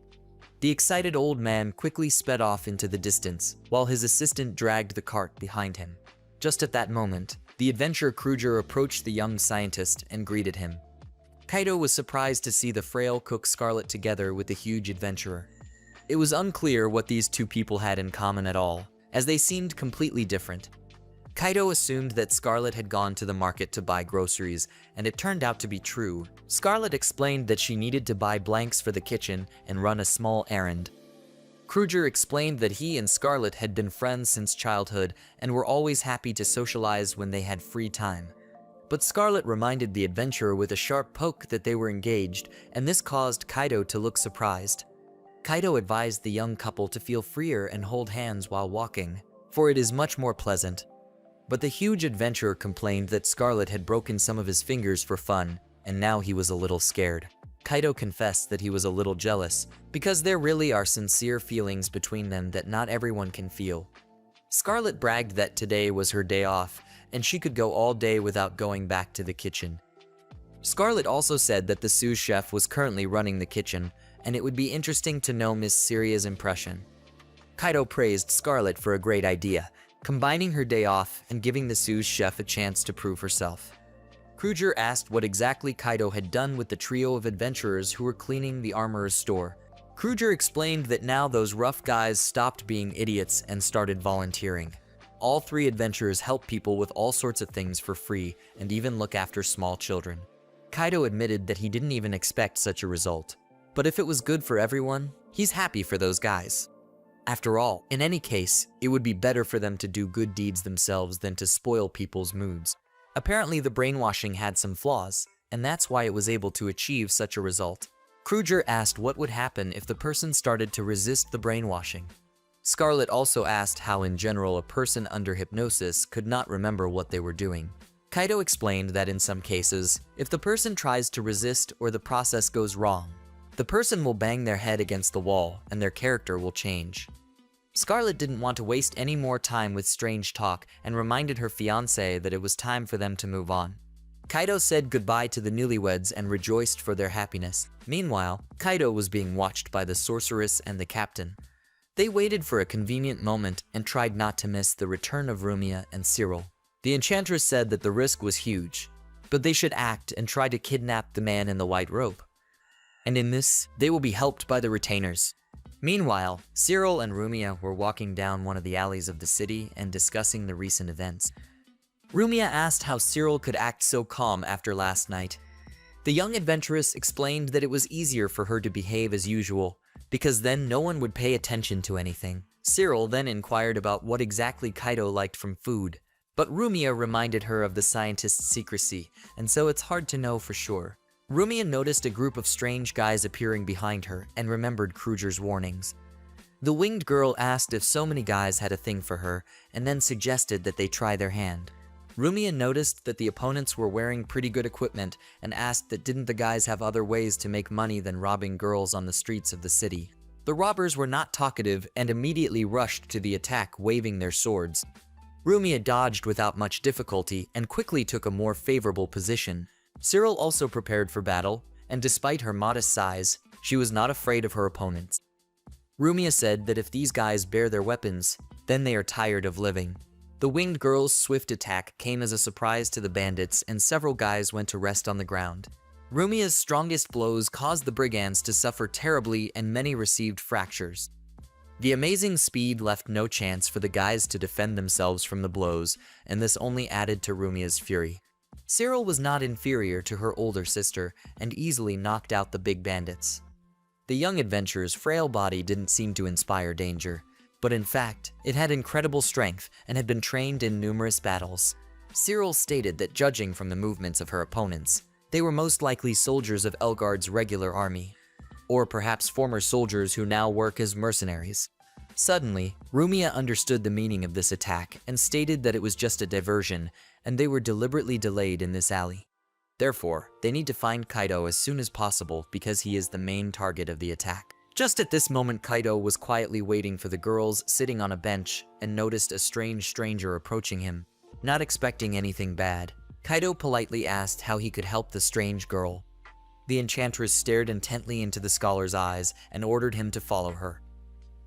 The excited old man quickly sped off into the distance, while his assistant dragged the cart behind him. Just at that moment, the adventurer Kruger approached the young scientist and greeted him. Kaido was surprised to see the frail cook Scarlet together with the huge adventurer. It was unclear what these two people had in common at all, as they seemed completely different. Kaido assumed that Scarlet had gone to the market to buy groceries, and it turned out to be true. Scarlet explained that she needed to buy blanks for the kitchen and run a small errand. Kruger explained that he and Scarlet had been friends since childhood and were always happy to socialize when they had free time. But Scarlet reminded the adventurer with a sharp poke that they were engaged, and this caused Kaido to look surprised. Kaido advised the young couple to feel freer and hold hands while walking, for it is much more pleasant. But the huge adventurer complained that Scarlet had broken some of his fingers for fun, and now he was a little scared. Kaido confessed that he was a little jealous, because there really are sincere feelings between them that not everyone can feel. Scarlet bragged that today was her day off, and she could go all day without going back to the kitchen. Scarlet also said that the sous chef was currently running the kitchen, and it would be interesting to know Miss Syria's impression. Kaido praised Scarlet for a great idea, combining her day off and giving the sous chef a chance to prove herself. Kruger asked what exactly Kaido had done with the trio of adventurers who were cleaning the armorer's store. Kruger explained that now those rough guys stopped being idiots and started volunteering. All 3 adventurers help people with all sorts of things for free and even look after small children. Kaido admitted that he didn't even expect such a result. But if it was good for everyone, he's happy for those guys. After all, in any case, it would be better for them to do good deeds themselves than to spoil people's moods. Apparently the brainwashing had some flaws, and that's why it was able to achieve such a result. Kruger asked what would happen if the person started to resist the brainwashing. Scarlet also asked how in general a person under hypnosis could not remember what they were doing. Kaido explained that in some cases, if the person tries to resist or the process goes wrong, the person will bang their head against the wall and their character will change. Scarlet didn't want to waste any more time with strange talk and reminded her fiancé that it was time for them to move on. Kaido said goodbye to the newlyweds and rejoiced for their happiness. Meanwhile, Kaido was being watched by the sorceress and the captain. They waited for a convenient moment and tried not to miss the return of Rumia and Cyril. The enchantress said that the risk was huge, but they should act and try to kidnap the man in the white robe. And in this, they will be helped by the retainers. Meanwhile, Cyril and Rumia were walking down one of the alleys of the city and discussing the recent events. Rumia asked how Cyril could act so calm after last night. The young adventuress explained that it was easier for her to behave as usual, because then no one would pay attention to anything. Cyril then inquired about what exactly Kaido liked from food, but Rumia reminded her of the scientist's secrecy, and so it's hard to know for sure. Rumia noticed a group of strange guys appearing behind her and remembered Kruger's warnings. The winged girl asked if so many guys had a thing for her and then suggested that they try their hand. Rumia noticed that the opponents were wearing pretty good equipment and asked that didn't the guys have other ways to make money than robbing girls on the streets of the city. The robbers were not talkative and immediately rushed to the attack waving their swords. Rumia dodged without much difficulty and quickly took a more favorable position. Cyril also prepared for battle, and despite her modest size, she was not afraid of her opponents. Rumia said that if these guys bear their weapons, then they are tired of living. The winged girl's swift attack came as a surprise to the bandits and several guys went to rest on the ground. Rumia's strongest blows caused the brigands to suffer terribly and many received fractures. The amazing speed left no chance for the guys to defend themselves from the blows, and this only added to Rumia's fury. Cyril was not inferior to her older sister and easily knocked out the big bandits. The young adventurer's frail body didn't seem to inspire danger, but in fact, it had incredible strength and had been trained in numerous battles. Cyril stated that judging from the movements of her opponents, they were most likely soldiers of Elgard's regular army, or perhaps former soldiers who now work as mercenaries. Suddenly, Rumia understood the meaning of this attack and stated that it was just a diversion and they were deliberately delayed in this alley. Therefore, they need to find Kaido as soon as possible because he is the main target of the attack. Just at this moment, Kaido was quietly waiting for the girls sitting on a bench and noticed a strange stranger approaching him. Not expecting anything bad, Kaido politely asked how he could help the strange girl. The enchantress stared intently into the scholar's eyes and ordered him to follow her.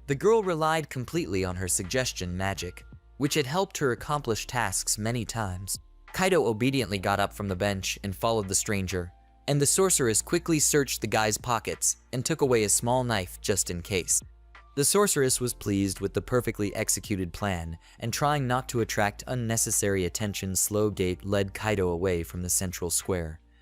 The girl relied completely on her suggestion magic, which had helped her accomplish tasks many times. Kaido obediently got up from the bench and followed the stranger, and the sorceress quickly searched the guy's pockets and took away a small knife just in case. The sorceress was pleased with the perfectly executed plan, and trying not to attract unnecessary attention, Slowgate led Kaido away from the central square.